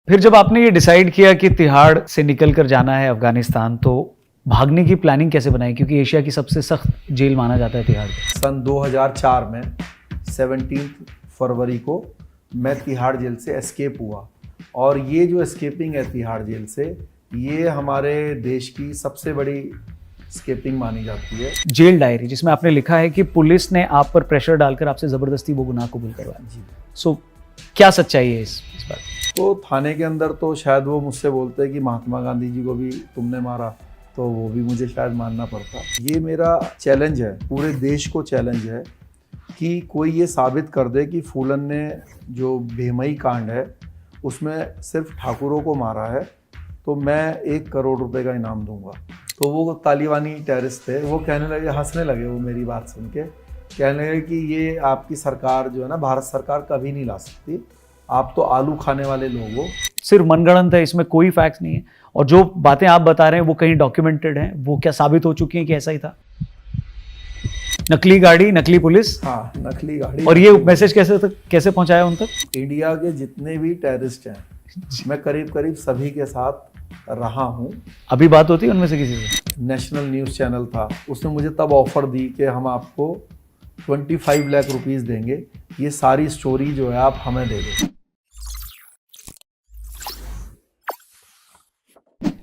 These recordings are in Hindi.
फिर जब आपने ये डिसाइड किया कि तिहाड़ से निकल कर जाना है अफगानिस्तान, तो भागने की प्लानिंग कैसे बनाई? क्योंकि एशिया की सबसे सख्त जेल माना जाता है तिहाड़ को। सन 2004 में 17 फरवरी को मैं तिहाड़ जेल से एस्केप हुआ। और ये जो एस्केपिंग है तिहाड़ जेल से, ये हमारे देश की सबसे बड़ी एस्केपिंग मानी जाती है। जेल डायरी, जिसमें आपने लिखा है कि पुलिस ने आप पर प्रेशर डालकर आपसे ज़बरदस्ती वो गुनाह कबूल करवाया। जी। सो क्या सच्चाई है इस बात की? तो थाने के अंदर तो शायद वो मुझसे बोलते हैं कि महात्मा गांधी जी को भी तुमने मारा, तो वो भी मुझे शायद मानना पड़ता। ये मेरा चैलेंज है, पूरे देश को चैलेंज है कि कोई ये साबित कर दे कि फूलन ने जो भेमई कांड है उसमें सिर्फ ठाकुरों को मारा है, तो मैं 1 करोड़ रुपए का इनाम दूंगा। तो वो तालिबानी टेररिस्ट थे, वो कहने लगे, हंसने लगे वो मेरी बात सुन के, कहने लगे कि ये आपकी सरकार जो है ना, भारत सरकार कभी नहीं ला सकती, आप तो आलू खाने वाले लोग हो। सिर्फ मनगढ़ंत है, इसमें कोई फैक्ट्स नहीं है। और जो बातें आप बता रहे हैं वो कहीं डॉक्यूमेंटेड हैं, वो क्या साबित हो चुकी हैं कि ऐसा ही था? नकली गाड़ी, नकली पुलिस। हाँ, नकली गाड़ी। और ये मैसेज कैसे पहुंचाया उन तक? इंडिया के जितने भी टेररिस्ट हैं, मैं करीब करीब सभी के साथ रहा हूँ। अभी बात होती है उनमें से किसी से? नेशनल न्यूज़ चैनल था, उसने मुझे तब ऑफर दी कि हम आपको 25 लाख रुपीस देंगे, ये सारी स्टोरी जो है आप हमें दे दो।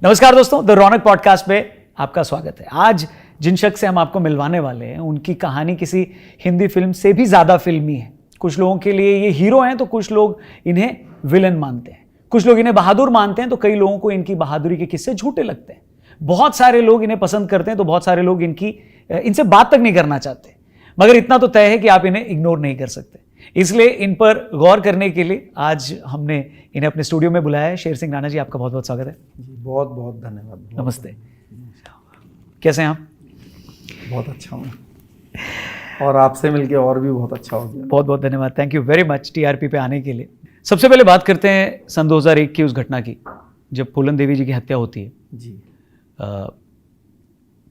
नमस्कार दोस्तों, द रौनक पॉडकास्ट पे आपका स्वागत है। आज जिन शख्स से हम आपको मिलवाने वाले हैं, उनकी कहानी किसी हिंदी फिल्म से भी ज़्यादा फिल्मी है। कुछ लोगों के लिए ये हीरो हैं, तो कुछ लोग इन्हें विलन मानते हैं। कुछ लोग इन्हें बहादुर मानते हैं, तो कई लोगों को इनकी बहादुरी के किस्से झूठे लगते हैं। बहुत सारे लोग इन्हें पसंद करते हैं, तो बहुत सारे लोग इनसे बात तक नहीं करना चाहते। मगर इतना तो तय है कि आप इन्हें इग्नोर नहीं कर सकते। इसलिए इन पर गौर करने के लिए आज हमने इन्हें अपने स्टूडियो में बुलाया है। शेर सिंह राणा जी, आपका बहुत बहुत स्वागत है। जी, बहुत बहुत धन्यवाद। नमस्ते। कैसे हैं आप? बहुत अच्छा हूँ, और आपसे मिलके और भी बहुत अच्छा हो गया। बहुत बहुत धन्यवाद, thank you very much TRP पे आने के लिए। सबसे पहले बात करते हैं सन 2001 की उस घटना की, जब फूलन देवी जी की हत्या होती है। जी।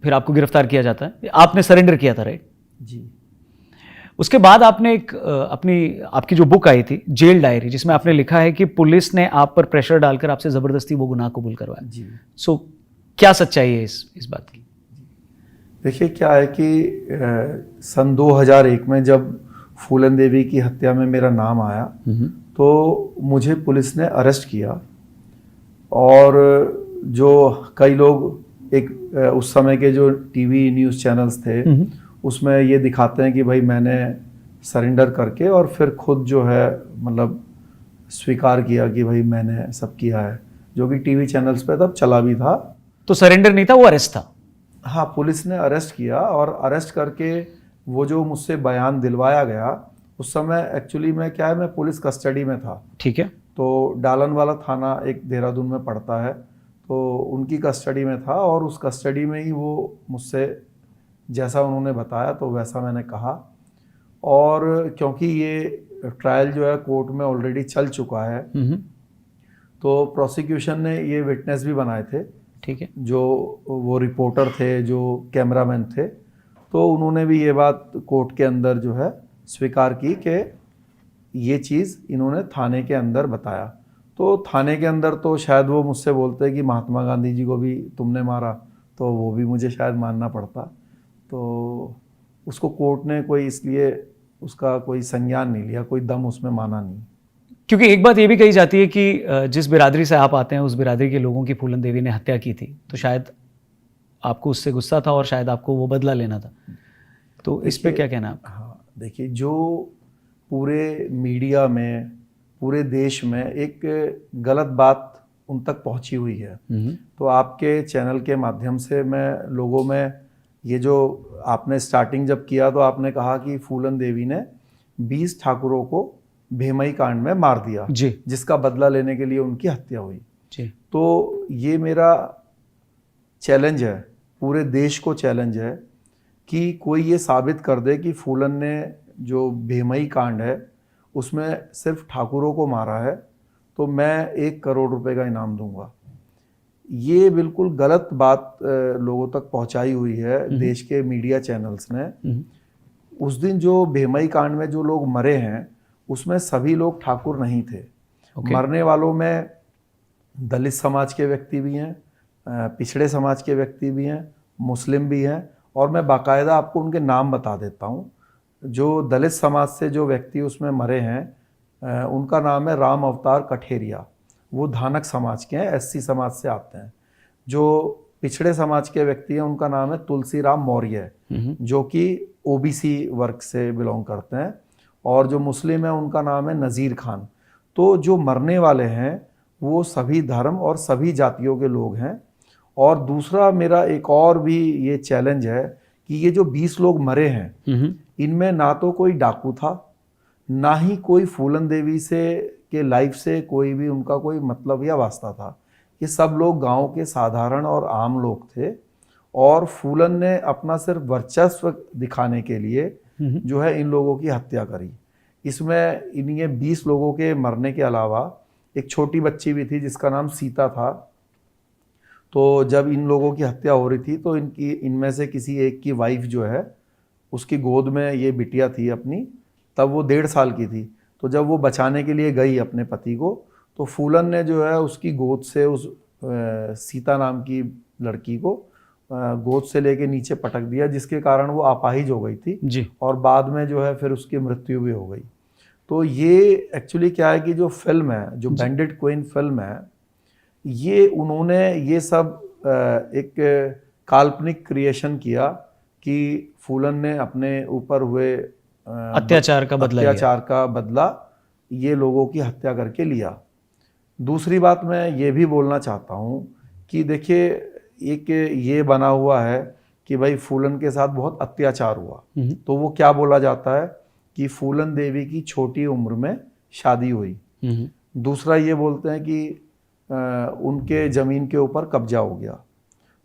फिर आपको गिरफ्तार किया जाता है, आपने सरेंडर किया था, राइट? जी। उसके बाद आपने एक आपकी जो बुक आई थी जेल डायरी, जिसमें आपने लिखा है कि पुलिस ने आप पर प्रेशर डालकर आपसे ज़बरदस्ती वो गुनाह कबूल करवाया। जी। सो क्या सच्चाई है इस बात की? देखिए, क्या है कि सन 2001 में जब फूलन देवी की हत्या में मेरा नाम आया, तो मुझे पुलिस ने अरेस्ट किया। और जो कई लोग उस समय के जो टीवी न्यूज़ चैनल्स थे, उसमें ये दिखाते हैं कि भाई मैंने सरेंडर करके और फिर खुद जो है मतलब स्वीकार किया कि भाई मैंने सब किया है, जो कि टीवी चैनल्स पे तब चला भी था। तो सरेंडर नहीं था, वो अरेस्ट था। हाँ, पुलिस ने अरेस्ट किया, और अरेस्ट करके वो जो मुझसे बयान दिलवाया गया, उस समय एक्चुअली मैं पुलिस कस्टडी में था। ठीक है। तो डालनवाला थाना एक देहरादून में पड़ता है, तो उनकी कस्टडी में था, और उस कस्टडी में ही वो मुझसे जैसा उन्होंने बताया तो वैसा मैंने कहा। और क्योंकि ये ट्रायल जो है कोर्ट में ऑलरेडी चल चुका है, तो प्रोसिक्यूशन ने ये विटनेस भी बनाए थे। ठीक है। जो वो रिपोर्टर थे, जो कैमरामैन थे, तो उन्होंने भी ये बात कोर्ट के अंदर जो है स्वीकार की कि ये चीज़ इन्होंने थाने के अंदर बताया। तो थाने के अंदर तो शायद वो मुझसे बोलते कि महात्मा गांधी जी को भी तुमने मारा, तो वो भी मुझे शायद मानना पड़ता। तो उसको कोर्ट ने कोई इसलिए उसका कोई संज्ञान नहीं लिया, कोई दम उसमें माना नहीं। क्योंकि एक बात ये भी कही जाती है कि जिस बिरादरी से आप आते हैं, उस बिरादरी के लोगों की फूलन देवी ने हत्या की थी, तो शायद आपको उससे गुस्सा था और शायद आपको वो बदला लेना था। तो इस पे क्या कहना है आपका? हाँ, देखिए, जो पूरे मीडिया में, पूरे देश में एक गलत बात उन तक पहुंची हुई है, तो आपके चैनल के माध्यम से मैं लोगों में ये जो आपने स्टार्टिंग जब किया, तो आपने कहा कि फूलन देवी ने 20 ठाकुरों को भेमई कांड में मार दिया जी, जिसका बदला लेने के लिए उनकी हत्या हुई जी। तो ये मेरा चैलेंज है, पूरे देश को चैलेंज है कि कोई ये साबित कर दे कि फूलन ने जो भेमई कांड है उसमें सिर्फ ठाकुरों को मारा है, तो मैं 1 करोड़ रुपए का इनाम दूंगा। ये बिल्कुल गलत बात लोगों तक पहुंचाई हुई है देश के मीडिया चैनल्स ने। उस दिन जो भेमई कांड में जो लोग मरे हैं, उसमें सभी लोग ठाकुर नहीं थे। मरने वालों में दलित समाज के व्यक्ति भी हैं, पिछड़े समाज के व्यक्ति भी हैं, मुस्लिम भी हैं, और मैं बाकायदा आपको उनके नाम बता देता हूँ। जो दलित समाज से जो व्यक्ति उसमें मरे हैं उनका नाम है राम अवतार कठेरिया, वो धानक समाज के हैं, एससी समाज से आते हैं। जो पिछड़े समाज के व्यक्ति हैं उनका नाम है तुलसीराम मौर्य, जो कि ओबीसी वर्ग से बिलोंग करते हैं, और जो मुस्लिम है उनका नाम है नज़ीर खान। तो जो मरने वाले हैं वो सभी धर्म और सभी जातियों के लोग हैं। और दूसरा मेरा एक और भी ये चैलेंज है कि ये जो 20 लोग मरे हैं इनमें ना तो कोई डाकू था, ना ही कोई फूलन देवी से के लाइफ से कोई भी उनका कोई मतलब या वास्ता था। ये सब लोग गांव के साधारण और आम लोग थे, और फूलन ने अपना सिर्फ वर्चस्व दिखाने के लिए जो है इन लोगों की हत्या करी। इसमें ये 20 लोगों के मरने के अलावा एक छोटी बच्ची भी थी जिसका नाम सीता था। तो जब इन लोगों की हत्या हो रही थी तो इनमें से किसी एक की वाइफ जो है उसकी गोद में ये बिटिया थी अपनी, तब वो 1.5 साल की थी। तो जब वो बचाने के लिए गई अपने पति को, तो फूलन ने जो है उसकी गोद से उस सीता नाम की लड़की को गोद से लेके नीचे पटक दिया, जिसके कारण वो अपाहिज हो गई थी जी। और बाद में जो है फिर उसकी मृत्यु भी हो गई। तो ये एक्चुअली क्या है कि जो फिल्म है, जो बैंडिट क्वीन फिल्म है, ये उन्होंने ये सब एक काल्पनिक क्रिएशन किया कि फूलन ने अपने ऊपर हुए अत्याचार का बदला ये लोगों की हत्या करके लिया। दूसरी बात मैं ये भी बोलना चाहता हूँ कि देखिए, एक ये बना हुआ है कि भाई फूलन के साथ बहुत अत्याचार हुआ, तो वो क्या बोला जाता है कि फूलन देवी की छोटी उम्र में शादी हुई। दूसरा ये बोलते हैं कि उनके ज़मीन के ऊपर कब्जा हो गया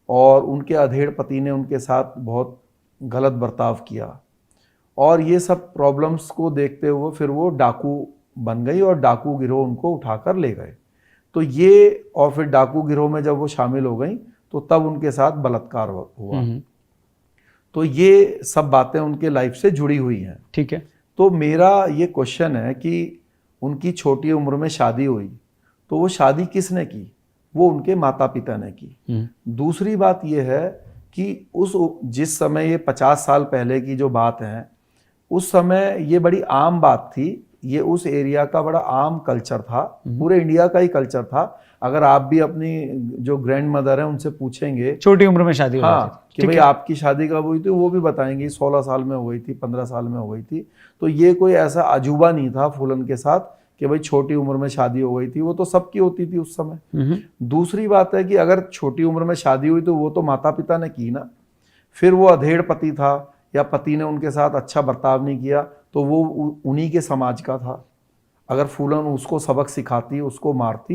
और उनके अधेड़ पति ने उनके साथ बहुत गलत बर्ताव किया, और ये सब प्रॉब्लम्स को देखते हुए फिर वो डाकू बन गई और डाकू गिरोह उनको उठाकर ले गए। तो ये, और फिर डाकू गिरोह में जब वो शामिल हो गई तो तब उनके साथ बलात्कार हुआ। तो ये सब बातें उनके लाइफ से जुड़ी हुई हैं। ठीक है। तो मेरा ये क्वेश्चन है कि उनकी छोटी उम्र में शादी हुई, तो वो शादी किसने की? वो उनके माता पिता ने की। दूसरी बात ये है कि जिस समय ये 50 साल पहले की जो बात है, उस समय ये बड़ी आम बात थी, ये उस एरिया का बड़ा आम कल्चर था, पूरे इंडिया का ही कल्चर था। अगर आप भी अपनी जो ग्रैंड मदर है उनसे पूछेंगे छोटी उम्र में शादी हो जाती थी, कि भाई आपकी शादी कब हुई थी, वो भी बताएंगे 16 साल में हो गई थी, 15 साल में हो गई थी। तो ये कोई ऐसा अजूबा नहीं था फूलन के साथ कि भाई छोटी उम्र में शादी हो गई थी, वो तो सबकी होती थी उस समय। दूसरी बात है कि अगर छोटी उम्र में शादी हुई तो वो तो माता पिता ने की ना, फिर वो अधेड़ पति था या पति ने उनके साथ अच्छा बर्ताव नहीं किया तो वो उन्हीं के समाज का था। अगर फूलन उसको सबक सिखाती, उसको मारती,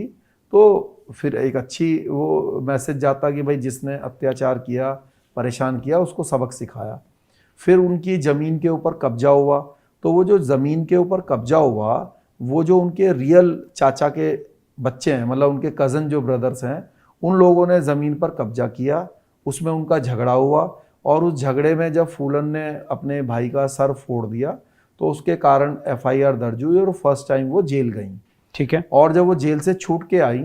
तो फिर एक अच्छी वो मैसेज जाता कि भाई जिसने अत्याचार किया, परेशान किया, उसको सबक सिखाया। फिर उनकी ज़मीन के ऊपर कब्जा हुआ, तो वो जो ज़मीन के ऊपर कब्जा हुआ, वो जो उनके रियल चाचा के बच्चे हैं, मतलब उनके कज़न जो ब्रदर्स हैं, उन लोगों ने ज़मीन पर कब्जा किया, उसमें उनका झगड़ा हुआ, और उस झगड़े में जब फूलन ने अपने भाई का सर फोड़ दिया तो उसके कारण FIR दर्ज हुई और फर्स्ट टाइम वो जेल गई। ठीक है। और जब वो जेल से छूट के आई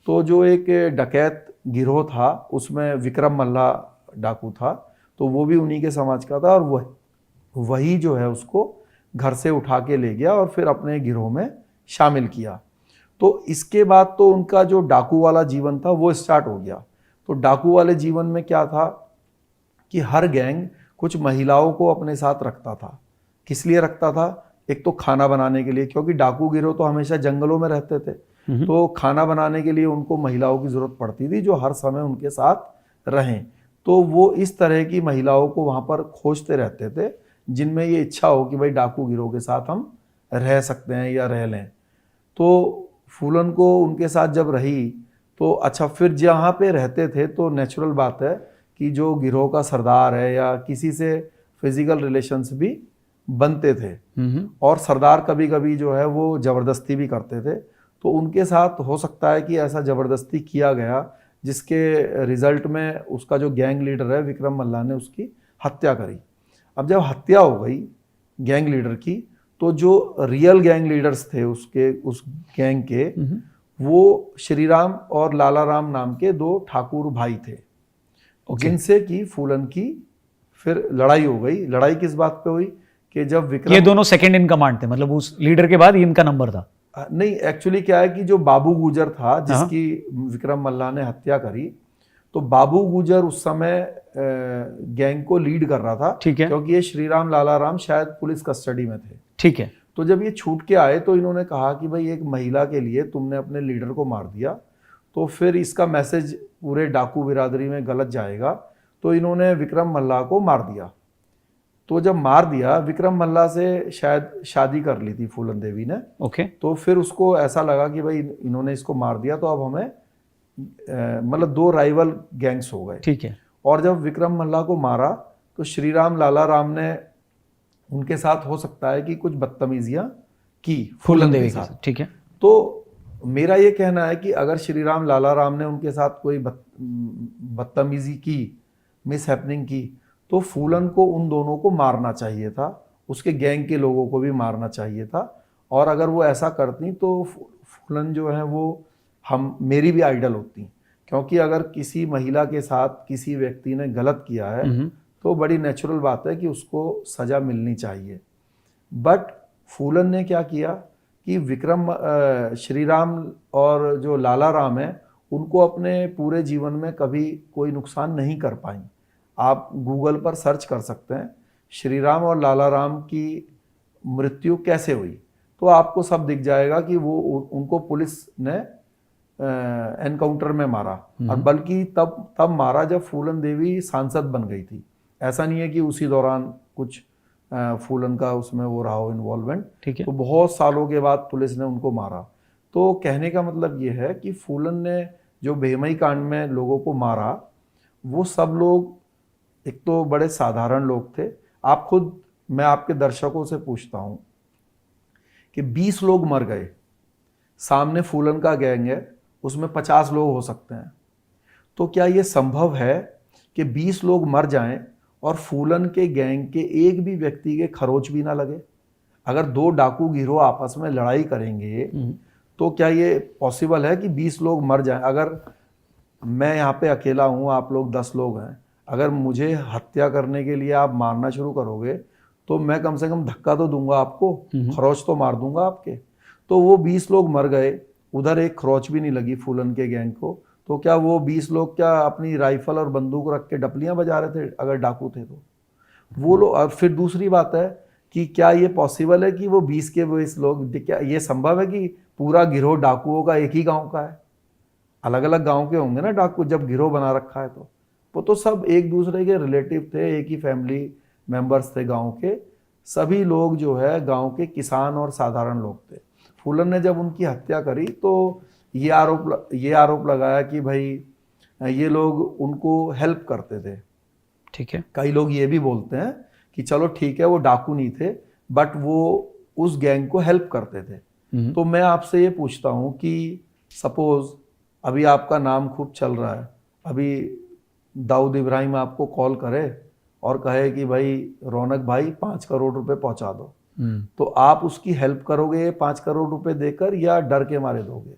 तो जो एक डकैत गिरोह था उसमें विक्रम मल्ला डाकू था, तो वो भी उन्हीं के समाज का था, और वही जो है उसको घर से उठा के ले गया और फिर अपने गिरोह में शामिल किया। तो इसके बाद तो उनका जो डाकू वाला जीवन था वो स्टार्ट हो गया। तो डाकू वाले जीवन में क्या था कि हर गैंग कुछ महिलाओं को अपने साथ रखता था। किस लिए रखता था? एक तो खाना बनाने के लिए, क्योंकि डाकू गिरोह तो हमेशा जंगलों में रहते थे, तो खाना बनाने के लिए उनको महिलाओं की ज़रूरत पड़ती थी जो हर समय उनके साथ रहें। तो वो इस तरह की महिलाओं को वहाँ पर खोजते रहते थे जिनमें ये इच्छा हो कि भाई डाकू गिरोह के साथ हम रह सकते हैं या रह लें। तो फूलन को उनके साथ जब रही तो अच्छा, फिर जहाँ पे रहते थे तो नेचुरल बात है कि जो गिरोह का सरदार है या किसी से फिजिकल रिलेशंस भी बनते थे, और सरदार कभी कभी जो है वो ज़बरदस्ती भी करते थे। तो उनके साथ हो सकता है कि ऐसा ज़बरदस्ती किया गया जिसके रिजल्ट में उसका जो गैंग लीडर है विक्रम मल्ला ने उसकी हत्या करी। अब जब हत्या हो गई गैंग लीडर की, तो जो रियल गैंग लीडर्स थे उस गैंग के, वो श्री राम और लाला राम नाम के दो ठाकुर भाई थे, जिनसे की फूलन की फिर लड़ाई हो गई। लड़ाई किस बात पे हुई कि जब विक्रम, ये दोनों सेकंड इन कमांड थे, मतलब उस लीडर के बाद इनका नंबर था? नहीं, एक्चुअली क्या है कि जो बाबू गुजर था जिसकी विक्रम मल्लाह ने हत्या करी, तो बाबू गुजर उस समय गैंग को लीड कर रहा था। ठीक है। क्योंकि ये श्री राम लाला राम शायद पुलिस कस्टडी में थे। ठीक है। तो जब ये छूट के आए तो इन्होंने कहा कि भाई एक महिला के लिए तुमने अपने लीडर को मार दिया, तो फिर इसका मैसेज पूरे डाकू बिरादरी में गलत जाएगा। तो इन्होंने विक्रम मल्लाह को मार दिया। तो जब मार दिया, विक्रम मल्लाह से शायद शादी कर ली थी फूलन देवी ने। ओके। तो फिर उसको ऐसा लगा कि भाई इन्होंने इसको मार दिया तो अब हमें मतलब दो राइवल गैंग्स हो गए। ठीक है। और जब विक्रम मल्लाह को मारा तो श्री राम लाला राम ने उनके साथ हो सकता है कि कुछ बदतमीजियां की फूलन देवी के साथ। ठीक है। तो मेरा ये कहना है कि अगर श्री राम लाला राम ने उनके साथ कोई बदतमीजी की, मिसहैपनिंग की, तो फूलन को उन दोनों को मारना चाहिए था, उसके गैंग के लोगों को भी मारना चाहिए था। और अगर वो ऐसा करती तो फूलन जो है वो मेरी भी आइडल होती, क्योंकि अगर किसी महिला के साथ किसी व्यक्ति ने गलत किया है तो बड़ी नेचुरल बात है कि उसको सजा मिलनी चाहिए। बट फूलन ने क्या किया कि विक्रम श्री राम और जो लाला राम है उनको अपने पूरे जीवन में कभी कोई नुकसान नहीं कर पाई। आप गूगल पर सर्च कर सकते हैं श्री राम और लाला राम की मृत्यु कैसे हुई, तो आपको सब दिख जाएगा कि वो उनको पुलिस ने एनकाउंटर में मारा। और बल्कि तब मारा जब फूलन देवी सांसद बन गई थी। ऐसा नहीं है कि उसी दौरान कुछ फूलन का उसमें वो रहा हो इन्वॉल्वमेंट। ठीक है। तो बहुत सालों के बाद पुलिस ने उनको मारा। तो कहने का मतलब ये है कि फूलन ने जो भेमई कांड में लोगों को मारा, वो सब लोग एक तो बड़े साधारण लोग थे। आप खुद, मैं आपके दर्शकों से पूछता हूं कि 20 लोग मर गए, सामने फूलन का गैंग है, उसमें 50 लोग हो सकते हैं, तो क्या ये संभव है कि 20 लोग मर जाएं और फूलन के गैंग के एक भी व्यक्ति के खरोच भी ना लगे? अगर दो डाकू गिरोह आपस में लड़ाई करेंगे तो क्या ये पॉसिबल है कि 20 लोग मर जाएं? अगर मैं यहाँ पे अकेला हूँ, आप लोग 10 लोग हैं, अगर मुझे हत्या करने के लिए आप मारना शुरू करोगे तो मैं कम से कम धक्का तो दूंगा आपको, खरोच तो मार दूंगा आपके। तो वो 20 लोग मर गए, उधर एक खरोच भी नहीं लगी फूलन के गैंग को, तो क्या वो 20 लोग क्या अपनी राइफल और बंदूक रख के डपलियां बजा रहे थे अगर डाकू थे तो? वो लोग। और फिर दूसरी बात है कि क्या ये पॉसिबल है कि वो 20 के 20 लोग, क्या ये संभव है कि पूरा गिरोह डाकुओं का एक ही गांव का है? अलग अलग गांव के होंगे ना डाकू, जब गिरोह बना रखा है तो वो तो सब एक दूसरे के रिलेटिव थे, एक ही फैमिली मेंबर्स थे गांव के। सभी लोग जो है गांव के किसान और साधारण लोग थे। फूलन ने जब उनकी हत्या करी तो ये आरोप लगाया कि भाई ये लोग उनको हेल्प करते थे। ठीक है। कई लोग ये भी बोलते हैं कि चलो ठीक है वो डाकू नहीं थे बट वो उस गैंग को हेल्प करते थे। तो मैं आपसे ये पूछता हूँ कि सपोज अभी आपका नाम खूब चल रहा है, अभी दाऊद इब्राहिम आपको कॉल करे और कहे कि भाई रौनक भाई 5 करोड़ रुपए पहुंचा दो, तो आप उसकी हेल्प करोगे 5 करोड़ रुपए देकर या डर के मारे दोगे?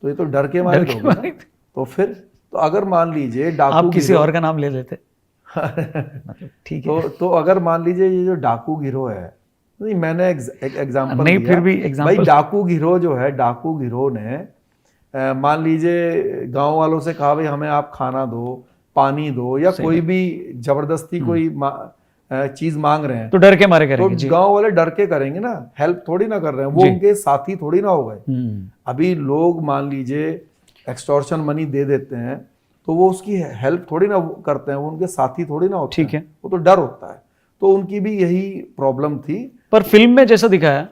तो ये तो डर के मारे दोगे ना। तो फिर तो अगर मान लीजिए डाकू, आप किसी और का नाम ले लेते ठीक है। तो अगर मान लीजिए ये जो डाकू गिरोह है, नहीं मैंने एक एग्जांपल नहीं, दिया, फिर भी एग्जांपल भाई डाकू गिरोह जो है, डाकू गिरोह ने मान लीजिए गांव वालों से कहा भाई हमें आप खाना दो, पानी दो, या कोई भी जबरदस्ती कोई चीज मांग रहे हैं तो डर के मारे करेंगे। तो गांव वाले डर के करेंगे ना, हेल्प थोड़ी ना कर रहे हैं, वो उनके साथी थोड़ी ना हो गए। अभी लोग मान लीजिए एक्सटॉर्शन मनी दे देते हैं तो वो उसकी हेल्प थोड़ी ना करते हैं, वो उनके साथी थोड़ी ना होते हैं। ठीक है। वो तो डर होता है। तो उनकी भी यही प्रॉब्लम थी। पर फिल्म में जैसा दिखाया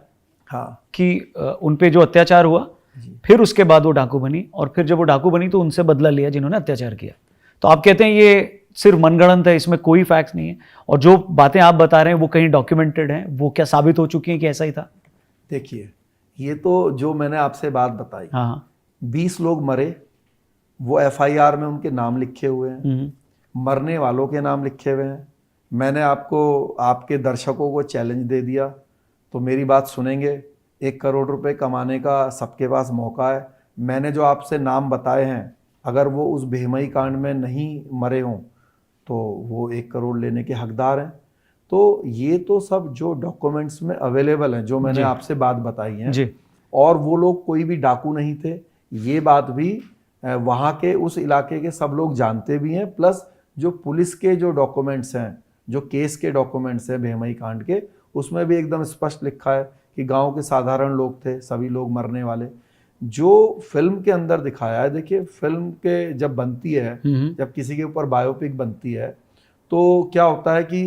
हाँ कि उन पे जो अत्याचार हुआ, फिर उसके बाद वो डाकू बनी, और फिर जब वो डाकू बनी तो उनसे बदला लिया जिन्होंने अत्याचार किया। तो आप कहते हैं ये सिर्फ मनगढ़ंत है, इसमें कोई फैक्ट नहीं है, और जो बातें आप बता रहे हैं वो कहीं डॉक्यूमेंटेड हैं, वो क्या साबित हो चुकी हैं कि ऐसा ही था? देखिए, ये तो जो मैंने आपसे बात बताई, हाँ 20 लोग मरे, वो FIR में उनके नाम लिखे हुए हैं, मरने वालों के नाम लिखे हुए हैं। मैंने आपको, आपके दर्शकों को चैलेंज दे दिया, तो मेरी बात सुनेंगे? 1 करोड़ रुपए कमाने का सबके पास मौका है। मैंने जो आपसे नाम बताए हैं, अगर वो उस भेमई कांड में नहीं मरे हों तो वो 1 करोड़ लेने के हकदार हैं। तो ये तो सब जो डॉक्यूमेंट्स में अवेलेबल हैं, जो मैंने आपसे बात बताई है, जी। और वो लोग कोई भी डाकू नहीं थे, ये बात भी वहाँ के उस इलाके के सब लोग जानते भी हैं। प्लस जो पुलिस के जो डॉक्यूमेंट्स हैं, जो केस के डॉक्यूमेंट्स हैं भेमई कांड के, उसमें भी एकदम स्पष्ट लिखा है कि गांव के साधारण लोग थे, सभी लोग मरने वाले। जो फिल्म के अंदर दिखाया है, देखिए फिल्म के जब बनती है, जब किसी के ऊपर बायोपिक बनती है, तो क्या होता है कि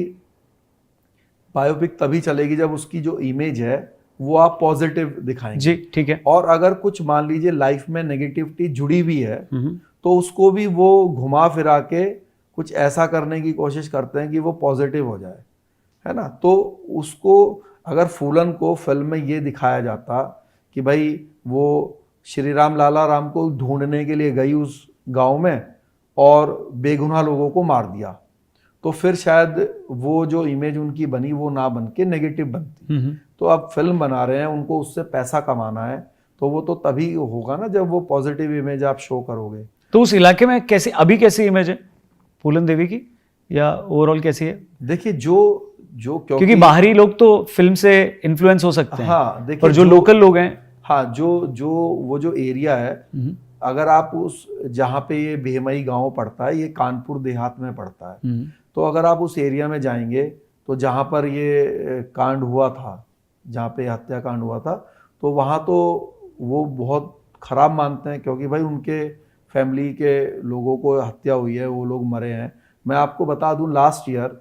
बायोपिक तभी चलेगी जब उसकी जो इमेज है वो आप पॉजिटिव दिखाएंगे। जी, ठीक है। और अगर कुछ मान लीजिए लाइफ में नेगेटिविटी जुड़ी हुई है तो उसको भी वो घुमा फिरा के कुछ ऐसा करने की कोशिश करते हैं कि वो पॉजिटिव हो जाए, है ना। तो उसको अगर फूलन को फिल्म में ये दिखाया जाता कि भाई वो श्री राम लाला राम को ढूंढने के लिए गई उस गांव में और बेगुनाह लोगों को मार दिया, तो फिर शायद वो जो इमेज उनकी बनी वो ना बन के नेगेटिव बनती। तो अब फिल्म बना रहे हैं, उनको उससे पैसा कमाना है, तो वो तो तभी होगा ना जब वो पॉजिटिव इमेज आप शो करोगे। तो उस इलाके में कैसी अभी कैसी इमेज है फूलन देवी की, या ओवरऑल कैसी है? देखिए जो क्योंकि बाहरी लोग तो फिल्म से इन्फ्लुएंस हो सकते हैं, हाँ, देखिए पर जो लोकल लोग हैं, हाँ, जो वो जो एरिया है, अगर आप उस जहाँ पे ये भेमई गांव पड़ता है, ये कानपुर देहात में पड़ता है, तो अगर आप उस एरिया में जाएंगे तो जहाँ पर ये कांड हुआ था, जहाँ पे हत्याकांड हुआ था, तो वहाँ तो वो बहुत खराब मानते हैं, क्योंकि भाई उनके फैमिली के लोगों को हत्या हुई है, वो लोग मरे हैं। मैं आपको बता दूं, लास्ट ईयर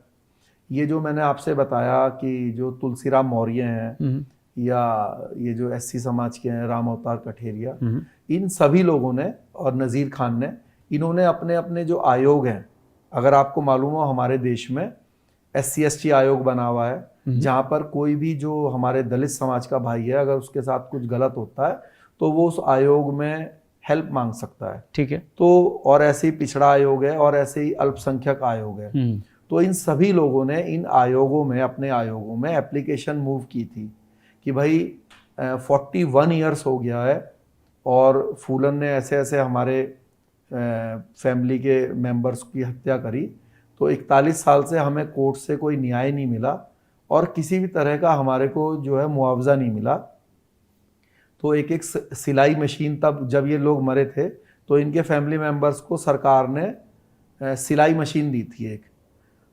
ये जो मैंने आपसे बताया कि जो तुलसीराम मौर्य हैं या ये जो एससी समाज के हैं राम अवतार कठेरिया, इन सभी लोगों ने और नज़ीर खान ने, इन्होंने अपने अपने जो आयोग हैं, अगर आपको मालूम हो हमारे देश में SC/ST आयोग बना हुआ है, जहाँ पर कोई भी जो हमारे दलित समाज का भाई है, अगर उसके साथ कुछ गलत होता है तो वो उस आयोग में हेल्प मांग सकता है। ठीक है। तो और ऐसे ही पिछड़ा आयोग है और ऐसे ही अल्पसंख्यक आयोग है। तो इन सभी लोगों ने इन आयोगों में, अपने आयोगों में एप्लीकेशन मूव की थी कि भाई 41 ईयर्स हो गया है और फूलन ने ऐसे ऐसे हमारे फैमिली के मेंबर्स की हत्या करी, तो 41 साल से हमें कोर्ट से कोई न्याय नहीं मिला और किसी भी तरह का हमारे को जो है मुआवजा नहीं मिला। तो एक एक सिलाई मशीन, तब जब ये लोग मरे थे तो इनके फैमिली मेंबर्स को सरकार ने सिलाई मशीन दी थी एक।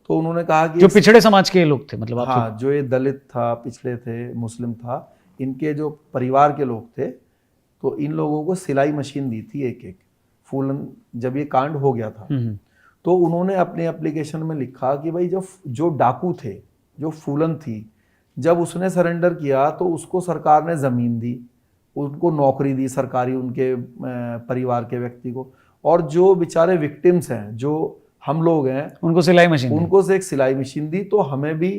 तो उन्होंने कहा कि जो पिछड़े समाज के लोग थे, मतलब हाँ, जो ये दलित था, पिछड़े थे, मुस्लिम था, इनके जो परिवार के लोग थे, तो इन लोगों को सिलाई मशीन दी थी एक एक। फूलन जब ये कांड हो गया था तो उन्होंने अपने एप्लीकेशन में लिखा कि भाई जो डाकू थे, जो फूलन थी, जब उसने सरेंडर किया तो उसको सरकार ने ज़मीन दी, उनको नौकरी दी सरकारी, उनके परिवार के व्यक्ति को, और जो बेचारे विक्टिम्स हैं, जो हम लोग हैं, उनको सिलाई मशीन, उनको से एक सिलाई मशीन दी। तो हमें भी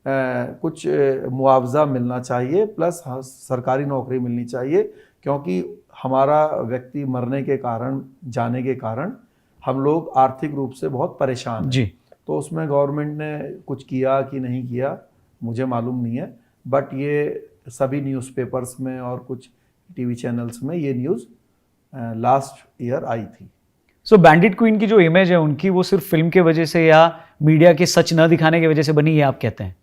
कुछ मुआवजा मिलना चाहिए, प्लस सरकारी नौकरी मिलनी चाहिए, क्योंकि हमारा व्यक्ति मरने के कारण, जाने के कारण हम लोग आर्थिक रूप से बहुत परेशान हैं। जी। तो उसमें गवर्नमेंट ने कुछ किया कि नहीं किया मुझे मालूम नहीं है, बट ये सभी न्यूज़पेपर्स में और कुछ टीवी चैनल्स में ये न्यूज़ लास्ट ईयर आई थी। सो बैंडिट क्वीन की जो इमेज है उनकी, वो सिर्फ फिल्म के वजह से या मीडिया के सच न दिखाने की वजह से बनी है, आप कहते हैं?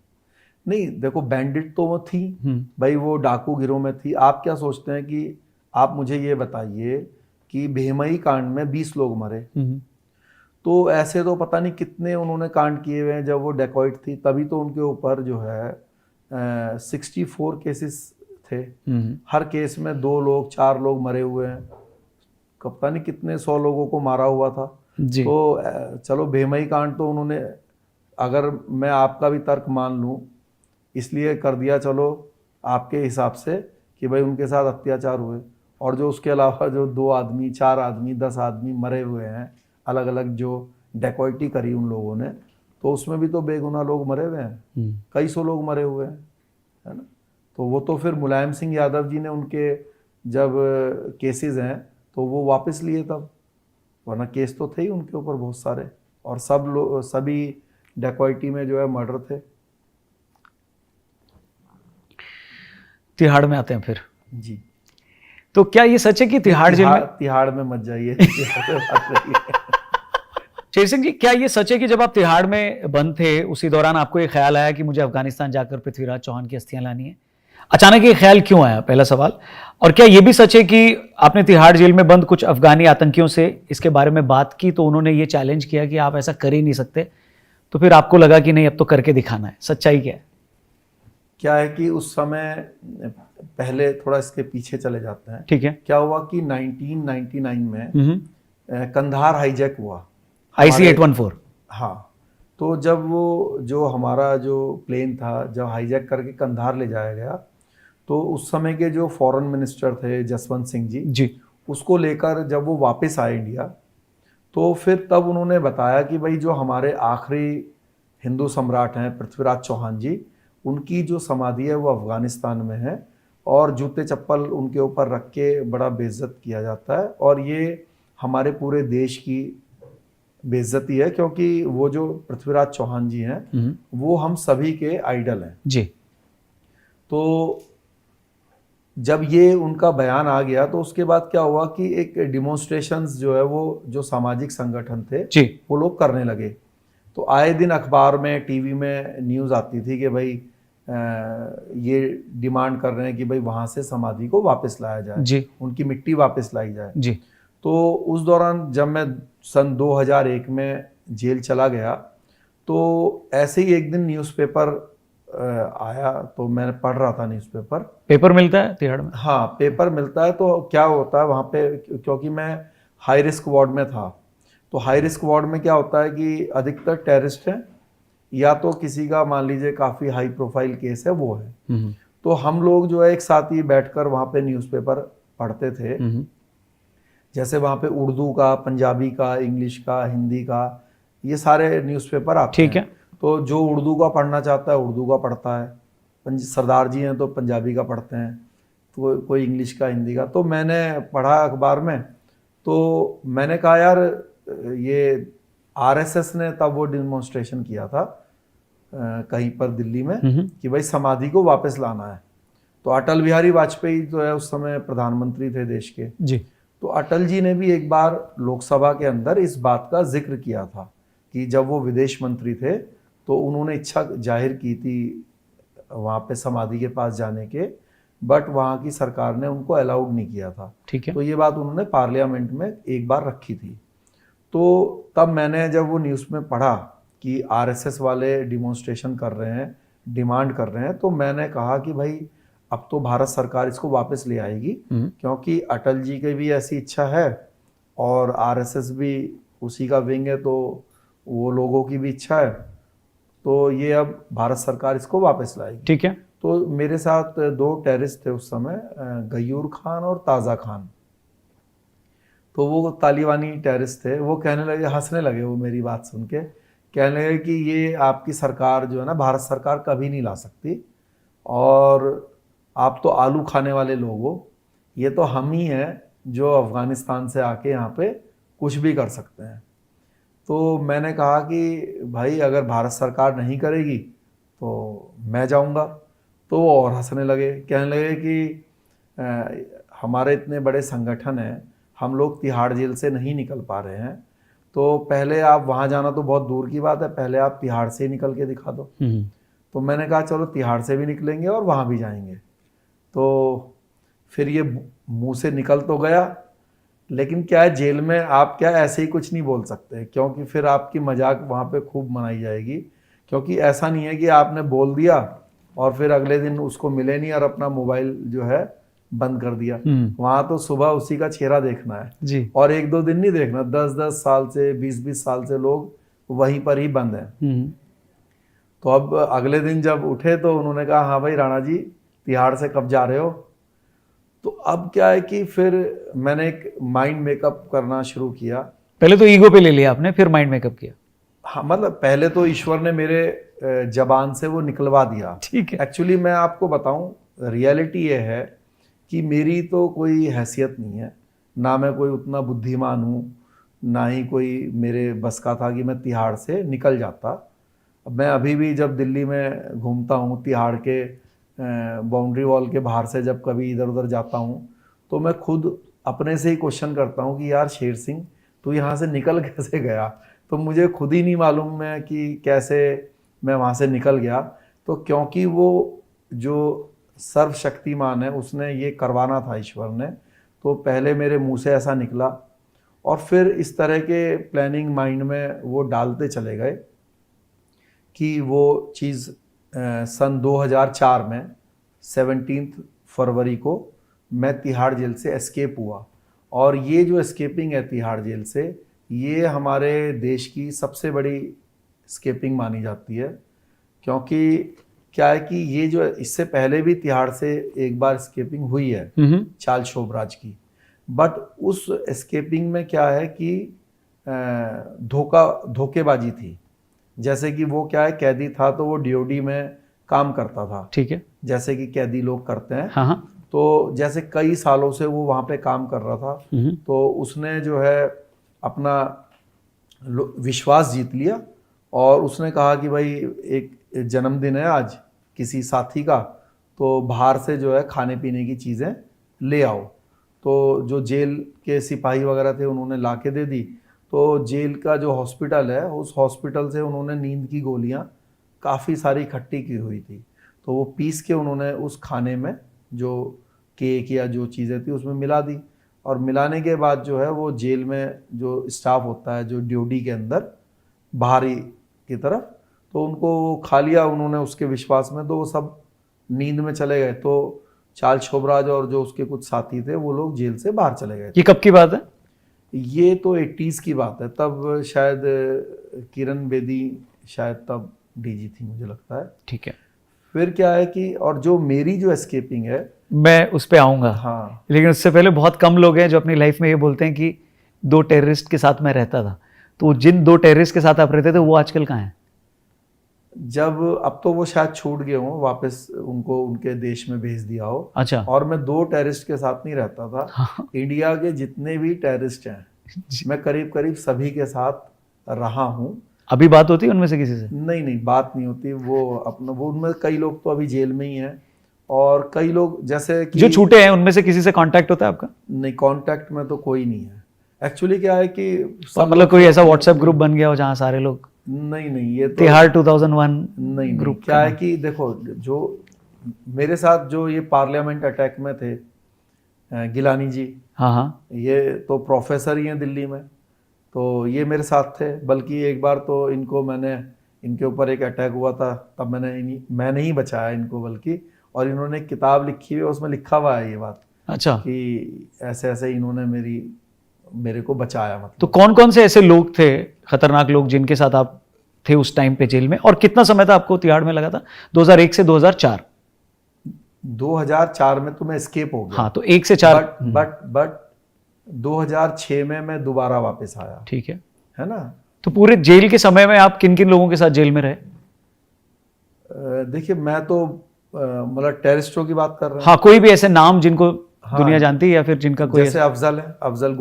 नहीं, देखो बैंडिट तो वो थी भाई, वो डाकू गिरोह में थी। आप क्या सोचते हैं कि, आप मुझे ये बताइए कि भेमई कांड में 20 लोग मरे, तो ऐसे तो पता नहीं कितने उन्होंने कांड किए हुए हैं। जब वो डेकॉइट थी तभी तो उनके ऊपर जो है 64 केसेस थे, हर केस में 2 लोग 4 लोग मरे हुए हैं, पता नहीं कितने 100 लोगों को मारा हुआ था जी। तो चलो भेमई कांड तो उन्होंने, अगर मैं आपका भी तर्क मान लूँ, इसलिए कर दिया चलो आपके हिसाब से कि भाई उनके साथ अत्याचार हुए, और जो उसके अलावा जो 2 आदमी, 4 आदमी, 10 आदमी मरे हुए हैं अलग अलग, जो डेकॉइटी करी उन लोगों ने, तो उसमें भी तो बेगुनाह लोग मरे हुए हैं, कई 100 लोग मरे हुए हैं, है ना। तो वो तो फिर मुलायम सिंह यादव जी ने उनके जब केसेस हैं तो वो वापस लिए तब, वरना केस तो थे ही उनके ऊपर बहुत सारे, और सभी डेकॉइटी में जो है मर्डर थे। तिहाड़ में आते हैं फिर जी। तो क्या ये सच है कि तिहाड़ जेल में, तिहाड़ में मत जाइए। तिहाड़ में मत जाइए। शेर सिंह जी, क्या ये सच है कि जब आप तिहाड़ में बंद थे उसी दौरान आपको ये ख्याल आया कि मुझे अफगानिस्तान जाकर पृथ्वीराज चौहान की अस्थियां लानी है? अचानक ये ख्याल क्यों आया, पहला सवाल। और क्या ये भी सच है कि आपने तिहाड़ जेल में बंद कुछ अफगानी आतंकियों से इसके बारे में बात की तो उन्होंने ये चैलेंज किया कि आप ऐसा कर ही नहीं सकते, तो फिर आपको लगा कि नहीं अब तो करके दिखाना है? सच्चाई क्या है? क्या है कि उस समय, पहले थोड़ा इसके पीछे चले जाते हैं। ठीक है। क्या हुआ कि 1999 में कंधार हाईजैक हुआ, IC-814। हाँ। तो जब वो जो हमारा जो प्लेन था, जब हाईजैक करके कंधार ले जाया गया, तो उस समय के जो फॉरेन मिनिस्टर थे जसवंत सिंह जी, उसको लेकर जब वो वापस आए इंडिया, तो फिर तब उन्होंने बताया कि भाई जो हमारे आखिरी हिंदू सम्राट हैं पृथ्वीराज चौहान जी, उनकी जो समाधि है वो अफगानिस्तान में है और जूते चप्पल उनके ऊपर रख के बड़ा बेइज्जत किया जाता है और ये हमारे पूरे देश की बेइज्जती है, क्योंकि वो जो पृथ्वीराज चौहान जी हैं वो हम सभी के आइडल हैं जी। तो जब ये उनका बयान आ गया तो उसके बाद क्या हुआ कि एक डिमॉन्स्ट्रेशंस जो है वो जो सामाजिक संगठन थे जी। वो लोग करने लगे। तो आए दिन अखबार में, टीवी में न्यूज़ आती थी कि भाई ये डिमांड कर रहे हैं कि भाई वहाँ से समाधि को वापस लाया जाए जी। उनकी मिट्टी वापस लाई जाए जी। तो उस दौरान जब मैं सन 2001 में जेल चला गया तो ऐसे ही एक दिन न्यूज़पेपर आया, तो मैंने पढ़ रहा था न्यूज़पेपर। पेपर मिलता है तिहाड़ में? हाँ, पेपर मिलता है। तो क्या होता है वहाँ पे, क्योंकि मैं हाई रिस्क वार्ड में था, तो हाई रिस्क वार्ड में क्या होता है कि अधिकतर टेररिस्ट हैं या तो किसी का मान लीजिए काफ़ी हाई प्रोफाइल केस है वो है। तो हम लोग जो है एक साथ ही बैठकर वहाँ पे न्यूज़पेपर पढ़ते थे। जैसे वहाँ पे उर्दू का, पंजाबी का, इंग्लिश का, हिंदी का, ये सारे न्यूज़पेपर आते हैं। ठीक है। तो जो उर्दू का पढ़ना चाहता है उर्दू का पढ़ता है, सरदार जी हैं तो पंजाबी का पढ़ते हैं, तो कोई इंग्लिश का, हिंदी का। तो मैंने पढ़ा अखबार में, तो मैंने कहा यार ये आरएसएस ने तब वो डिमॉन्स्ट्रेशन किया था कहीं पर दिल्ली में कि भाई समाधि को वापस लाना है। तो अटल बिहारी वाजपेयी जो है उस समय प्रधानमंत्री थे देश के जी। तो अटल जी ने भी एक बार लोकसभा के अंदर इस बात का जिक्र किया था कि जब वो विदेश मंत्री थे तो उन्होंने इच्छा जाहिर की थी वहाँ पे समाधि के पास जाने के, बट वहाँ की सरकार ने उनको अलाउड नहीं किया था। ठीक है। तो ये बात उन्होंने पार्लियामेंट में एक बार रखी थी। तो तब मैंने जब वो न्यूज़ में पढ़ा कि आरएसएस वाले डिमॉन्स्ट्रेशन कर रहे हैं, डिमांड कर रहे हैं, तो मैंने कहा कि भाई अब तो भारत सरकार इसको वापस ले आएगी, क्योंकि अटल जी की भी ऐसी इच्छा है और आरएसएस भी उसी का विंग है, तो वो लोगों की भी इच्छा है, तो ये अब भारत सरकार इसको वापस लाएगी। ठीक है। तो मेरे साथ दो टेररिस्ट थे उस समय, गयूर खान और ताज़ा खान। तो वो तालिबानी टेररिस्ट थे, वो कहने लगे, हंसने लगे वो मेरी बात सुन के, कहने लगे कि ये आपकी सरकार जो है ना, भारत सरकार कभी नहीं ला सकती और आप तो आलू खाने वाले लोग हो, ये तो हम ही हैं जो अफ़गानिस्तान से आके यहाँ पे कुछ भी कर सकते हैं। तो मैंने कहा कि भाई अगर भारत सरकार नहीं करेगी तो मैं जाऊँगा। तो वो और हंसने लगे, कहने लगे कि हमारे इतने बड़े संगठन हैं, हम लोग तिहाड़ जेल से नहीं निकल पा रहे हैं, तो पहले आप वहाँ जाना तो बहुत दूर की बात है, पहले आप तिहाड़ से निकल के दिखा दो। तो मैंने कहा चलो तिहाड़ से भी निकलेंगे और वहाँ भी जाएंगे। तो फिर ये मुंह से निकल तो गया, लेकिन क्या है जेल में आप क्या ऐसे ही कुछ नहीं बोल सकते, क्योंकि फिर आपकी मजाक वहाँ पे खूब मनाई जाएगी। क्योंकि ऐसा नहीं है कि आपने बोल दिया और फिर अगले दिन उसको मिले नहीं और अपना मोबाइल जो है बंद कर दिया। वहाँ तो सुबह उसी का चेहरा देखना है जी। और एक दो दिन नहीं देखना, 10-10 साल से, 20-20 साल से लोग वहीं पर ही बंद हैं। तो अब अगले दिन जब उठे तो उन्होंने कहा हाँ भाई राणा जी तिहाड़ से कब जा रहे हो। तो अब क्या है कि फिर मैंने एक माइंड मेकअप करना शुरू किया। पहले तो ईगो पे ले लिया आपने, फिर माइंड मेकअप किया? हाँ, मतलब पहले तो ईश्वर ने मेरे जबान से वो निकलवा दिया। ठीक है। एक्चुअली मैं आपको बताऊं, रियलिटी ये है कि मेरी तो कोई हैसियत नहीं है, ना मैं कोई उतना बुद्धिमान हूँ, ना ही कोई मेरे बस का था कि मैं तिहाड़ से निकल जाता। मैं अभी भी जब दिल्ली में घूमता हूँ, तिहाड़ के बाउंड्री वॉल के बाहर से जब कभी इधर उधर जाता हूँ तो मैं खुद अपने से ही क्वेश्चन करता हूँ कि यार शेर सिंह तू यहाँ से निकल कैसे गया। तो मुझे खुद ही नहीं मालूम है कि कैसे मैं वहाँ से निकल गया। तो क्योंकि वो जो सर्वशक्तिमान है उसने ये करवाना था, ईश्वर ने, तो पहले मेरे मुंह से ऐसा निकला और फिर इस तरह के प्लानिंग माइंड में वो डालते चले गए कि वो चीज़ सन 2004 में 17 फरवरी को मैं तिहाड़ जेल से एस्केप हुआ। और ये जो एस्केपिंग है तिहाड़ जेल से, ये हमारे देश की सबसे बड़ी एस्केपिंग मानी जाती है। क्योंकि क्या है कि ये जो इससे पहले भी तिहाड़ से एक बार एस्केपिंग हुई है चार्ल्स शोभराज की, बट उस एस्केपिंग में क्या है कि धोखेबाजी थी। जैसे कि वो क्या है, कैदी था तो वो डीओडी में काम करता था, ठीक है, जैसे कि कैदी लोग करते हैं। हाँ हाँ। तो जैसे कई सालों से वो वहाँ पे काम कर रहा था, तो उसने जो है अपना विश्वास जीत लिया और उसने कहा कि भाई एक जन्मदिन है आज किसी साथी का, तो बाहर से जो है खाने पीने की चीज़ें ले आओ। तो जो जेल के सिपाही वगैरह थे उन्होंने ला के दे दी। तो जेल का जो हॉस्पिटल है उस हॉस्पिटल से उन्होंने नींद की गोलियां काफ़ी सारी इकट्ठी की हुई थी, तो वो पीस के उन्होंने उस खाने में जो केक या जो चीज़ें थी उसमें मिला दी। और मिलाने के बाद जो है वो जेल में जो स्टाफ होता है जो ड्यूटी के अंदर बाहरी की तरफ, तो उनको वो खा लिया उन्होंने उसके विश्वास में, तो वो सब नींद में चले गए। तो चार्ल्स शोभराज और जो उसके कुछ साथी थे वो लोग जेल से बाहर चले गए। ये कब की बात है? ये तो 80s की बात है, तब शायद किरण बेदी शायद तब डीजी थी मुझे लगता है। ठीक है। फिर क्या है कि और जो मेरी जो एस्केपिंग है मैं उस पे आऊंगा, हाँ, लेकिन उससे पहले बहुत कम लोग हैं जो अपनी लाइफ में ये बोलते हैं कि 2 टेररिस्ट के साथ मैं रहता था। तो जिन 2 टेररिस्ट के साथ आप रहते थे वो आजकल कहाँ हैं? जब अब तो वो शायद छूट गए हों, वापस उनको उनके देश में भेज दिया हो। अच्छा। और मैं 2 टेररिस्ट के साथ नहीं रहता था। हाँ। इंडिया के जितने भी टेररिस्ट हैं मैं करीब करीब सभी के साथ रहा हूँ। अभी बात होती है उनमें से किसी से? नहीं, बात नहीं होती। वो अपना वो उनमें कई लोग तो अभी जेल में ही हैं और कई लोग जैसे कि जो छूटे हैं उनमें से किसी से कांटेक्ट होता है आपका? नहीं, कांटेक्ट में तो कोई नहीं है। एक्चुअली क्या है कि मतलब कोई ऐसा व्हाट्सएप ग्रुप बन गया हो जहाँ सारे लोग? नहीं, ये तो तिहाड़ 2001 नहीं ग्रुप क्या है कि देखो, जो मेरे साथ जो ये पार्लियामेंट अटैक में थे गिलानी जी, हाँ, ये तो प्रोफेसर ही हैं दिल्ली में, तो ये मेरे साथ थे। बल्कि एक बार तो इनके ऊपर एक अटैक हुआ था, तब मैंने ही बचाया इनको, बल्कि और इन्होंने एक किताब लिखी हुई है उसमें लिखा हुआ है ये बात। अच्छा। कि ऐसे ऐसे इन्होंने मेरे को बचाया। मतलब तो कौन कौन से ऐसे लोग थे, खतरनाक लोग, जिनके साथ आप थे उस टाइम पे जेल में, और कितना समय था आपको तिहाड़ में लगा था? 2001 से 2004? 2004 में तो मैं एस्केप हो गया। हाँ, तो 1 से 4। बट 2006 में मैं दोबारा वापस आया। ठीक है ना। तो पूरे जेल के समय में आप किन किन लोगों के साथ जेल में रहे? देखिए, मैं तो मतलब टेररिस्टों की बात कर रहे हैं। हाँ, कोई भी ऐसे नाम जिनको दुनिया जानती है या फिर जिनका कोई जैसे अफजल है, अफजल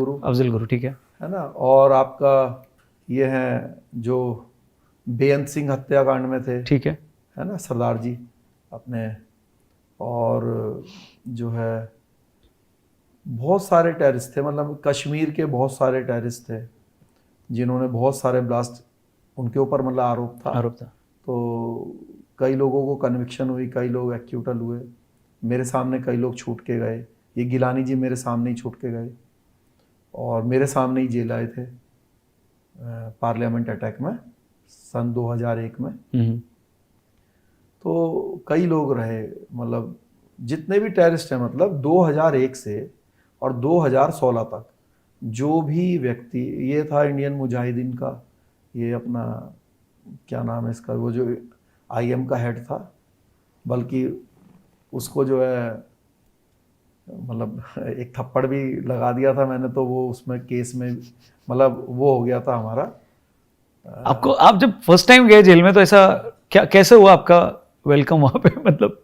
गुरु, ठीक है ना। और आपका ये है जो बेअंत सिंह हत्याकांड में थे, ठीक है ना, सरदार जी अपने। और जो है बहुत सारे टेररिस्ट थे, मतलब कश्मीर के बहुत सारे टेररिस्ट थे जिन्होंने बहुत सारे ब्लास्ट, उनके ऊपर मतलब आरोप था। तो कई लोगों को कन्विक्शन हुई, कई लोग एक्यूटल हुए। मेरे सामने कई लोग छूट के गए। ये गिलानी जी मेरे सामने ही छूट के गए और मेरे सामने ही जेल आए थे पार्लियामेंट अटैक में सन 2001 में। तो कई लोग रहे, मतलब जितने भी टेररिस्ट हैं, मतलब 2001 से और 2016 तक जो भी व्यक्ति, ये था इंडियन मुजाहिदीन का, ये अपना क्या नाम है इसका, वो जो IM का हेड था, बल्कि उसको जो है मतलब एक थप्पड़ भी लगा दिया था मैंने, तो वो उसमें केस में मतलब वो हो गया था हमारा। आपको, आप जब फर्स्ट टाइम गए जेल में तो ऐसा कैसे हुआ आपका वेलकम वहाँ पे? मतलब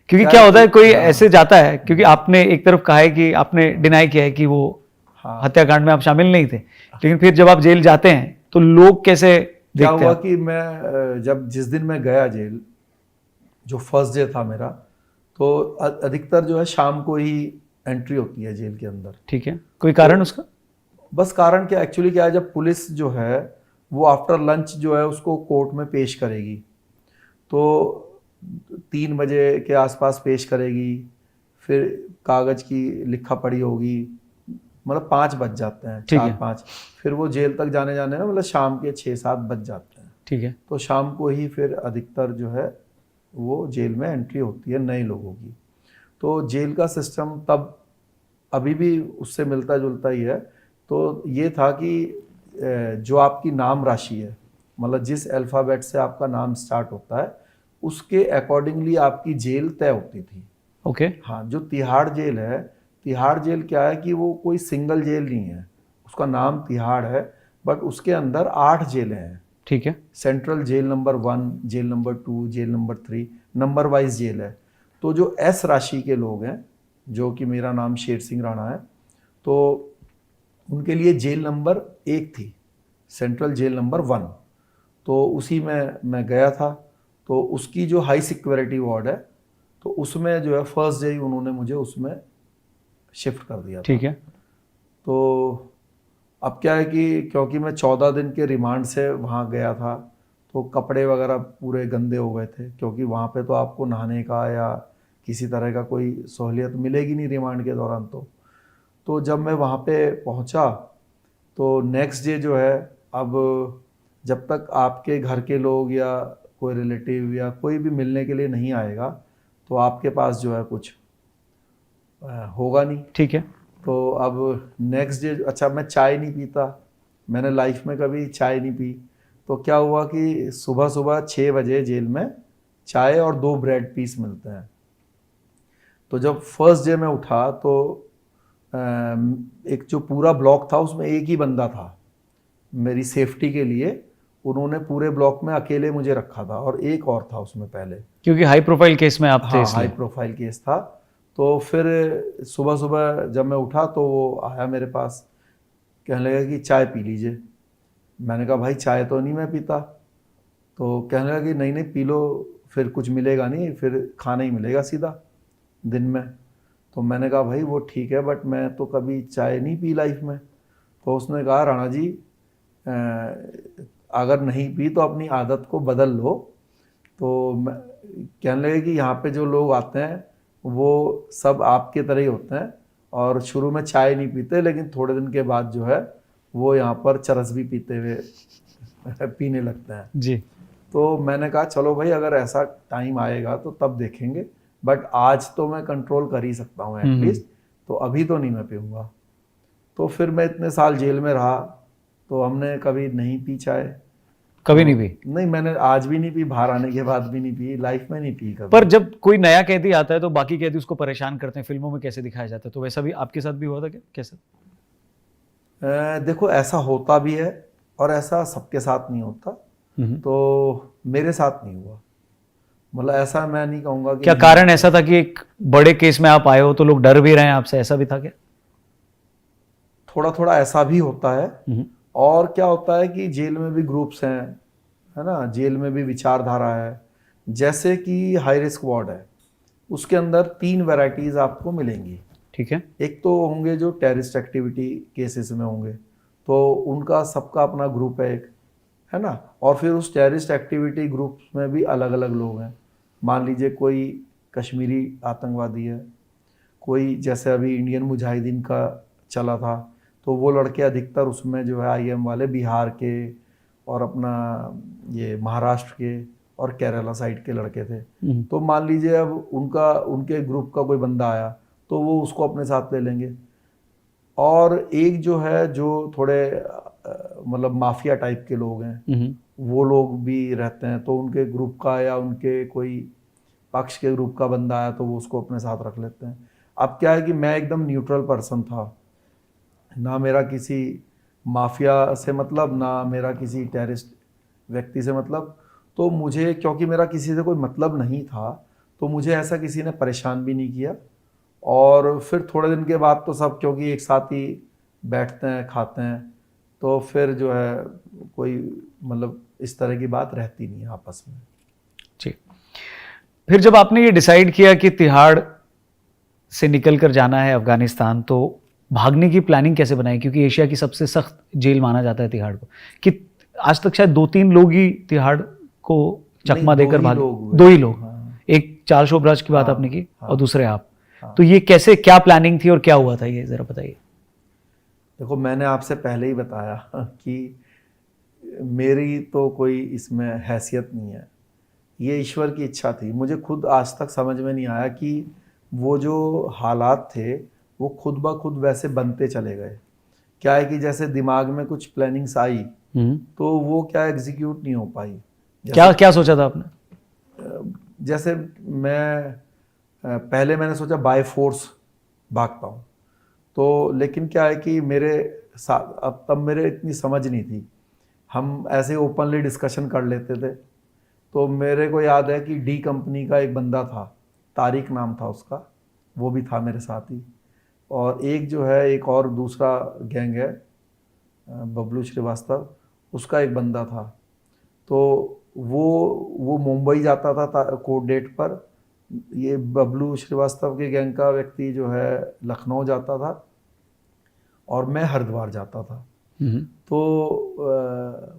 क्योंकि क्या होता है, कोई ऐसे जाता है, क्योंकि आपने एक तरफ कहा है कि आपने डिनाई किया है कि वो हत्याकांड में आप शामिल नहीं थे, लेकिन फिर जब आप जेल जाते हैं तो लोग कैसे क्या देखते हुआ हैं? कि मैं जिस दिन मैं गया जेल, जो फर्स्ट डे था मेरा, तो अधिकतर जो है शाम को ही एंट्री होती है जेल के अंदर। ठीक है, कोई कारण उसका? बस कारण क्या, एक्चुअली क्या है, जब पुलिस जो है वो आफ्टर लंच जो है उसको कोर्ट में पेश करेगी, तो 3 बजे के आसपास पेश करेगी, फिर कागज़ की लिखा पढ़ी होगी, मतलब 5 बज जाते हैं, ठीक है। 4-5, फिर वो जेल तक जाने में मतलब शाम के 6-7 बज जाते हैं। ठीक है। तो शाम को ही फिर अधिकतर जो है वो जेल में एंट्री होती है नए लोगों की। तो जेल का सिस्टम तब अभी भी उससे मिलता जुलता ही है। तो ये था कि जो आपकी नाम राशि है, मतलब जिस अल्फ़ाबेट से आपका नाम स्टार्ट होता है उसके अकॉर्डिंगली आपकी जेल तय होती थी। ओके। हाँ, जो तिहाड़ जेल है, तिहाड़ जेल क्या है कि वो कोई सिंगल जेल नहीं है, उसका नाम तिहाड़ है, बट उसके अंदर 8 जेलें हैं। ठीक है। Central jail number 1, jail number 2, jail number 3, number wise jail है। तो जो एस राशि के लोग हैं, जो कि मेरा नाम शेर सिंह राणा है, तो उनके लिए जेल नंबर 1 थी, सेंट्रल जेल नंबर 1। तो उसी में मैं गया था। तो उसकी जो हाई सिक्योरिटी वार्ड है, तो उसमें जो है फर्स्ट डे ही उन्होंने मुझे उसमें शिफ्ट कर दिया था। ठीक है। तो अब क्या है कि क्योंकि मैं 14 दिन के रिमांड से वहाँ गया था, तो कपड़े वगैरह पूरे गंदे हो गए थे, क्योंकि वहाँ पे तो आपको नहाने का या किसी तरह का कोई सहूलियत मिलेगी नहीं रिमांड के दौरान। तो जब मैं वहाँ पे पहुँचा, तो नेक्स्ट डे जो है, अब जब तक आपके घर के लोग या कोई रिलेटिव या कोई भी मिलने के लिए नहीं आएगा, तो आपके पास जो है कुछ होगा नहीं। ठीक है। तो अब नेक्स्ट डे, अच्छा मैं चाय नहीं पीता, मैंने लाइफ में कभी चाय नहीं पी। तो क्या हुआ कि सुबह सुबह 6 बजे जेल में चाय और 2 ब्रेड पीस मिलते हैं। तो जब फर्स्ट डे में उठा, तो एक जो पूरा ब्लॉक था उसमें एक ही बंदा था। मेरी सेफ्टी के लिए उन्होंने पूरे ब्लॉक में अकेले मुझे रखा था, और एक और था उसमें पहले, क्योंकि हाई प्रोफाइल केस में आप थे हाँ, इसलिए। हाई प्रोफाइल केस था। तो फिर सुबह सुबह जब मैं उठा, तो वो आया मेरे पास, कहने लगा कि चाय पी लीजिए। मैंने कहा भाई चाय तो नहीं मैं पीता। तो कहने लगा कि नहीं नहीं पी लो, फिर कुछ मिलेगा नहीं, फिर खाना ही मिलेगा सीधा दिन में। तो मैंने कहा भाई वो ठीक है, बट मैं तो कभी चाय नहीं पी लाइफ में। तो उसने कहा राणा जी, अगर नहीं पी तो अपनी आदत को बदल लो। तो कहने लगे कि यहाँ पे जो लोग आते हैं वो सब आपके तरह ही होते हैं, और शुरू में चाय नहीं पीते, लेकिन थोड़े दिन के बाद जो है वो यहाँ पर चरस भी पीते हुए पीने लगते हैं जी। तो मैंने कहा चलो भाई, अगर ऐसा टाइम आएगा तो तब देखेंगे, बट आज तो मैं कंट्रोल कर ही सकता हूँ एटलीस्ट, तो अभी तो नहीं मैं पीऊँगा। तो फिर मैं इतने साल जेल में रहा, तो हमने कभी नहीं पी चाय, कभी नहीं पी? नहीं, मैंने आज भी नहीं पी, बाहर आने के बाद भी नहीं पी, लाइफ में नहीं पी कभी। पर जब कोई नया कैदी आता है तो बाकी कैदी उसको परेशान करते हैं, फिल्मों में कैसे दिखाया जाता है, तो वैसा भी आपके साथ भी हुआ था क्या, कैसे? देखो ऐसा होता भी है और ऐसा सबके साथ नहीं होता, तो मेरे साथ नहीं हुआ। मतलब ऐसा मैं नहीं कहूँगा कि क्या कारण ऐसा था कि एक बड़े केस में आप आए हो तो लोग डर भी रहे हैं आपसे, ऐसा भी था क्या? थोड़ा थोड़ा ऐसा भी होता है। और क्या होता है कि जेल में भी ग्रुप्स हैं, है ना, जेल में भी विचारधारा है। जैसे कि हाई रिस्क वार्ड है, उसके अंदर 3 वैरायटीज़ आपको मिलेंगी। ठीक है। एक तो होंगे जो टेररिस्ट एक्टिविटी केसेस में होंगे, तो उनका सबका अपना ग्रुप है एक, है ना। और फिर उस टेररिस्ट एक्टिविटी ग्रुप में भी अलग अलग लोग हैं। मान लीजिए कोई कश्मीरी आतंकवादी है, कोई जैसे अभी इंडियन मुजाहिदीन का चला था, तो वो लड़के अधिकतर उसमें जो है IM वाले बिहार के और अपना ये महाराष्ट्र के और केरला साइड के लड़के थे। तो मान लीजिए अब उनके ग्रुप का कोई बंदा आया तो वो उसको अपने साथ ले लेंगे। और एक जो है जो थोड़े मतलब माफिया टाइप के लोग हैं, वो लोग भी रहते हैं, तो उनके ग्रुप का या उनके कोई पक्ष के ग्रुप का बंदा आया तो वो उसको अपने साथ रख लेते हैं। अब क्या है कि मैं एकदम न्यूट्रल पर्सन था, ना मेरा किसी माफिया से मतलब, ना मेरा किसी टेररिस्ट व्यक्ति से मतलब। तो मुझे, क्योंकि मेरा किसी से कोई मतलब नहीं था, तो मुझे ऐसा किसी ने परेशान भी नहीं किया। और फिर थोड़े दिन के बाद तो सब, क्योंकि एक साथ ही बैठते हैं खाते हैं, तो फिर जो है कोई मतलब इस तरह की बात रहती नहीं है आपस में। जी। फिर जब आपने ये डिसाइड किया कि तिहाड़ से निकल कर जाना है अफगानिस्तान, तो भागने की प्लानिंग कैसे बनाई? क्योंकि एशिया की सबसे सख्त जेल माना जाता है तिहाड़ को, कि आज तक शायद 2-3 लोग ही तिहाड़ को चकमा नहीं, देकर भागे। हुए। 2 ही लोग। हाँ, एक चार्ल्स शोबराज की बात हाँ, आपने की, हाँ, और दूसरे आप। हाँ। तो ये कैसे, क्या प्लानिंग थी और क्या हुआ था, ये जरा बताइए। देखो, मैंने आपसे पहले ही बताया कि मेरी तो कोई इसमें हैसियत नहीं है, ये ईश्वर की इच्छा थी। मुझे खुद आज तक समझ में नहीं आया कि वो जो हालात थे वो खुद ब खुद वैसे बनते चले गए। क्या है कि जैसे दिमाग में कुछ प्लानिंग्स आई तो वो क्या एग्जीक्यूट नहीं हो पाई। क्या क्या सोचा था आपने? जैसे मैं पहले मैंने सोचा बाय फोर्स भागता हूँ, तो लेकिन क्या है कि मेरे साथ अब तब मेरे इतनी समझ नहीं थी, हम ऐसे ओपनली डिस्कशन कर लेते थे। तो मेरे को याद है कि डी कंपनी का एक बंदा था, तारिक नाम था उसका, वो भी था मेरे साथ ही। और एक जो है, एक और दूसरा गैंग है, बबलू श्रीवास्तव, उसका एक बंदा था। तो वो मुंबई जाता था कोर्ट डेट पर। ये बबलू श्रीवास्तव के गैंग का व्यक्ति जो है लखनऊ जाता था और मैं हरिद्वार जाता था। तो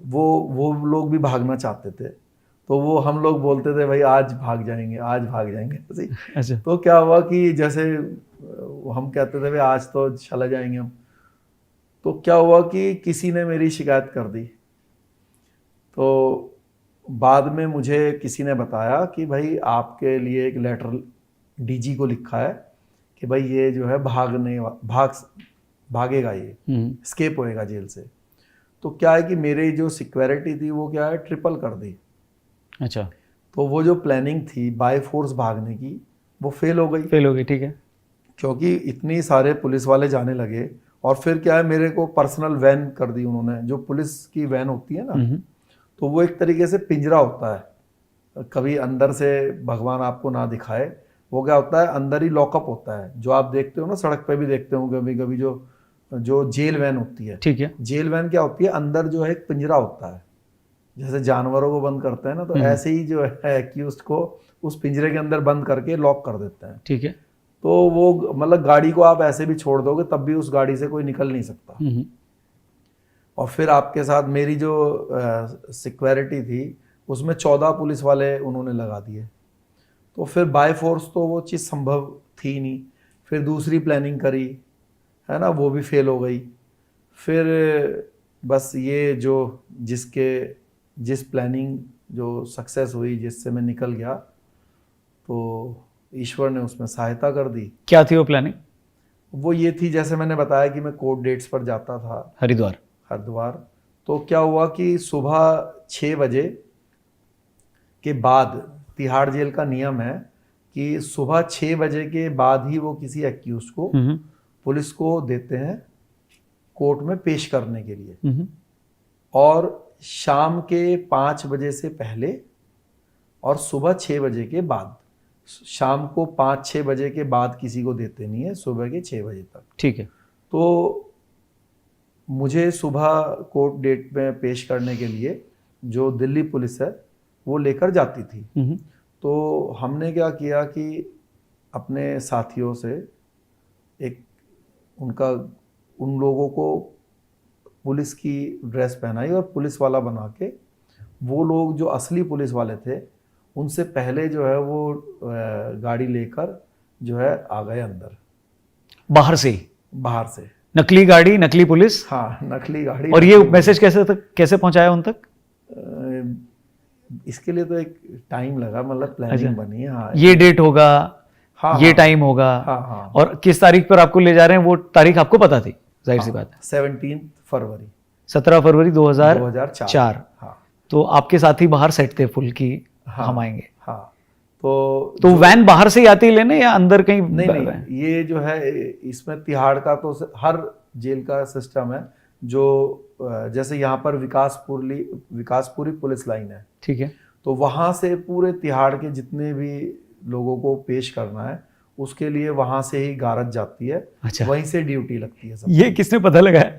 वो लोग भी भागना चाहते थे, तो वो हम लोग बोलते थे भाई आज भाग जाएंगे, आज भाग जाएंगे ऐसे। अच्छा। तो क्या हुआ कि जैसे हम कहते थे भाई आज तो चला जाएंगे हम, तो क्या हुआ कि किसी ने मेरी शिकायत कर दी। तो बाद में मुझे किसी ने बताया कि भाई आपके लिए एक लेटर डीजी को लिखा है कि भाई ये जो है भागेगा, ये स्केप होएगा जेल से। तो क्या है कि मेरी जो सिक्योरिटी थी वो क्या है ट्रिपल कर दी। अच्छा। तो वो जो प्लानिंग थी बाय फोर्स भागने की वो फेल हो गई। ठीक है। क्योंकि इतनी सारे पुलिस वाले जाने लगे, और फिर क्या है मेरे को पर्सनल वैन कर दी उन्होंने, जो पुलिस की वैन होती है ना, तो वो एक तरीके से पिंजरा होता है, कभी अंदर से भगवान आपको ना दिखाए। वो क्या होता है, अंदर ही लॉकअप होता है, जो आप देखते हो ना सड़क पे भी देखते हो कभी कभी, जो जेल वैन होती है। ठीक है। जेल वैन क्या होती है, अंदर जो है एक पिंजरा होता है, जैसे जानवरों को बंद करते हैं ना, तो ऐसे ही जो है एक्यूज्ड को उस पिंजरे के अंदर बंद करके लॉक कर देते हैं। ठीक है। तो वो मतलब गाड़ी को आप ऐसे भी छोड़ दोगे तब भी उस गाड़ी से कोई निकल नहीं सकता। और फिर आपके साथ मेरी जो सिक्योरिटी थी उसमें 14 पुलिस वाले उन्होंने लगा दिए। तो फिर बाय फोर्स तो वो चीज़ संभव थी नहीं। फिर दूसरी प्लानिंग करी, है ना, वो भी फेल हो गई। फिर बस ये जो जिस प्लानिंग जो सक्सेस हुई, जिससे मैं निकल गया, तो ईश्वर ने उसमें सहायता कर दी। क्या थी वो प्लानिंग? वो ये थी, जैसे मैंने बताया कि मैं कोर्ट डेट्स पर जाता था हरिद्वार। तो क्या हुआ कि सुबह 6 बजे के बाद, तिहाड़ जेल का नियम है कि सुबह 6 बजे के बाद ही वो किसी एक्यूज को पुलिस को देते हैं कोर्ट में पेश करने के लिए, और शाम के 5 बजे से पहले और सुबह 6 बजे के बाद। शाम को 5-6 बजे के बाद किसी को देते नहीं है, सुबह के 6 बजे तक। ठीक है। तो मुझे सुबह कोर्ट डेट में पेश करने के लिए जो दिल्ली पुलिस है वो लेकर जाती थी। तो हमने क्या किया कि अपने साथियों से उन लोगों को पुलिस की ड्रेस पहनाई और पुलिस वाला बना के, वो लोग जो असली पुलिस वाले थे उनसे पहले जो है वो गाड़ी लेकर जो है आ गए अंदर, बाहर से नकली गाड़ी, नकली पुलिस। हाँ, नकली गाड़ी। और ये मैसेज कैसे पहुंचाया उन तक? इसके लिए तो एक टाइम लगा, मतलब प्लानिंग बनी है। हाँ, ये डेट होगा, हाँ, ये टाइम होगा। हाँ, हाँ। और किस तारीख पर आपको ले जा रहे हैं वो तारीख आपको पता थी, जाहिर सी बात है। 17 फरवरी 2004। हाँ। तो आपके साथी बाहर सेट थे फुल की, हम आएंगे। हाँ। तो वैन बाहर से ही आती है लेने या अंदर कहीं? नहीं, ये जो है इसमें तिहाड़ का तो हर जेल का सिस्टम है, जो जैसे यहाँ पर विकासपुरी पुलिस लाइन है, ठीक है, तो वहां से पूरे तिहाड़ के जितने भी लोगों को पेश करना है उसके लिए वहां से ही गारद जाती है। अच्छा। वहीं से ड्यूटी लगती है। ये किसने पता लगाया?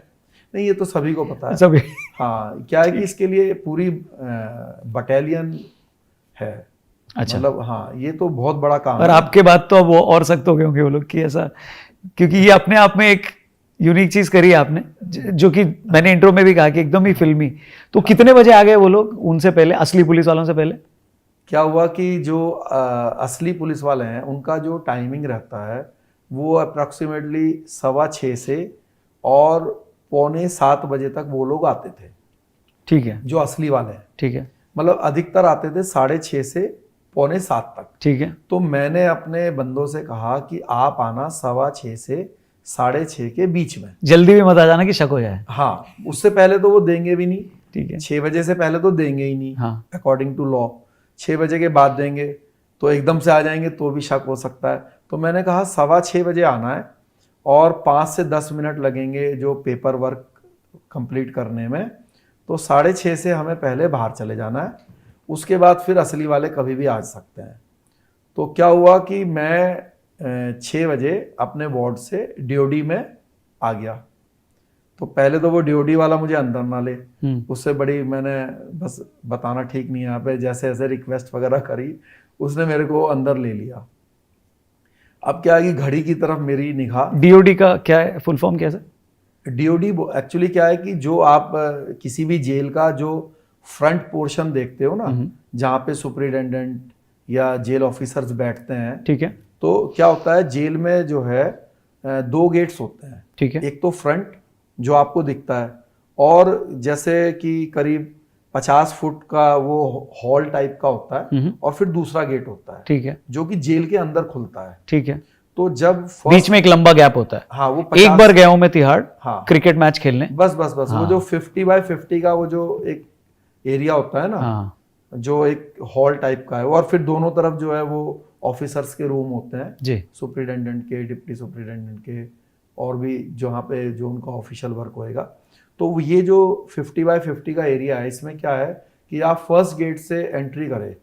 नहीं, ये तो सभी को पता है। सभी। हाँ, क्या है कि इसके लिए पूरी बटालियन है। अच्छा। मतलब हाँ, ये तो बहुत बड़ा काम और है। आपके बाद तो अब वो और सख्त हो गए होंगे वो लोग कि ऐसा, क्योंकि ये अपने आप में एक यूनिक चीज करी है आपने, जो कि मैंने इंट्रो में भी कहा कि एकदम ही फिल्मी। तो कितने बजे आ गए वो लोग उनसे पहले, असली पुलिस वालों से पहले? क्या हुआ कि जो असली पुलिस वाले हैं उनका जो टाइमिंग रहता है वो अप्रॉक्सीमेटली 6:15 से और 6:45 तक वो लोग आते थे, ठीक है, जो असली वाले हैं। ठीक है, मतलब अधिकतर आते थे 6:30 से 6:45 तक। ठीक है, तो मैंने अपने बंदों से कहा कि आप आना 6:15 से 6:30 के बीच में। जल्दी भी मत आ जाना कि शक हो जाए। हाँ, उससे पहले तो वो देंगे भी नहीं। ठीक है, 6 बजे से पहले तो देंगे ही नहीं, हाँ, अकॉर्डिंग टू लॉ। 6 बजे के बाद देंगे तो एकदम से आ जाएंगे तो भी शक हो सकता है। तो मैंने कहा 6:15 बजे आना है और 5 से 10 मिनट लगेंगे जो पेपर वर्क कंप्लीट करने में। तो 6:30 से हमें पहले बाहर चले जाना है, उसके बाद फिर असली वाले कभी भी आ सकते हैं। तो क्या हुआ कि मैं 6 बजे अपने वार्ड से डीओडी में आ गया। तो पहले तो वो डीओडी वाला मुझे अंदर ना ले, उससे बड़ी मैंने बस बताना ठीक नहीं है यहाँ पे, जैसे ऐसे रिक्वेस्ट वगैरह करी, उसने मेरे को अंदर ले लिया। अब क्या है कि घड़ी की तरफ मेरी निगाह। डीओडी का क्या है, फुल फॉर्म क्या है सर? डीओडी एक्चुअली क्या है कि जो आप किसी भी जेल का जो फ्रंट पोर्शन देखते हो ना, जहाँ पे सुपरिटेंडेंट या जेल ऑफिसर्स बैठते हैं, ठीक है, तो क्या होता है जेल में जो है 2 गेट्स होते हैं। ठीक है, एक तो फ्रंट जो आपको दिखता है, और जैसे कि करीब 50 फुट का वो हॉल टाइप का होता है, और फिर दूसरा गेट होता है ठीक है, जो कि जेल के अंदर खुलता है। ठीक है। तो जब बीच में एक लंबा गैप होता है। हाँ, वो एक 50 बार गया हूं मैं तिहाड़, हाँ, क्रिकेट मैच खेलने। बस बस बस हाँ। वो जो 50x50 का वो जो एक एरिया होता है ना, हाँ, जो एक हॉल टाइप का है, और फिर दोनों तरफ जो है वो ऑफिसर्स के रूम होते हैं जी, सुपरिटेंडेंट के, डिप्टी सुपरिटेंडेंट के, और भी जहाँ पे जो उनका ऑफिशियल वर्क होएगा। तो ये जो 50x50 का एरिया है, इसमें क्या है कि आप फर्स्ट गेट से एंट्री करें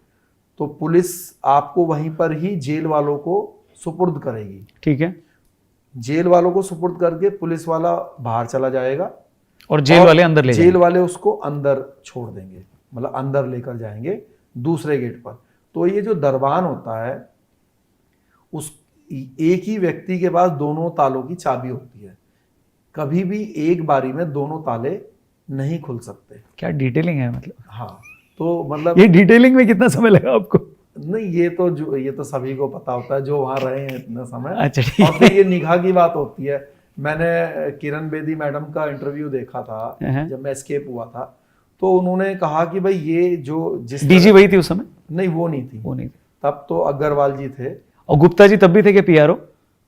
तो पुलिस आपको वहीं पर ही जेल वालों को सुपुर्द करेगी। ठीक है। जेल वालों को सुपुर्द करके पुलिस वाला बाहर चला जाएगा और जेल वाले अंदर ले जेल जाएंगे। वाले उसको अंदर छोड़ देंगे, मतलब अंदर लेकर जाएंगे दूसरे गेट पर। तो ये जो दरबान होता है, उस एक ही व्यक्ति के पास दोनों तालों की चाबी होती है। कभी भी एक बारी में दोनों ताले नहीं खुल सकते। क्या डिटेलिंग है मतलब। हाँ, तो मतलब ये डिटेलिंग में कितना समय लगा आपको? नहीं, ये तो सभी को पता होता है जो वहां रहे हैं इतना समय। अच्छा, ठीक और फिर ये निगाह की बात होती है। मैंने किरण बेदी मैडम का इंटरव्यू देखा था जब मैं एस्केप हुआ था, तो उन्होंने कहा कि भाई ये जो जिस डीजी वही थी उस समय? नहीं, वो नहीं थी, वो नहीं थी। तब तो अग्रवाल जी थे। और गुप्ता जी तब भी थे कि पीआरओ?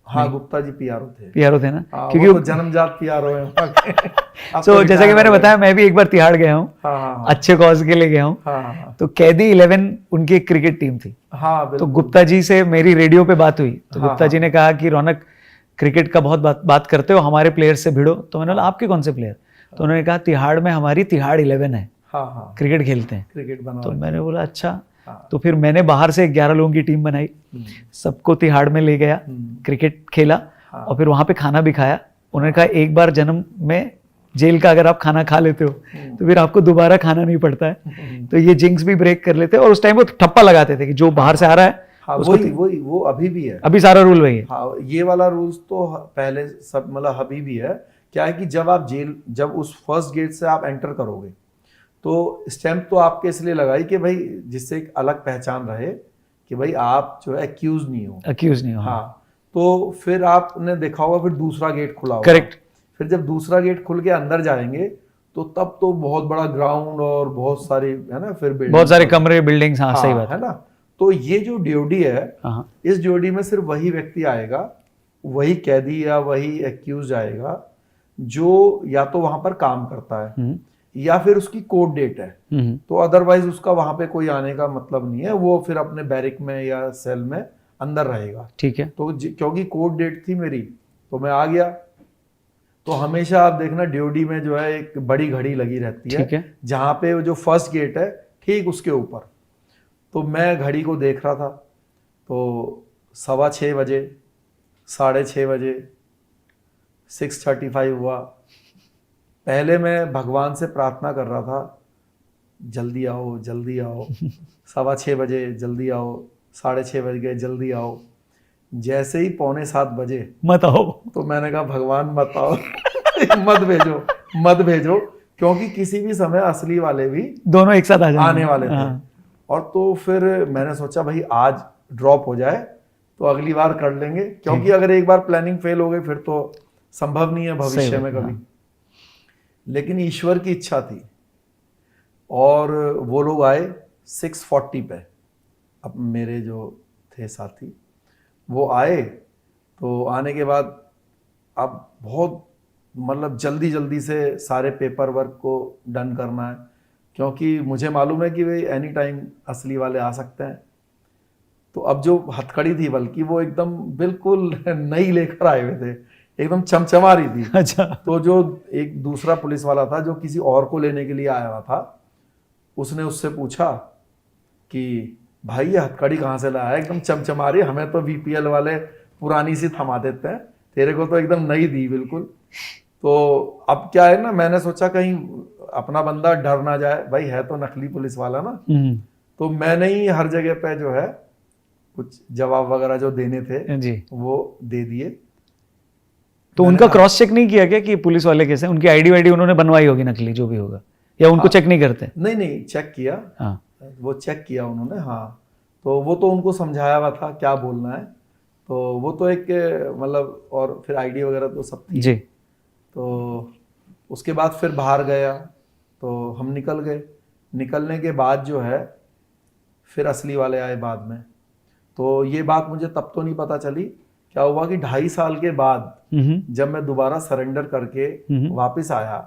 हाँ, गुप्ता जी पीआरओ थे। पीआरओ थे ना, हाँ, क्योंकि वो तो जन्मजात पीआरओ हैं वहाँ के। अब तो तो जैसा कि मैंने बताया, मैं भी एक बार तिहाड़ गया हूँ। हाँ हाँ अच्छे कॉज के लिए गया हूँ। हाँ हाँ तो कैदी 11 उनकी एक क्रिकेट टीम थी। हाँ, तो बिल्कुल। गुप्ता जी से मेरी रेडियो पे बात हुई, तो हाँ, गुप्ता जी ने कहा कि रौनक क्रिकेट का बहुत बात करते हो, हमारे प्लेयर से भिड़ो। तो मैंने बोला आपके कौन से प्लेयर? तो उन्होंने कहा तिहाड़ में हमारी तिहाड़ 11 है, हाँ हाँ, क्रिकेट खेलते हैं। क्रिकेट बना। तो मैंने बोला अच्छा। हाँ। तो फिर मैंने बाहर से 11 लोगों की टीम बनाई, सबको तिहाड़ में ले गया, क्रिकेट खेला, और फिर वहां पे खाना भी खाया। उन्होंने कहा एक बार जन्म में जेल का अगर आप खाना खा लेते हो तो फिर आपको दोबारा खाना नहीं पड़ता है। तो ये जिंक्स भी ब्रेक कर लेते, और उस टाइम वो ठप्पा लगाते थे कि जो बाहर से आ रहा है हाँ, उसको वही वो अभी भी है। अभी सारा रूल वही है। हाँ, ये वाला रूल्स तो पहले सब मतलब अभी भी है। क्या है कि जब उस फर्स्ट गेट से आप एंटर करोगे तो स्टैंप तो आपके इसलिए लगाई कि भाई जिससे एक अलग पहचान रहे कि भाई आप जो है अक्यूज नहीं हो। अक्यूज नहीं हो। हाँ, तो फिर आपने देखा होगा फिर दूसरा गेट खुला होगा। करेक्ट। फिर जब दूसरा गेट खुल के अंदर जाएंगे तो तब तो बहुत बड़ा ग्राउंड और बहुत सारी है ना, फिर बहुत सारे कमरे, बिल्डिंग्स। हाँ, सही बात है ना। तो ये जो डीओडी है, हाँ, इस डीओडी में सिर्फ वही व्यक्ति आएगा, वही कैदी या वही एक्यूज आएगा जो या तो वहां पर काम करता है या फिर उसकी कोर्ट डेट है। तो अदरवाइज उसका वहां पे कोई आने का मतलब नहीं है, वो फिर अपने बैरिक में या सेल में अंदर रहेगा। ठीक है। तो क्योंकि कोर्ट डेट थी मेरी तो मैं आ गया। तो हमेशा आप देखना डीओडी में जो है एक बड़ी घड़ी लगी रहती है, जहां पे जो फर्स्ट गेट है ठीक उसके ऊपर। तो मैं घड़ी को देख रहा था, तो 6:15 बजे, 6:30 बजे, 6:35 हुआ। पहले मैं भगवान से प्रार्थना कर रहा था, जल्दी आओ जल्दी आओ, 6:15 बजे जल्दी आओ, 6:30 बज गए जल्दी आओ। जैसे ही 6:45 बजे मत आओ, तो मैंने कहा भगवान मत आओ मत भेजो मत भेजो, क्योंकि किसी भी समय असली वाले भी दोनों एक साथ आ जाएंगे। आने वाले थे। हाँ। और तो फिर मैंने सोचा भाई आज ड्रॉप हो जाए तो अगली बार कर लेंगे, क्योंकि अगर एक बार प्लानिंग फेल हो गई फिर तो संभव नहीं है भविष्य में कभी। लेकिन ईश्वर की इच्छा थी और वो लोग आए 6:40 पे। अब मेरे जो थे साथी वो आए, तो आने के बाद अब बहुत मतलब जल्दी जल्दी से सारे पेपर वर्क को डन करना है, क्योंकि मुझे मालूम है कि भाई एनी टाइम असली वाले आ सकते हैं। तो अब जो हथकड़ी थी बल्कि वो एकदम बिल्कुल नई लेकर आए हुए थे, एकदम चमचमा रही थी। अच्छा। तो जो एक दूसरा पुलिस वाला था जो किसी और को लेने के लिए आया हुआ था, उसने उससे पूछा कि भाई ये हथकड़ी कहाँ से लाया है, एकदम चमचमा रही, हमें तो बीपीएल वाले पुरानी सी थमा देते हैं, तेरे को तो एकदम नई दी बिल्कुल। तो अब क्या है ना, मैंने सोचा कहीं अपना बंदा डर ना जाए, भाई है तो नकली पुलिस वाला ना। तो मैंने ही हर जगह पे जो है कुछ जवाब वगैरह जो देने थे जी। वो दे दिए। तो उनका क्रॉस चेक नहीं किया क्या कि पुलिस वाले कैसे, उनकी आईडी वाईडी उन्होंने बनवाई होगी नकली जो भी होगा, या उनको चेक नहीं करते? नहीं चेक किया। हाँ। वो चेक किया उन्होंने। हाँ, तो वो तो उनको समझाया हुआ था क्या बोलना है, तो वो तो एक मतलब, और फिर आईडी वगैरह तो सब थी जी। तो उसके बाद फिर बाहर गया तो हम निकल गए। निकलने के बाद जो है फिर असली वाले आए बाद में। तो ये बात मुझे तब तो नहीं पता चली, क्या हुआ कि 2.5 साल के बाद जब मैं दोबारा सरेंडर करके वापस आया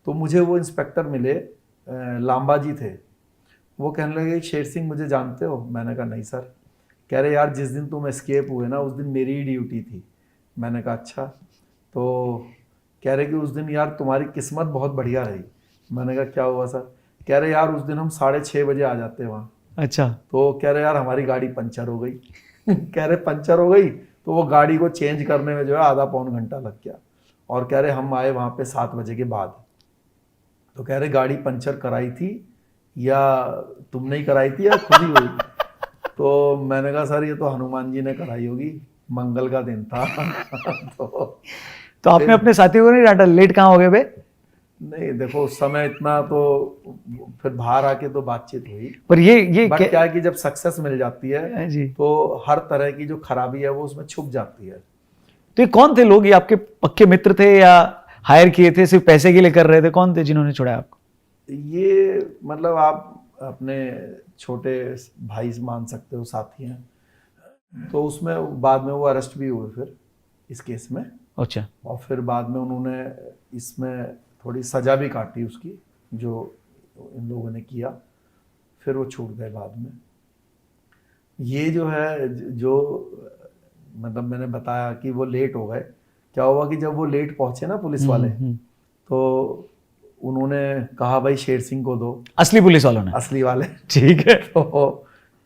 तो मुझे वो इंस्पेक्टर मिले, लांबा जी थे। वो कहने लगे शेर सिंह मुझे जानते हो? मैंने कहा नहीं सर। कह रहे यार जिस दिन तुम एस्केप हुए ना उस दिन मेरी ही ड्यूटी थी। मैंने कहा अच्छा। तो कह रहे कि उस दिन यार तुम्हारी किस्मत बहुत बढ़िया रही। मैंने कहा क्या हुआ सर? कह रहे यार उस दिन हम 6:30 बजे आ जाते वहाँ। अच्छा। तो कह रहे यार हमारी गाड़ी पंचर हो गई कह रहे पंचर हो गई तो वो गाड़ी को चेंज करने में जो है आधा पौन घंटा लग गया। और कह रहे हम आए वहाँ पे 7 बजे के बाद। तो कह रहे गाड़ी पंचर कराई थी या तुमने ही कराई थी या खुद ही हुई? तो मैंने कहा सर ये तो हनुमान जी ने कराई होगी, मंगल का दिन था तो आपने अपने साथियों को नहीं डांटा, लेट कहाँ हो गए बे? नहीं देखो उस समय इतना तो फिर बाहर आके तो बातचीत हुई, पर ये बट क्या है कि जब सक्सेस मिल जाती है जी, तो हर तरह की जो खराबी है वो उसमें छुप जाती है। तो ये कौन थे लोग? ये आपके पक्के मित्र थे या हायर किए थे, सिर्फ पैसे के लिए कर रहे थे? कौन थे जिन्होंने छुड़ाया आपको? ये मतलब आप अपने छोटे भाई मान सकते हो, साथी हैं। तो उसमें बाद में वो अरेस्ट भी हुए फिर इस केस में। अच्छा। और फिर बाद में उन्होंने इसमें थोड़ी सजा भी काटी उसकी जो इन लोगों ने किया, फिर वो छूट गए बाद में। ये जो है जो मतलब मैंने बताया कि वो लेट हो गए, क्या हुआ कि जब वो लेट पहुंचे ना पुलिस वाले, तो उन्होंने कहा भाई शेर सिंह को दो। असली पुलिस वालों ने? असली वाले। ठीक है।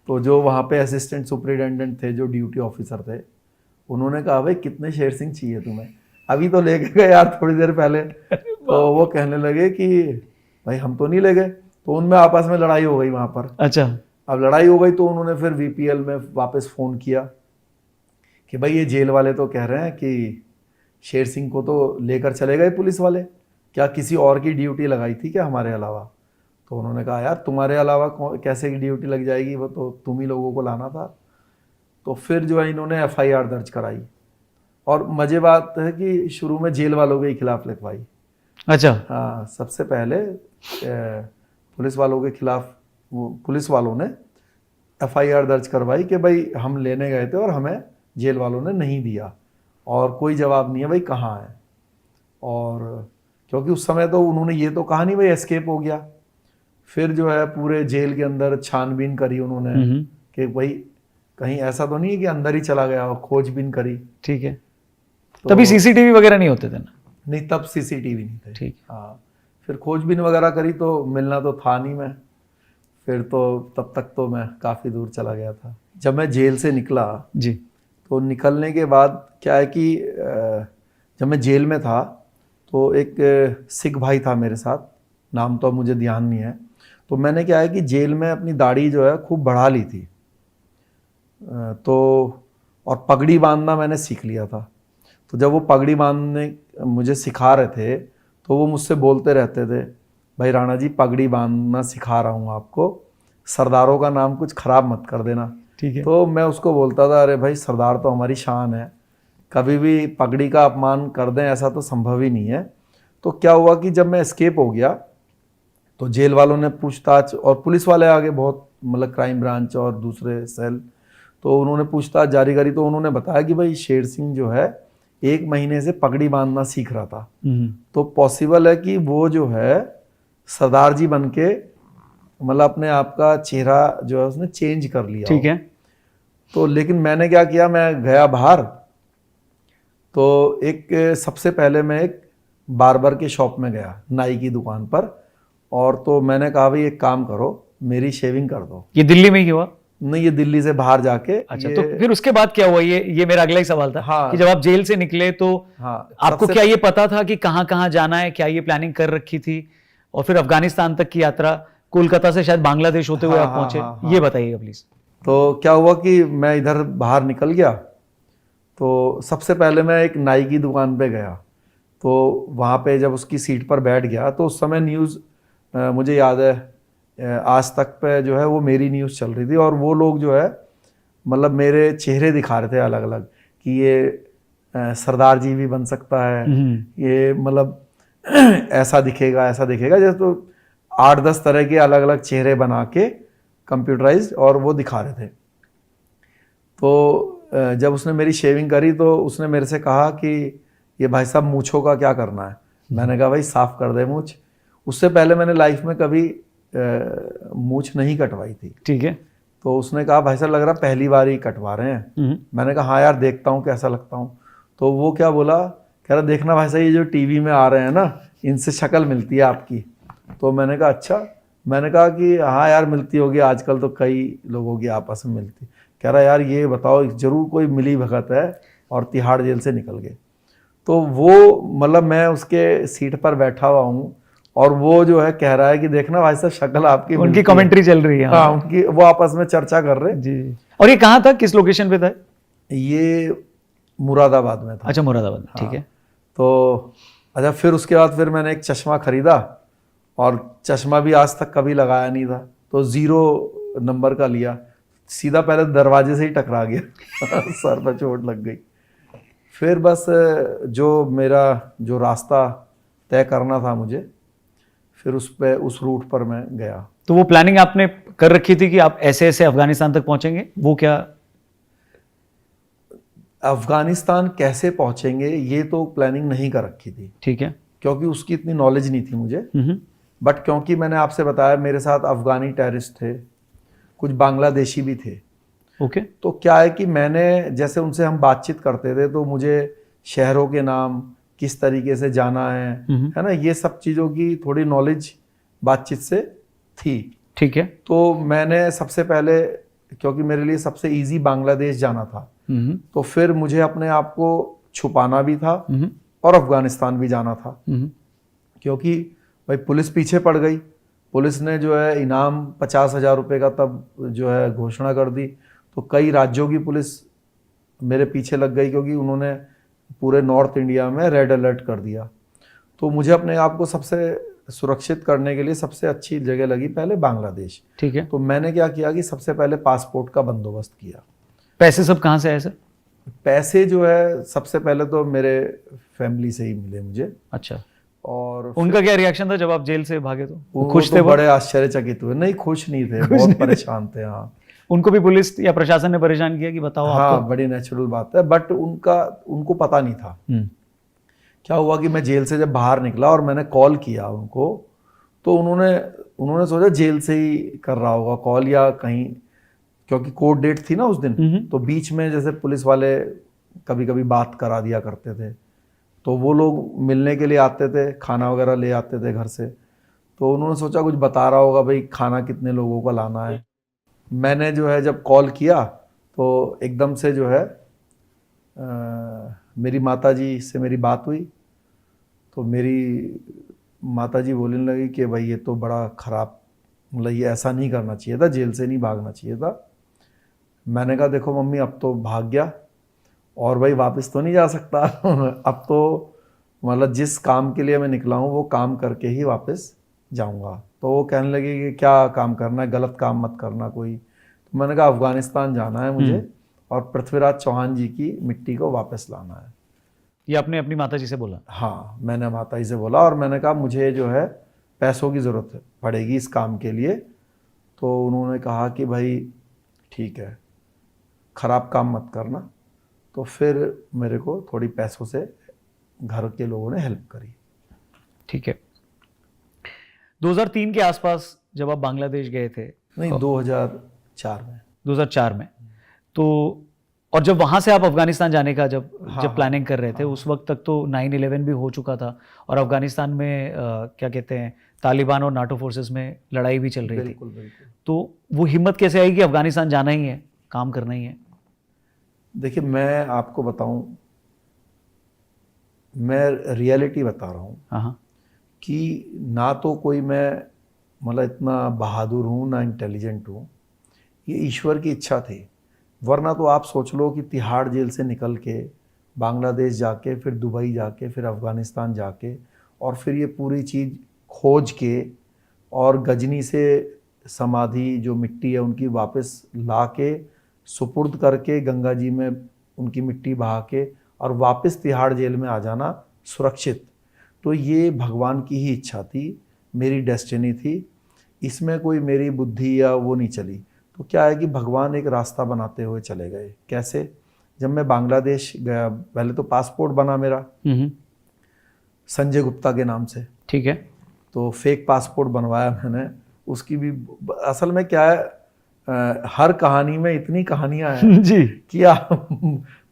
तो जो वहाँ पे असिस्टेंट सुपरिटेंडेंट थे, जो ड्यूटी ऑफिसर थे, उन्होंने कहा भाई कितने शेर सिंह चाहिए तुम्हें? अभी तो लेके गए यार थोड़ी देर पहले। तो वो कहने लगे कि भाई हम तो नहीं ले गए। तो उनमें आपस में लड़ाई हो गई वहाँ पर। अच्छा। अब लड़ाई हो गई तो उन्होंने फिर वीपीएल में वापस फ़ोन किया कि भाई ये जेल वाले तो कह रहे हैं कि शेर सिंह को तो लेकर चले गए पुलिस वाले, क्या किसी और की ड्यूटी लगाई थी क्या हमारे अलावा? तो उन्होंने कहा यार तुम्हारे अलावा कैसे की ड्यूटी लग जाएगी, वो तो तुम ही लोगों को लाना था। तो फिर जो है इन्होंने एफआईआर दर्ज कराई, और मजे बात है कि शुरू में जेल वालों के खिलाफ लिखवाई। अच्छा। हाँ, सबसे पहले पुलिस वालों के खिलाफ पुलिस वालों ने एफआईआर दर्ज करवाई कि भाई हम लेने गए थे और हमें जेल वालों ने नहीं दिया और कोई जवाब नहीं है भाई कहाँ है। और क्योंकि उस समय तो उन्होंने ये तो कहा नहीं भाई एस्केप हो गया। फिर जो है पूरे जेल के अंदर छानबीन करी उन्होंने कि भाई कहीं ऐसा तो नहीं है कि अंदर ही चला गया और खोजबीन करी। ठीक है। तो तभी सीसीटीवी वगैरह नहीं होते थे ना? नहीं, तब सीसीटीवी नहीं थे। ठीक। हाँ, फिर खोजबीन वगैरह करी तो मिलना तो था नहीं मैं। फिर तो तब तक तो मैं काफ़ी दूर चला गया था। जब मैं जेल से निकला जी, तो निकलने के बाद क्या है कि जब मैं जेल में था तो एक सिख भाई था मेरे साथ, नाम तो मुझे ध्यान नहीं है। तो मैंने क्या है कि जेल में अपनी दाढ़ी जो है खूब बढ़ा ली थी। तो और पगड़ी बांधना मैंने सीख लिया था। तो जब वो पगड़ी बांधने मुझे सिखा रहे थे तो वो मुझसे बोलते रहते थे, भाई राणा जी पगड़ी बांधना सिखा रहा हूँ आपको, सरदारों का नाम कुछ खराब मत कर देना। ठीक है। तो मैं उसको बोलता था, अरे भाई सरदार तो हमारी शान है, कभी भी पगड़ी का अपमान कर दें ऐसा तो संभव ही नहीं है। तो क्या हुआ कि जब मैं एस्केप हो गया तो जेल वालों ने पूछताछ, और पुलिस वाले आगे बहुत, मतलब क्राइम ब्रांच और दूसरे सेल, तो उन्होंने पूछताछ जारी करी। तो उन्होंने बताया कि भाई शेर सिंह जो है 1 महीने से पगड़ी बांधना सीख रहा था। तो पॉसिबल है कि वो जो है सरदार जी बन के, मतलब अपने आप का चेहरा जो है उसने चेंज कर लिया। ठीक है। तो लेकिन मैंने क्या किया, मैं गया बाहर, तो एक सबसे पहले मैं एक बार्बर के शॉप में गया, नाई की दुकान पर, और तो मैंने कहा भाई एक काम करो, मेरी शेविंग कर दो। ये दिल्ली में ही हुआ? नहीं, ये दिल्ली से बाहर जाके। अच्छा, तो फिर उसके बाद क्या हुआ? ये मेरा अगला ही सवाल था। हाँ, कि जब आप जेल से निकले तो हाँ, आपको क्या ये पता था कि कहाँ कहाँ जाना है? क्या ये प्लानिंग कर रखी थी? और फिर अफगानिस्तान तक की यात्रा, कोलकाता से शायद बांग्लादेश होते हुए हाँ, आप पहुंचे। हाँ, हाँ, ये बताइएगा प्लीज। तो क्या हुआ कि मैं इधर बाहर निकल गया, तो सबसे पहले मैं एक नाई की दुकान पे गया। तो वहाँ पे जब उसकी सीट पर बैठ गया तो उस समय न्यूज़, मुझे याद है, आज तक पे जो है वो मेरी न्यूज़ चल रही थी, और वो लोग जो है मतलब मेरे चेहरे दिखा रहे थे अलग अलग कि ये सरदार जी भी बन सकता है, ये मतलब ऐसा दिखेगा ऐसा दिखेगा, जैसे तो 8-10 तरह के अलग अलग चेहरे बना के कंप्यूटराइज्ड, और वो दिखा रहे थे। तो जब उसने मेरी शेविंग करी तो उसने मेरे से कहा कि ये भाई साहब मूंछों का क्या करना है? मैंने कहा भाई साफ कर दे मूंछ। उससे पहले मैंने लाइफ में कभी मूंछ नहीं कटवाई थी। ठीक है। तो उसने कहा भाई साहब लग रहा पहली बार ही कटवा रहे हैं। मैंने कहा हाँ यार देखता हूँ कैसा लगता हूँ। तो वो क्या बोला, कह रहा देखना भाई साहब ये जो टीवी में आ रहे हैं ना, इनसे शक्ल मिलती है आपकी। तो मैंने कहा अच्छा। मैंने कहा कि हाँ यार मिलती होगी, आजकल तो कई लोगों की आपस में मिलती। कह रहा यार ये बताओ जरूर कोई मिली भगत है, और तिहाड़ जेल से निकल गए। तो वो मतलब मैं उसके सीट पर बैठा हुआ हूँ, और वो जो है कह रहा है कि देखना भाई साहब शक्ल आपकी, उनकी कमेंट्री चल रही है। हाँ, उनकी, वो आपस में चर्चा कर रहे। जी। और ये कहाँ था, किस लोकेशन पे था? ये मुरादाबाद में था। अच्छा, मुरादाबाद में। ठीक है। तो अच्छा, फिर उसके बाद फिर मैंने एक चश्मा खरीदा, और चश्मा भी आज तक कभी लगाया नहीं था, तो 0 नंबर का लिया। सीधा पहले दरवाजे से ही टकरा गया सर पर चोट लग गई। फिर बस जो मेरा जो रास्ता तय करना था मुझे, फिर उस रूट पर मैं गया। तो वो प्लानिंग आपने कर रखी थी कि आप ऐसे ऐसे अफगानिस्तान तक पहुंचेंगे, वो क्या? अफगानिस्तान कैसे पहुंचेंगे ये तो प्लानिंग नहीं कर रखी थी। ठीक है। क्योंकि उसकी इतनी नॉलेज नहीं थी मुझे। बट क्योंकि मैंने आपसे बताया मेरे साथ अफगानी टेररिस्ट थे, कुछ बांग्लादेशी भी थे। ओके। तो क्या है कि मैंने, जैसे उनसे हम बातचीत करते थे तो मुझे शहरों के नाम, किस तरीके से जाना है ना, ये सब चीज़ों की थोड़ी नॉलेज बातचीत से थी। ठीक है। तो मैंने सबसे पहले, क्योंकि मेरे लिए सबसे इजी बांग्लादेश जाना था, तो फिर मुझे अपने आप को छुपाना भी था और अफगानिस्तान भी जाना था। क्योंकि भाई पुलिस पीछे पड़ गई। पुलिस ने जो है इनाम 50,000 रुपये का तब जो है घोषणा कर दी। तो कई राज्यों की पुलिस मेरे पीछे लग गई, क्योंकि उन्होंने पूरे नॉर्थ इंडिया में रेड अलर्ट कर दिया। तो मुझे अपने आप को सबसे सुरक्षित करने के लिए सबसे अच्छी जगह लगी पहले बांग्लादेश। ठीक है। तो मैंने क्या किया कि सबसे पहले पासपोर्ट का बंदोबस्त किया। पैसे सब कहाँ से आए सर? पैसे जो है सबसे पहले तो मेरे फैमिली से ही मिले मुझे। अच्छा। और उनका क्या रिएक्शन था जब आप जेल से भागे? तो वो खुश तो थे? वो बड़े आश्चर्यचकित हुए। नहीं, खुश नहीं थे, बहुत परेशान थे। हाँ, उनको भी पुलिस या प्रशासन ने परेशान किया कि बताओ हाँ, आपको? बड़ी नेचुरल बात है। बट उनको पता नहीं था। क्या हुआ कि मैं जेल से जब बाहर निकला और मैंने कॉल किया उनको, तो उन्होंने सोचा जेल से ही कर रहा होगा कॉल, या कहीं, क्योंकि कोर्ट डेट थी ना उस दिन। तो बीच में जैसे पुलिस वाले कभी कभी बात करा दिया करते थे, तो वो लोग मिलने के लिए आते थे, खाना वगैरह ले आते थे घर से। तो उन्होंने सोचा कुछ बता रहा होगा, भाई खाना कितने लोगों का लाना है। मैंने जो है जब कॉल किया तो एकदम से जो है मेरी माताजी से मेरी बात हुई। तो मेरी माताजी बोलने लगी कि भाई ये तो बड़ा ख़राब मतलब ये ऐसा नहीं करना चाहिए था, जेल से नहीं भागना चाहिए था। मैंने कहा देखो मम्मी अब तो भाग गया और भाई वापस तो नहीं जा सकता अब तो मतलब जिस काम के लिए मैं निकला हूँ वो काम करके ही वापस जाऊँगा। तो वो कहने लगे कि क्या काम करना है, गलत काम मत करना कोई। तो मैंने कहा अफ़गानिस्तान जाना है मुझे और पृथ्वीराज चौहान जी की मिट्टी को वापस लाना है। ये आपने अपनी माता जी से बोला? हाँ, मैंने माता जी से बोला और मैंने कहा मुझे जो है पैसों की ज़रूरत पड़ेगी इस काम के लिए। तो उन्होंने कहा कि भाई ठीक है, ख़राब काम मत करना। तो फिर मेरे को थोड़ी पैसों से घर के लोगों ने हेल्प करी। ठीक है। 2003 के आसपास जब आप बांग्लादेश गए थे? नहीं, 2004 में। 2004 में। तो और जब वहाँ से आप अफगानिस्तान जाने का जब प्लानिंग कर रहे थे, उस वक्त तक तो 9/11 भी हो चुका था और अफगानिस्तान में क्या कहते हैं, तालिबान और नाटो फोर्सेस में लड़ाई भी चल रही थी। बिल्कुल बिल्कुल। तो वो हिम्मत कैसे आई कि अफगानिस्तान जाना ही है, काम करना ही है? देखिए मैं आपको बताऊं, मैं रियलिटी बता रहा हूँ हाँ। कि ना तो कोई मैं मतलब इतना बहादुर हूँ ना इंटेलिजेंट हूँ, ये ईश्वर की इच्छा थी। वरना तो आप सोच लो कि तिहाड़ जेल से निकल के बांग्लादेश जाके फिर दुबई जाके फिर अफ़गानिस्तान जाके और फिर ये पूरी चीज़ खोज के और गजनी से समाधि जो मिट्टी है उनकी वापस ला के सुपुर्द करके गंगा जी में उनकी मिट्टी बहा के और वापस तिहाड़ जेल में आ जाना सुरक्षित। तो ये भगवान की ही इच्छा थी, मेरी डेस्टिनी थी, इसमें कोई मेरी बुद्धि या वो नहीं चली। तो क्या है कि भगवान एक रास्ता बनाते हुए चले गए। कैसे? जब मैं बांग्लादेश गया, पहले तो पासपोर्ट बना मेरा संजय गुप्ता के नाम से। ठीक है। तो फेक पासपोर्ट बनवाया मैंने। उसकी भी असल में क्या है, हर कहानी में इतनी कहानियां हैं जी कि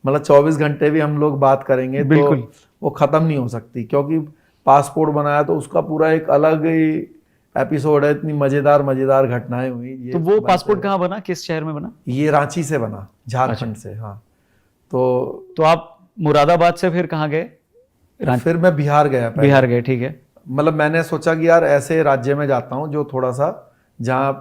मतलब 24 घंटे भी हम लोग बात करेंगे तो वो ख़त्म नहीं हो सकती, क्योंकि पासपोर्ट बनाया तो उसका पूरा एक अलग ही एपिसोड है। इतनी मज़ेदार घटनाएं हुई। तो वो पासपोर्ट कहाँ बना, किस शहर में बना? ये रांची से बना, झारखंड से। हाँ। तो आप मुरादाबाद से फिर कहाँ गए? फिर मैं बिहार गया। बिहार गए, ठीक है। मतलब मैंने सोचा कि यार ऐसे राज्य में जाता हूँ जो थोड़ा सा जहाँ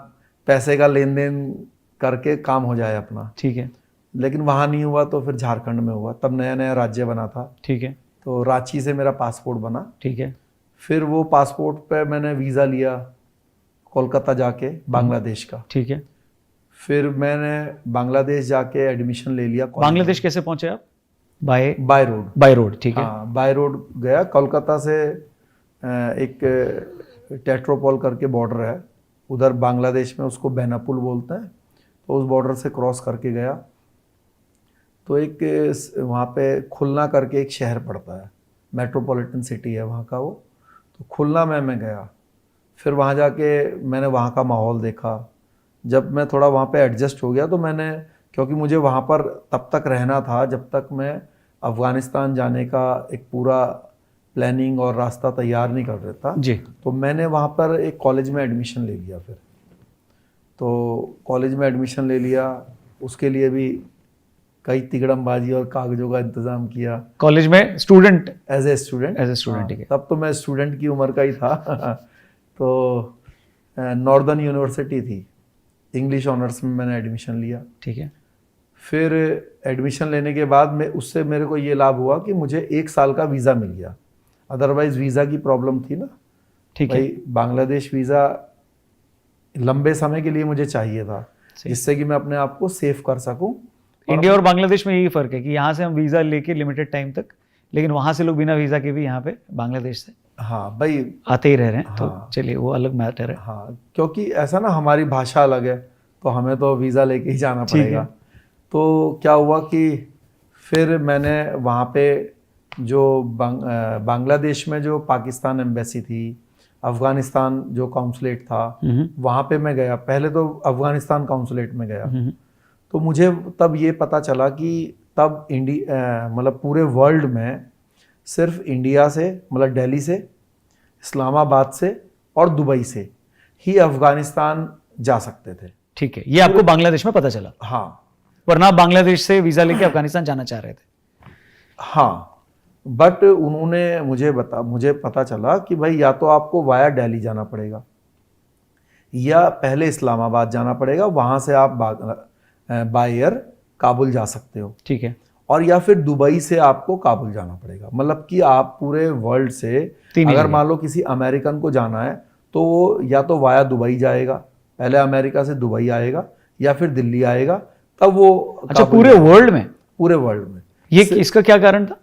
पैसे का लेन देन करके काम हो जाए अपना। ठीक है। लेकिन वहाँ नहीं हुआ तो फिर झारखंड में हुआ, तब नया नया राज्य बना था। ठीक है। तो रांची से मेरा पासपोर्ट बना। ठीक है। फिर वो पासपोर्ट पे मैंने वीज़ा लिया कोलकाता जाके बांग्लादेश का। ठीक है। फिर मैंने बांग्लादेश जाके एडमिशन ले लिया। बांग्लादेश कैसे पहुंचे आप? By road. बाय रोड, ठीक है। हाँ, बाय रोड गया। कोलकाता से एक टेट्रोपोल करके बॉर्डर है उधर बांग्लादेश में, उसको बेनापुल बोलते हैं। तो उस बॉर्डर से क्रॉस करके गया तो एक वहाँ पे खुलना करके एक शहर पड़ता है, मेट्रोपॉलिटन सिटी है वहाँ का वो। तो खुलना में मैं गया। फिर वहाँ जाके मैंने वहाँ का माहौल देखा। जब मैं थोड़ा वहाँ पे एडजस्ट हो गया तो मैंने, क्योंकि मुझे वहाँ पर तब तक रहना था जब तक मैं अफ़गानिस्तान जाने का एक पूरा प्लानिंग और रास्ता तैयार नहीं कर देता जी। तो मैंने वहाँ पर एक कॉलेज में एडमिशन ले लिया। फिर तो कॉलेज में एडमिशन ले लिया, उसके लिए भी कई तिगड़मबाजी और कागजों का इंतज़ाम किया। कॉलेज में स्टूडेंट? As a student. ठीक है। तब तो मैं स्टूडेंट की उम्र का ही था तो नॉर्दर्न यूनिवर्सिटी थी, इंग्लिश ऑनर्स में मैंने एडमिशन लिया। ठीक है। फिर एडमिशन लेने के बाद में उससे मेरे को ये लाभ हुआ कि मुझे 1 साल का वीज़ा मिल गया। अदरवाइज़ वीज़ा की प्रॉब्लम थी ना। ठीक है। भाई बांग्लादेश वीज़ा लंबे समय के लिए मुझे चाहिए था जिससे कि मैं अपने आप को सेफ कर सकूं। इंडिया और बांग्लादेश में यही फ़र्क है कि यहाँ से हम वीज़ा लेके लिमिटेड टाइम तक, लेकिन वहाँ से लोग बिना वीज़ा के भी यहाँ पे बांग्लादेश से हाँ भाई आते ही रह रहे हैं। हाँ, तो चलिए वो अलग मैटर है। हाँ, क्योंकि ऐसा ना हमारी भाषा अलग है तो हमें तो वीज़ा लेके ही जाना पड़ेगा। तो क्या हुआ कि फिर मैंने वहाँ पे जो बांग्लादेश में जो पाकिस्तान एम्बेसी थी, अफ़गानिस्तान जो काउंसलेट था, वहाँ पे मैं गया। पहले तो अफ़गानिस्तान काउंसलेट में गया तो मुझे तब ये पता चला कि तब मतलब पूरे वर्ल्ड में सिर्फ इंडिया से, मतलब दिल्ली से, इस्लामाबाद से और दुबई से ही अफ़गानिस्तान जा सकते थे। ठीक है, ये आपको बांग्लादेश में पता चला? हाँ, वरना आप बांग्लादेश से वीज़ा लेके अफ़गानिस्तान जाना चाह रहे थे? हाँ, बट उन्होंने मुझे पता चला कि भाई या तो आपको वाया दिल्ली जाना पड़ेगा या पहले इस्लामाबाद जाना पड़ेगा, वहाँ से आप बाय एयर काबुल जा सकते हो, ठीक है, और या फिर दुबई से आपको काबुल जाना पड़ेगा। मतलब कि आप पूरे वर्ल्ड से अगर मान लो किसी अमेरिकन को जाना है तो वो या तो वाया दुबई जाएगा, पहले अमेरिका से दुबई आएगा या फिर दिल्ली आएगा, तब वो अच्छा पूरे वर्ल्ड में? पूरे वर्ल्ड में। ये इसका क्या कारण था?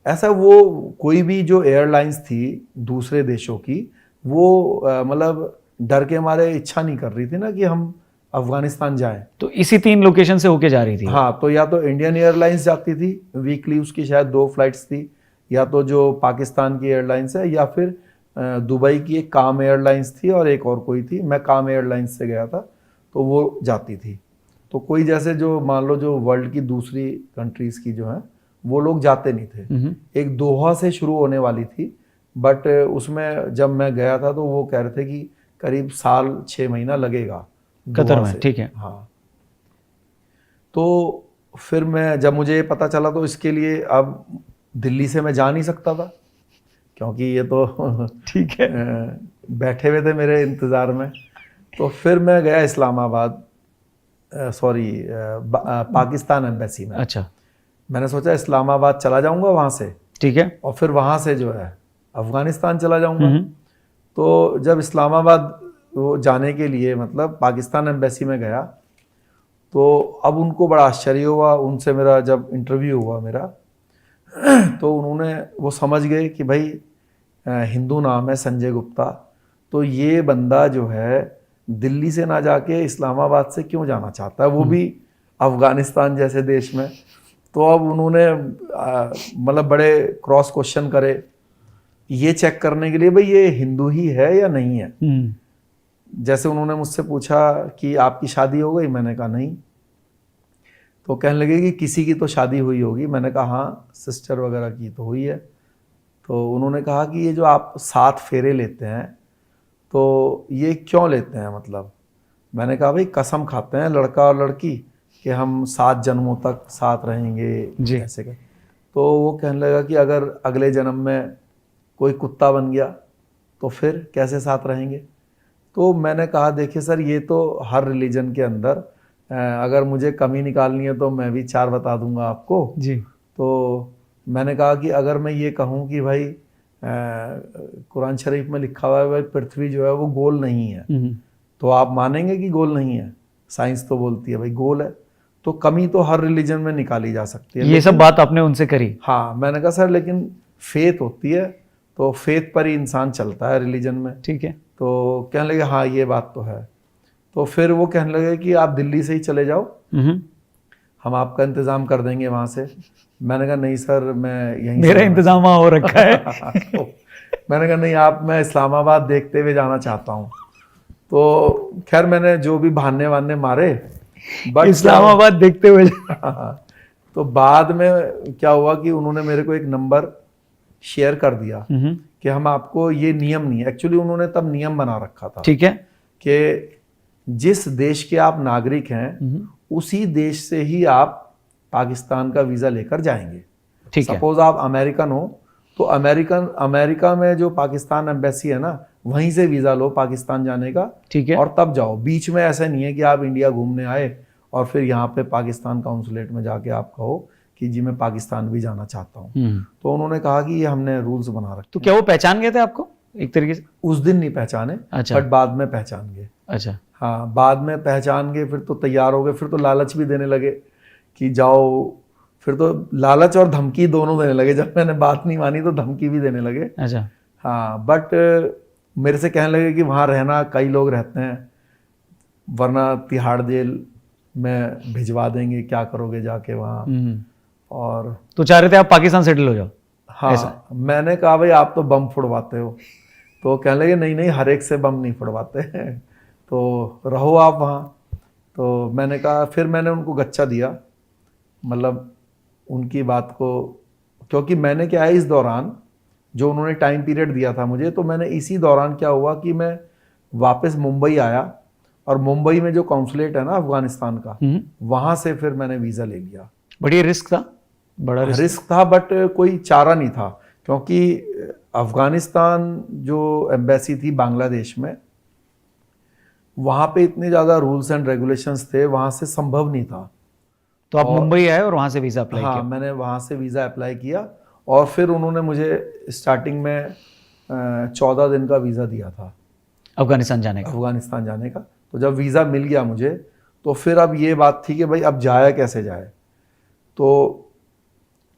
ऐसा वो कोई भी जो एयरलाइंस थी दूसरे देशों की, वो मतलब डर के मारे इच्छा नहीं कर रही थी ना कि हम अफगानिस्तान जाएं। तो इसी 3 लोकेशन से होके जा रही थी? हाँ, तो या तो इंडियन एयरलाइंस जाती थी वीकली, उसकी शायद 2 फ्लाइट्स थी, या तो जो पाकिस्तान की एयरलाइंस है, या फिर दुबई की एक काम एयरलाइंस थी और एक और कोई थी। मैं काम एयरलाइंस से गया था तो वो जाती थी। तो कोई जैसे जो मान लो जो वर्ल्ड की दूसरी कंट्रीज़ की जो हैं वो लोग जाते नहीं थे। एक दोहा से शुरू होने वाली थी, बट उसमें जब मैं गया था तो वो कह रहे थे कि करीब 1-6 महीना लगेगा कतर में, ठीक है। हाँ, तो फिर मैं जब मुझे ये पता चला तो इसके लिए अब दिल्ली से मैं जा नहीं सकता था, क्योंकि ये तो ठीक है बैठे हुए थे मेरे इंतज़ार में। तो फिर मैं गया इस्लामाबाद, पाकिस्तान एम्बेसी में। अच्छा, मैंने सोचा इस्लामाबाद चला जाऊंगा वहाँ से, ठीक है, और फिर वहाँ से जो है अफ़गानिस्तान चला जाऊंगा। तो जब इस्लामाबाद वो जाने के लिए मतलब पाकिस्तान एम्बेसी में गया तो अब उनको बड़ा आश्चर्य हुआ। उनसे मेरा जब इंटरव्यू हुआ मेरा तो उन्होंने वो समझ गए कि भाई हिंदू नाम है संजय गुप्ता, तो ये बंदा जो है दिल्ली से ना जाके इस्लामाबाद से क्यों जाना चाहता है, वो भी अफ़गानिस्तान जैसे देश में। तो अब उन्होंने मतलब बड़े क्रॉस क्वेश्चन करे ये चेक करने के लिए भाई ये हिंदू ही है या नहीं है। जैसे उन्होंने मुझसे पूछा कि आपकी शादी हो गई, मैंने कहा नहीं। तो कहने लगे कि किसी की तो शादी हुई होगी, मैंने कहा हाँ सिस्टर वगैरह की तो हुई है। तो उन्होंने कहा कि ये जो आप 7 फेरे लेते हैं तो ये क्यों लेते हैं मतलब। मैंने कहा भाई कसम खाते हैं लड़का और लड़की कि हम 7 जन्मों तक साथ रहेंगे जी। ऐसे कर। तो वो कहने लगा कि अगर अगले जन्म में कोई कुत्ता बन गया तो फिर कैसे साथ रहेंगे। तो मैंने कहा देखिए सर ये तो हर रिलीजन के अंदर अगर मुझे कमी निकालनी है तो मैं भी 4 बता दूंगा आपको जी। तो मैंने कहा कि अगर मैं ये कहूँ कि भाई कुरान शरीफ में लिखा हुआ है भाई पृथ्वी जो है वो गोल नहीं है, तो आप मानेंगे कि गोल नहीं है। साइंस तो बोलती है भाई गोल है, तो कमी तो हर रिलीजन में निकाली जा सकती है। ये सब बात आपने उनसे करी? हाँ, मैंने कहा सर लेकिन फेथ होती है तो फेथ पर ही इंसान चलता है रिलीजन में। ठीक है। तो कहने लगे हाँ ये बात तो है। तो फिर वो कहने लगे कि आप दिल्ली से ही चले जाओ, हम आपका इंतज़ाम कर देंगे वहाँ से। मैंने कहा नहीं सर मैं यहीं मेरा इंतज़ाम हो रखा है। तो मैंने कहा नहीं आप मैं इस्लामाबाद देखते हुए जाना चाहता हूँ। तो खैर मैंने जो भी बहाने वाने मारे, बट इस्लामाबाद देखते हुए तो बाद में क्या हुआ कि उन्होंने मेरे को एक नंबर शेयर कर दिया कि हम आपको ये नियम नहीं है, एक्चुअली उन्होंने तब नियम बना रखा था, ठीक है, कि जिस देश के आप नागरिक हैं उसी देश से ही आप पाकिस्तान का वीज़ा लेकर जाएंगे। ठीक है। सपोज आप अमेरिकन हो तो अमेरिका में जो पाकिस्तान एम्बेसी है ना वहीं से वीज़ा लो पाकिस्तान जाने का, ठीक है, और तब जाओ। बीच में ऐसा नहीं है कि आप इंडिया घूमने आए और फिर यहाँ पे पाकिस्तान काउंसुलेट में जाके आप कहो कि जी मैं पाकिस्तान भी जाना चाहता हूँ। तो उन्होंने कहा कि ये हमने रूल्स बना रखे। तो क्या वो पहचान गए थे आपको एक तरीके से? उस दिन नहीं पहचाने, अच्छा। बट बाद में पहचान गए। अच्छा। हाँ, बाद में पहचान गए, फिर तो तैयार हो गए, फिर तो लालच भी देने लगे कि जाओ। फिर तो लालच और धमकी दोनों देने लगे, जब मैंने बात नहीं मानी तो धमकी भी देने लगे। अच्छा। हाँ, बट मेरे से कहने लगे कि वहाँ रहना, कई लोग रहते हैं, वरना तिहाड़ जेल में भिजवा देंगे, क्या करोगे जाके वहाँ। और तो चाह रहे थे आप पाकिस्तान सेटल हो जाओ? हाँ, मैंने कहा भाई आप तो बम फुड़वाते हो। तो कहने लगे नहीं नहीं हर एक से बम नहीं फुड़वाते तो रहो आप वहाँ। तो मैंने कहा, फिर मैंने उनको गच्चा दिया, मतलब उनकी बात को, क्योंकि मैंने क्या है इस दौरान जो उन्होंने टाइम पीरियड दिया था मुझे, तो मैंने इसी दौरान क्या हुआ कि मैं वापस मुंबई आया, और मुंबई में जो कॉन्सुलेट है ना अफगानिस्तान का, वहाँ से फिर मैंने वीज़ा ले लिया। बट ये रिस्क था, बड़ा रिस्क था, बट कोई चारा नहीं था, क्योंकि अफगानिस्तान जो एम्बेसी थी बांग्लादेश में, वहाँ पे इतने ज़्यादा रूल्स एंड रेगुलेशंस थे, वहाँ से संभव नहीं था। तो आप मुंबई आए और वहाँ से वीज़ा अप्लाई हाँ, किया? मैंने वहाँ से वीज़ा अप्लाई किया और फिर उन्होंने मुझे स्टार्टिंग में 14 दिन का वीज़ा दिया था अफगानिस्तान जाने का? अफगानिस्तान जाने का। तो जब वीज़ा मिल गया मुझे, तो फिर अब ये बात थी कि भाई अब जाया कैसे जाए। तो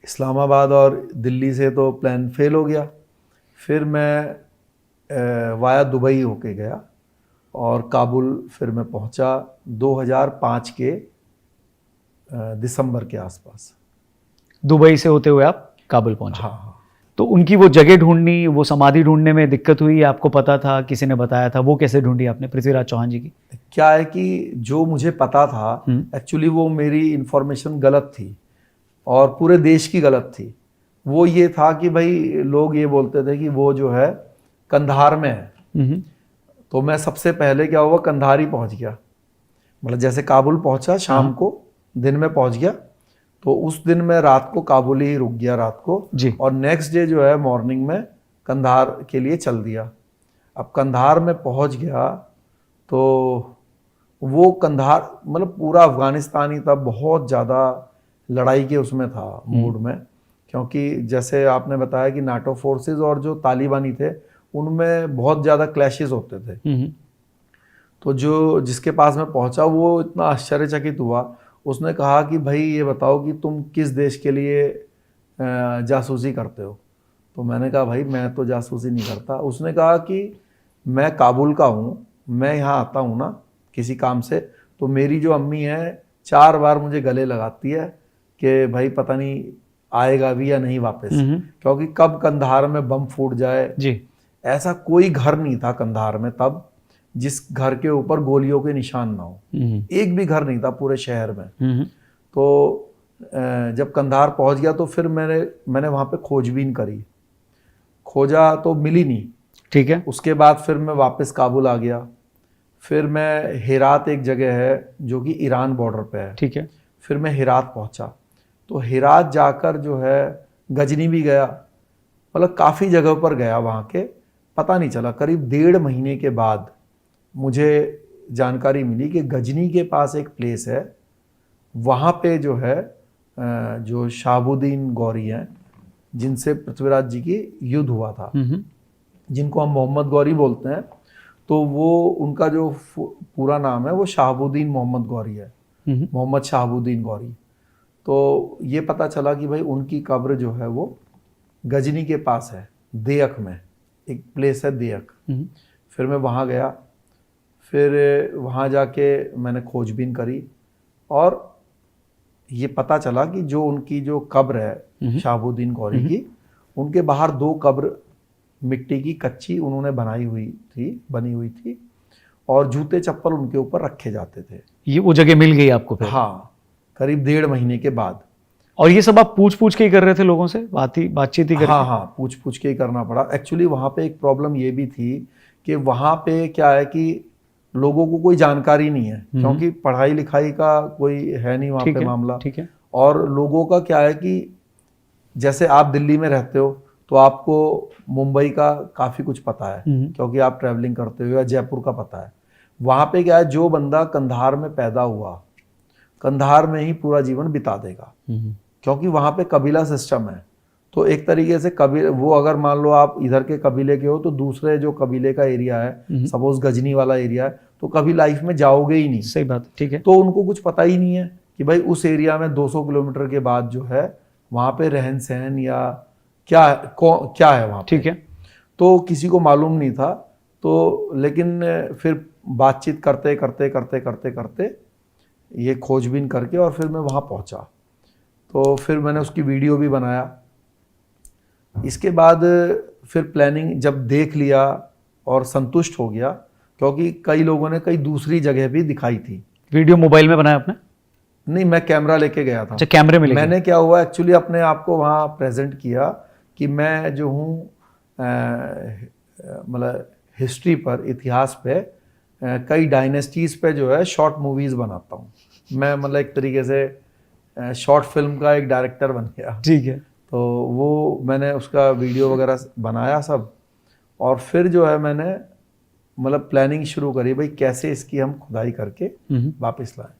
इस्लामाबाद और दिल्ली से तो प्लान फेल हो गया। फिर मैं वाया दुबई होके गया और काबुल फिर मैं पहुंचा 2005 के दिसंबर के आसपास। दुबई से होते हुए आप काबुल पहुंचे? हाँ हाँ। तो उनकी वो जगह ढूंढनी, वो समाधि ढूंढने में दिक्कत हुई? आपको पता था, किसी ने बताया था? वो कैसे ढूंढी आपने पृथ्वीराज चौहान जी की? क्या है कि जो मुझे पता था एक्चुअली वो मेरी इंफॉर्मेशन गलत थी और पूरे देश की गलत थी। वो ये था कि भाई लोग ये बोलते थे कि वो जो है कंधार में है। तो मैं सबसे पहले क्या हुआ, कंधार ही पहुंच गया। मतलब जैसे काबुल पहुंचा शाम को, दिन में पहुंच गया, तो उस दिन मैं रात को काबुल ही रुक गया रात को जी। और नेक्स्ट डे जो है मॉर्निंग में कंधार के लिए चल दिया। अब कंधार में पहुंच गया तो वो कंधार मतलब पूरा अफगानिस्तान ही था, बहुत ज़्यादा लड़ाई के उसमें था मूड में, क्योंकि जैसे आपने बताया कि नाटो फोर्सेस और जो तालिबानी थे उनमें बहुत ज़्यादा क्लैशेस होते थे। तो जो जिसके पास मैं पहुंचा वो इतना आश्चर्यचकित हुआ। उसने कहा कि भाई ये बताओ कि तुम किस देश के लिए जासूसी करते हो। तो मैंने कहा भाई मैं तो जासूसी नहीं करता। उसने कहा कि मैं काबुल का हूँ, मैं यहाँ आता हूँ ना किसी काम से, तो मेरी जो अम्मी है 4 बार मुझे गले लगाती है कि भाई पता नहीं आएगा भी या नहीं वापस, क्योंकि कब कंधार में बम फूट जाए जी। ऐसा कोई घर नहीं था कंधार में तब जिस घर के ऊपर गोलियों के निशान ना हो। एक भी घर नहीं था पूरे शहर में। तो जब कंधार पहुंच गया तो फिर मैंने वहां पे खोजबीन करी, खोजा तो मिली नहीं। ठीक है। उसके बाद फिर मैं वापस काबुल आ गया। फिर मैं हेरात एक जगह है जो कि ईरान बॉर्डर पे है, ठीक है। फिर मैं हेरात पहुंचा। तो हेरात जाकर जो है गजनी भी गया, मतलब काफ़ी जगह पर गया। वहाँ के पता नहीं चला, करीब 1.5 महीने के बाद मुझे जानकारी मिली कि गजनी के पास एक प्लेस है, वहाँ पे जो है जो शहाबुद्दीन गौरी हैं जिनसे पृथ्वीराज जी की युद्ध हुआ था, जिनको हम मोहम्मद गौरी बोलते हैं, तो वो उनका जो पूरा नाम है वो शहाबुद्दीन मोहम्मद गौरी है, मोहम्मद शहाबुद्दीन गौरी। तो ये पता चला कि भाई उनकी कब्र जो है वो गजनी के पास है, देयक में एक प्लेस है देयक। फिर मैं वहाँ गया, फिर वहाँ जाके मैंने खोजबीन करी और ये पता चला कि जो उनकी जो कब्र है शहाबुद्दीन गौरी की, उनके बाहर 2 कब्र मिट्टी की कच्ची उन्होंने बनी हुई थी और जूते चप्पल उनके ऊपर रखे जाते थे। ये वो जगह मिल गई आपको फिर? हाँ, करीब 1.5 महीने के बाद। और ये सब आप पूछ के ही कर रहे थे लोगों से, बातचीत ही करके? हाँ, पूछ के ही करना पड़ा। एक्चुअली वहाँ पे एक प्रॉब्लम ये भी थी कि वहाँ पे क्या है कि लोगों को कोई जानकारी नहीं है, क्योंकि पढ़ाई लिखाई का कोई है नहीं वहाँ पे मामला। ठीक है। और लोगों का क्या है कि जैसे आप दिल्ली में रहते हो तो आपको मुंबई का काफ़ी कुछ पता है, क्योंकि आप ट्रैवलिंग करते हो, या जयपुर का पता है। वहाँ पे क्या है, जो बंदा कंधार में पैदा हुआ कंधार में ही पूरा जीवन बिता देगा, क्योंकि वहाँ पे कबीला सिस्टम है। तो एक तरीके से वो अगर मान लो आप इधर के कबीले के हो तो दूसरे जो कबीले का एरिया है, सपोज गजनी वाला एरिया है, तो कभी लाइफ में जाओगे ही नहीं। सही बात, ठीक है। तो उनको कुछ पता ही नहीं है कि भाई उस एरिया में 200 किलोमीटर के बाद जो है वहाँ पे रहन सहन या क्या है वहाँ पे। ठीक है। तो किसी को मालूम नहीं था। तो लेकिन फिर बातचीत करते करते करते करते करते ये खोजबीन करके और फिर मैं वहाँ पहुँचा। तो फिर मैंने उसकी वीडियो भी बनाया। इसके बाद फिर प्लानिंग जब देख लिया और संतुष्ट हो गया, क्योंकि कई लोगों ने कई दूसरी जगह भी दिखाई थी। वीडियो मोबाइल में बनाया आपने? नहीं, मैं कैमरा लेके गया था। अच्छा, कैमरे में लेके? मैंने क्या हुआ एक्चुअली अपने आप को वहाँ प्रेजेंट किया कि मैं जो हूँ मतलब हिस्ट्री पर, इतिहास पे, कई डायनेस्टीज़ पे जो है शॉर्ट मूवीज़ बनाता हूँ मैं। मतलब एक तरीके से शॉर्ट फिल्म का एक डायरेक्टर बन गया। ठीक है। तो वो मैंने उसका वीडियो वगैरह बनाया सब, और फिर जो है मैंने मतलब प्लानिंग शुरू करी भाई कैसे इसकी हम खुदाई करके वापस लाएं।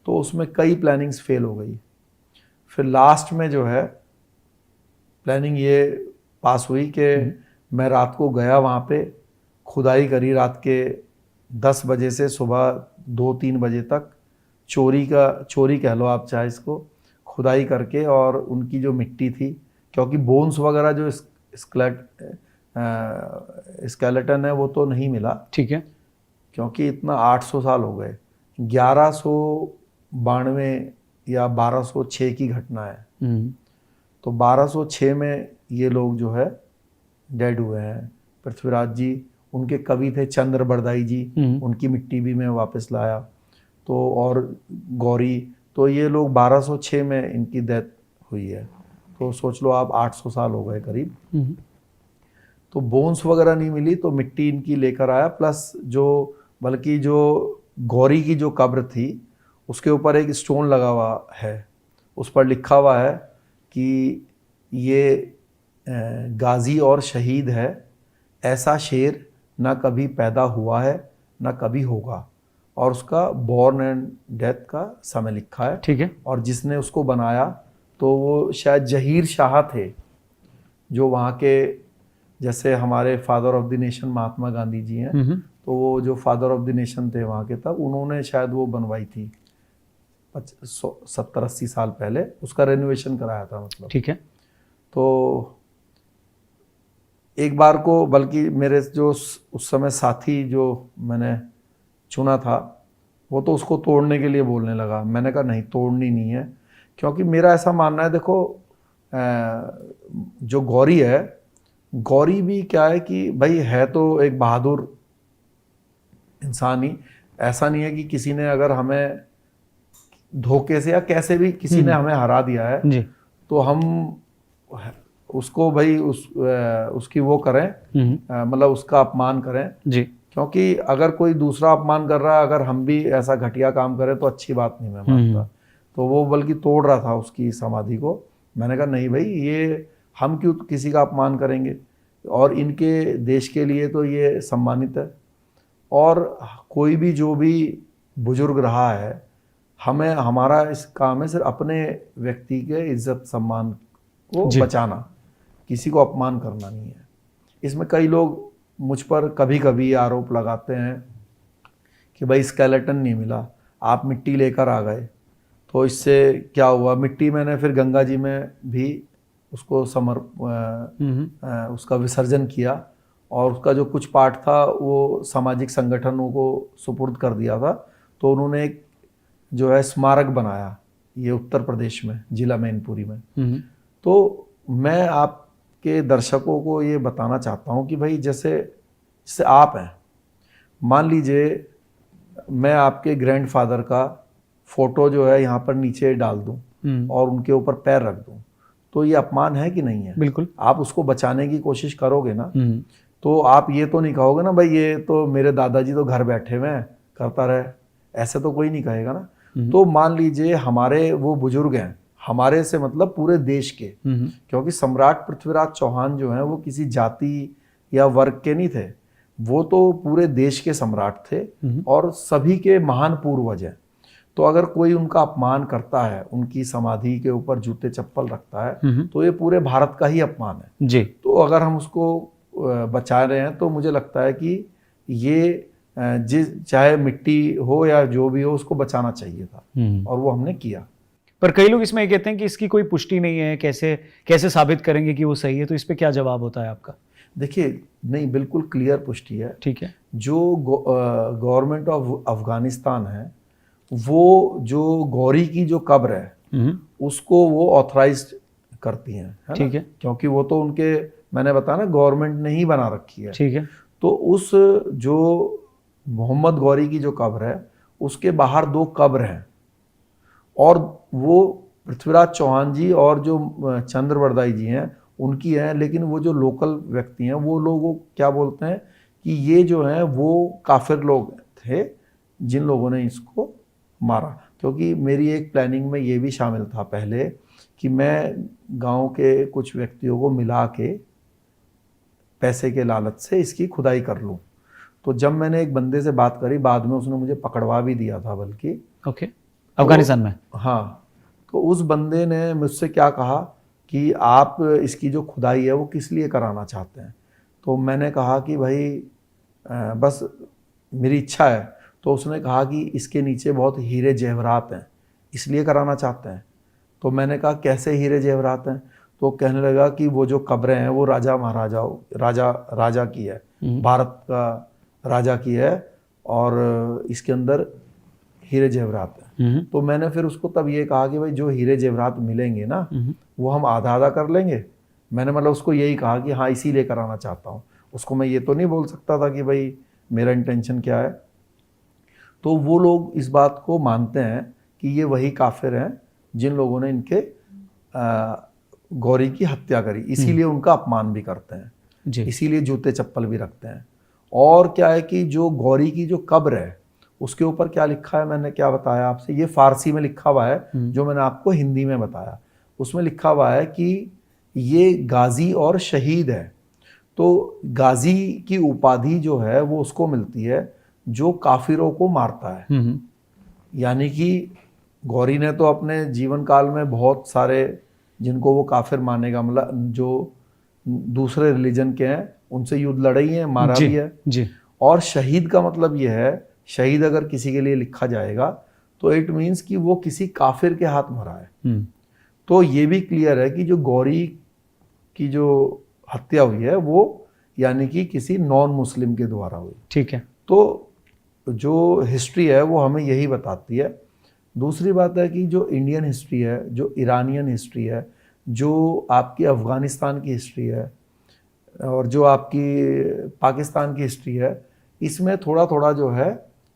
तो उसमें कई प्लानिंग्स फेल हो गई। फिर लास्ट में जो है प्लानिंग ये पास हुई कि मैं रात को गया वहाँ पे, खुदाई करी रात के 10 बजे से सुबह 2-3 बजे तक, चोरी कह लो आप चाहे इसको, खुदाई करके, और उनकी जो मिट्टी थी, क्योंकि बोन्स वगैरह जो स्केलेटन है वो तो नहीं मिला, ठीक है, क्योंकि इतना 800 साल हो गए। 1192 या 1206 की घटना है। तो 1206 में ये लोग जो है डेड हुए हैं। पृथ्वीराज जी, उनके कवि थे चंद्र बरदाई जी, उनकी मिट्टी भी मैं वापस लाया। तो और गौरी, तो ये लोग 1206 में इनकी डेथ हुई है। तो सोच लो आप 800 साल हो गए करीब। तो बोन्स वगैरह नहीं मिली, तो मिट्टी इनकी लेकर आया, प्लस बल्कि जो गौरी की जो कब्र थी उसके ऊपर एक स्टोन लगा हुआ है, उस पर लिखा हुआ है कि ये गाजी और शहीद है, ऐसा शेर ना कभी पैदा हुआ है ना कभी होगा, और उसका बॉर्न एंड डेथ का समय लिखा है। ठीक है। और जिसने उसको बनाया तो वो शायद जहीर शाह थे, जो वहाँ के, जैसे हमारे father of the nation Mahatma Gandhi ji हैं, तो वो जो फादर ऑफ द नेशन थे वहाँ के, तब उन्होंने शायद वो बनवाई थी 70-80 साल पहले, उसका रेनोवेशन कराया था मतलब। ठीक है। तो एक बार को, बल्कि मेरे जो उस समय साथी जो मैंने चुना था, वो तो उसको तोड़ने के लिए बोलने लगा। मैंने कहा नहीं, तोड़नी नहीं है, क्योंकि मेरा ऐसा मानना है, देखो जो गौरी है, गौरी भी क्या है कि भाई है तो एक बहादुर इंसान ही। ऐसा नहीं है कि किसी ने अगर हमें धोखे से या कैसे भी किसी ने हमें हरा दिया है जी, तो हम उसको भाई उसकी वो करें, मतलब उसका अपमान करें जी, क्योंकि अगर कोई दूसरा अपमान कर रहा है, अगर हम भी ऐसा घटिया काम करें तो अच्छी बात नहीं मैं मानता। तो वो बल्कि तोड़ रहा था उसकी समाधि को। मैंने कहा नहीं भाई, ये हम क्यों किसी का अपमान करेंगे, और इनके देश के लिए तो ये सम्मानित है। और कोई भी जो भी बुजुर्ग रहा है, हमें, हमारा इस काम है सिर्फ अपने व्यक्ति के इज्जत सम्मान को बचाना, किसी को अपमान करना नहीं है। इसमें कई लोग मुझ पर कभी कभी आरोप लगाते हैं कि भाई स्केलेटन नहीं मिला, आप मिट्टी लेकर आ गए, तो इससे क्या हुआ। मिट्टी मैंने फिर गंगा जी में भी उसको उसका विसर्जन किया, और उसका जो कुछ पार्ट था वो सामाजिक संगठनों को सुपुर्द कर दिया था। तो उन्होंने एक जो है स्मारक बनाया, ये उत्तर प्रदेश में जिला मैनपुरी में। तो मैं आपके दर्शकों को ये बताना चाहता हूँ कि भाई जैसे आप हैं, मान लीजिए मैं आपके ग्रैंडफादर का फोटो जो है यहाँ पर नीचे डाल दूँ और उनके ऊपर पैर रख दूँ, तो ये अपमान है कि नहीं है? बिल्कुल। आप उसको बचाने की कोशिश करोगे ना, तो आप ये तो नहीं कहोगे ना भाई ये तो मेरे दादाजी तो घर बैठे हुए हैं, करता रहे, ऐसे तो कोई नहीं कहेगा ना। तो मान लीजिए हमारे वो बुजुर्ग हैं, हमारे से मतलब पूरे देश के, क्योंकि सम्राट पृथ्वीराज चौहान जो हैं वो किसी जाति या वर्ग के नहीं थे, वो तो पूरे देश के सम्राट थे और सभी के महान पूर्वज हैं। तो अगर कोई उनका अपमान करता है, उनकी समाधि के ऊपर जूते चप्पल रखता है, तो ये पूरे भारत का ही अपमान है जी। तो अगर हम उसको बचा रहे हैं तो मुझे लगता है कि ये चाहे मिट्टी हो या जो भी हो, उसको बचाना चाहिए था, और वो हमने किया। पर कई लोग इसमें कहते हैं कि इसकी कोई पुष्टि नहीं है, कैसे साबित करेंगे कि वो सही है, तो इस पे क्या जवाब होता है आपका? देखिए, नहीं, बिल्कुल क्लियर पुष्टि है। ठीक है। जो गवर्नमेंट ऑफ अफगानिस्तान है, वो जो गौरी की जो कब्र है उसको वो ऑथराइज्ड करती हैं, ठीक है, क्योंकि वो तो उनके, मैंने बताया ना, गवर्नमेंट ने ही बना रखी है, ठीक है। तो उस जो मोहम्मद गौरी की जो कब्र है उसके बाहर 2 कब्र हैं, और वो पृथ्वीराज चौहान जी और जो चंद्र बरदाई जी हैं उनकी हैं। लेकिन वो जो लोकल व्यक्ति हैं वो लोग वो क्या बोलते हैं कि ये जो है वो काफिर लोग थे जिन लोगों ने इसको मारा। क्योंकि मेरी एक प्लानिंग में ये भी शामिल था पहले कि मैं गांव के कुछ व्यक्तियों को मिला के पैसे के लालच से इसकी खुदाई कर लूं। तो जब मैंने एक बंदे से बात करी, बाद में उसने मुझे पकड़वा भी दिया था बल्कि। ओके, अफगानिस्तान में। हाँ, तो उस बंदे ने मुझसे क्या कहा कि आप इसकी जो खुदाई है वो किस लिए कराना चाहते हैं। तो मैंने कहा कि भाई बस मेरी इच्छा है। तो उसने कहा कि इसके नीचे बहुत हीरे जवाहरात हैं, इसलिए कराना चाहते हैं। तो मैंने कहा कैसे हीरे जवाहरात हैं। तो कहने लगा कि वो जो कब्रें हैं वो राजा महाराजाओं राजा की है, भारत का राजा की है, और इसके अंदर हीरे जवाहरात हैं। तो मैंने फिर उसको तब ये कहा कि भाई जो हीरे जवाहरात मिलेंगे ना वो हम आधा आधा कर लेंगे। मैंने मतलब उसको यही कहा कि हाँ इसीलिए कराना चाहता हूँ। उसको मैं ये तो नहीं बोल सकता था कि भाई मेरा इंटेंशन क्या है। तो वो लोग इस बात को मानते हैं कि ये वही काफिर हैं जिन लोगों ने इनके गौरी की हत्या करी, इसीलिए उनका अपमान भी करते हैं, इसीलिए जूते चप्पल भी रखते हैं। और क्या है कि जो गौरी की जो कब्र है उसके ऊपर क्या लिखा है, मैंने क्या बताया आपसे, ये फारसी में लिखा हुआ है, जो मैंने आपको हिंदी में बताया उसमें लिखा हुआ है कि ये गाजी और शहीद है। तो गाजी की उपाधि जो है वो उसको मिलती है जो काफिरों को मारता है। यानी कि गौरी ने तो अपने जीवन काल में बहुत सारे जिनको वो काफिर मानेगा, मतलब जो दूसरे रिलीजन के हैं उनसे युद्ध लड़ाई है, मारा भी है जी। और शहीद का मतलब ये है, शहीद अगर किसी के लिए लिखा जाएगा तो इट मीन्स कि वो किसी काफिर के हाथ मरा है। तो ये भी क्लियर है कि जो गौरी की जो हत्या हुई है वो यानी कि किसी नॉन मुस्लिम के द्वारा हुई। ठीक है। तो जो हिस्ट्री है वो हमें यही बताती है। दूसरी बात है कि जो इंडियन हिस्ट्री है, जो ईरानियन हिस्ट्री है, जो आपकी अफ़गानिस्तान की हिस्ट्री है और जो आपकी पाकिस्तान की हिस्ट्री है, इसमें थोड़ा थोड़ा जो है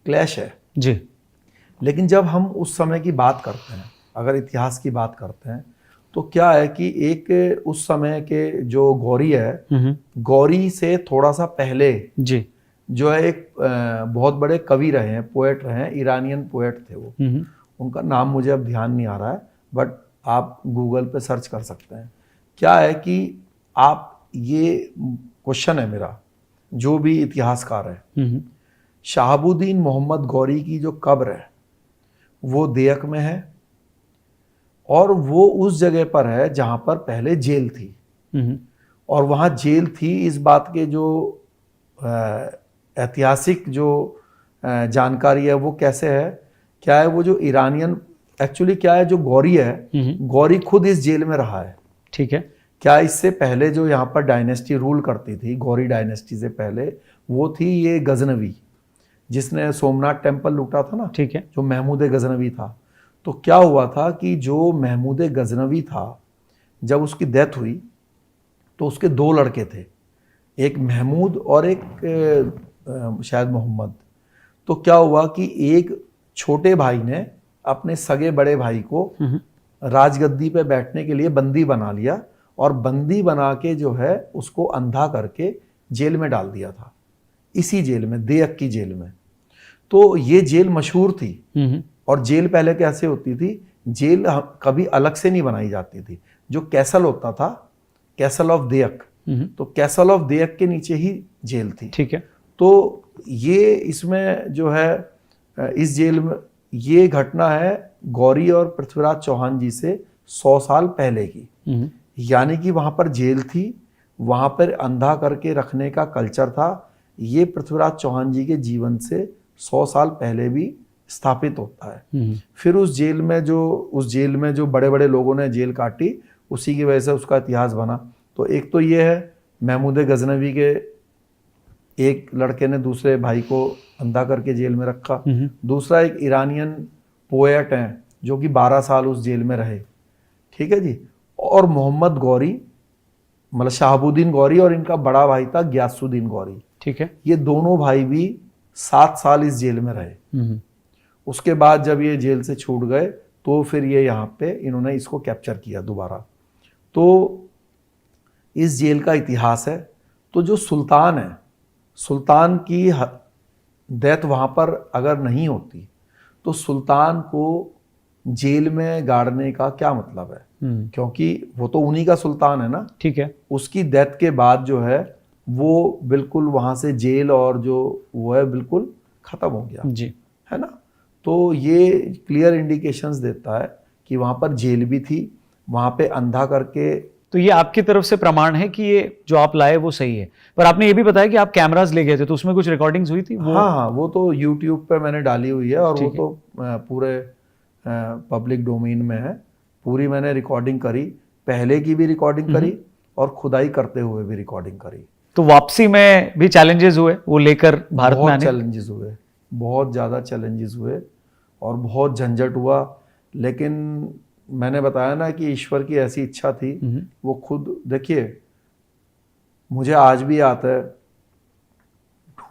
क्लैश है जी। लेकिन जब हम उस समय की बात करते हैं, अगर इतिहास की बात करते हैं, तो क्या है कि एक उस समय के जो गौरी है, गौरी से थोड़ा सा पहले जी जो है एक बहुत बड़े कवि रहे हैं, पोएट रहे हैं, ईरानियन पोएट थे वो। उनका नाम मुझे अब ध्यान नहीं आ रहा है, बट आप गूगल पे सर्च कर सकते हैं। क्या है कि आप, ये क्वेश्चन है मेरा, जो भी इतिहासकार है, शहाबुद्दीन मोहम्मद गौरी की जो कब्र है वो देयक में है और वो उस जगह पर है जहां पर पहले जेल थी। और वहां जेल थी, इस बात के जो ऐतिहासिक जो जानकारी है वो कैसे है, क्या है, वो जो ईरानियन, एक्चुअली क्या है, जो गौरी है, गौरी खुद इस जेल में रहा है। ठीक है। क्या इससे पहले जो यहाँ पर डायनेस्टी रूल करती थी, गौरी डायनेस्टी से पहले, वो थी ये गजनवी, जिसने सोमनाथ टेम्पल लूटा था ना। ठीक है। जो महमूद गजनवी था। तो क्या हुआ था कि जो महमूद गजनवी था, जब उसकी डेथ हुई तो उसके दो लड़के थे, एक महमूद और एक शायद मोहम्मद। तो क्या हुआ कि एक छोटे भाई ने अपने सगे बड़े भाई को राजगद्दी पे बैठने के लिए बंदी बना लिया और बंदी बना के जो है उसको अंधा करके जेल में डाल दिया था, इसी जेल में, देयक की जेल में। तो ये जेल मशहूर थी। और जेल पहले कैसे होती थी, जेल कभी अलग से नहीं बनाई जाती थी। जो कैसल होता था, कैसल ऑफ देयक, तो कैसल ऑफ देयक के नीचे ही जेल थी। ठीक है। तो ये इसमें जो है, इस जेल में ये घटना है गौरी और पृथ्वीराज चौहान जी से 100 साल पहले की। यानी कि वहां पर जेल थी, वहां पर अंधा करके रखने का कल्चर था। ये पृथ्वीराज चौहान जी के जीवन से 100 साल पहले भी स्थापित होता है। फिर उस जेल में जो बड़े बड़े लोगों ने जेल काटी, उसी की वजह से उसका इतिहास बना। तो एक तो ये है, महमूद गजनवी के एक लड़के ने दूसरे भाई को अंधा करके जेल में रखा। दूसरा एक ईरानियन पोएट हैं जो कि 12 साल उस जेल में रहे। ठीक है जी। और मोहम्मद गौरी, मतलब शहाबुद्दीन गौरी, और इनका बड़ा भाई था गयासुद्दीन गौरी। ठीक है। ये दोनों भाई भी 7 साल इस जेल में रहे। उसके बाद जब ये जेल से छूट गए तो फिर ये यहाँ पे इन्होंने इसको कैप्चर किया दोबारा। तो इस जेल का इतिहास है। तो जो सुल्तान है, सुल्तान की डेथ वहाँ पर अगर नहीं होती तो सुल्तान को जेल में गाड़ने का क्या मतलब है, क्योंकि वो तो उन्हीं का सुल्तान है ना। ठीक है। उसकी डेथ के बाद जो है वो बिल्कुल वहाँ से जेल और जो वो है बिल्कुल ख़त्म हो गया, जी। है ना। तो ये क्लियर इंडिकेशंस देता है कि वहाँ पर जेल भी थी, वहाँ पे अंधा करके। तो ये आपकी तरफ से प्रमाण है कि ये जो आप लाए वो सही है। पर आपने ये भी बताया कि आप कैमरास ले गए थे, तो उसमें कुछ रिकॉर्डिंग्स हुई थी वो? हाँ हाँ, वो तो यूट्यूब पे मैंने डाली हुई है और वो ठीक है। तो पूरे पब्लिक डोमेन में है। पूरी मैंने रिकॉर्डिंग करी, पहले की भी रिकॉर्डिंग करी और खुदाई करते हुए भी रिकॉर्डिंग करी। तो वापसी में भी चैलेंजेस हुए वो लेकर भारत में बहुत आने? चैलेंजेस हुए, बहुत ज़्यादा चैलेंजेस हुए और बहुत झंझट हुआ। लेकिन मैंने बताया ना कि ईश्वर की ऐसी इच्छा थी, वो खुद देखिए, मुझे आज भी आता है,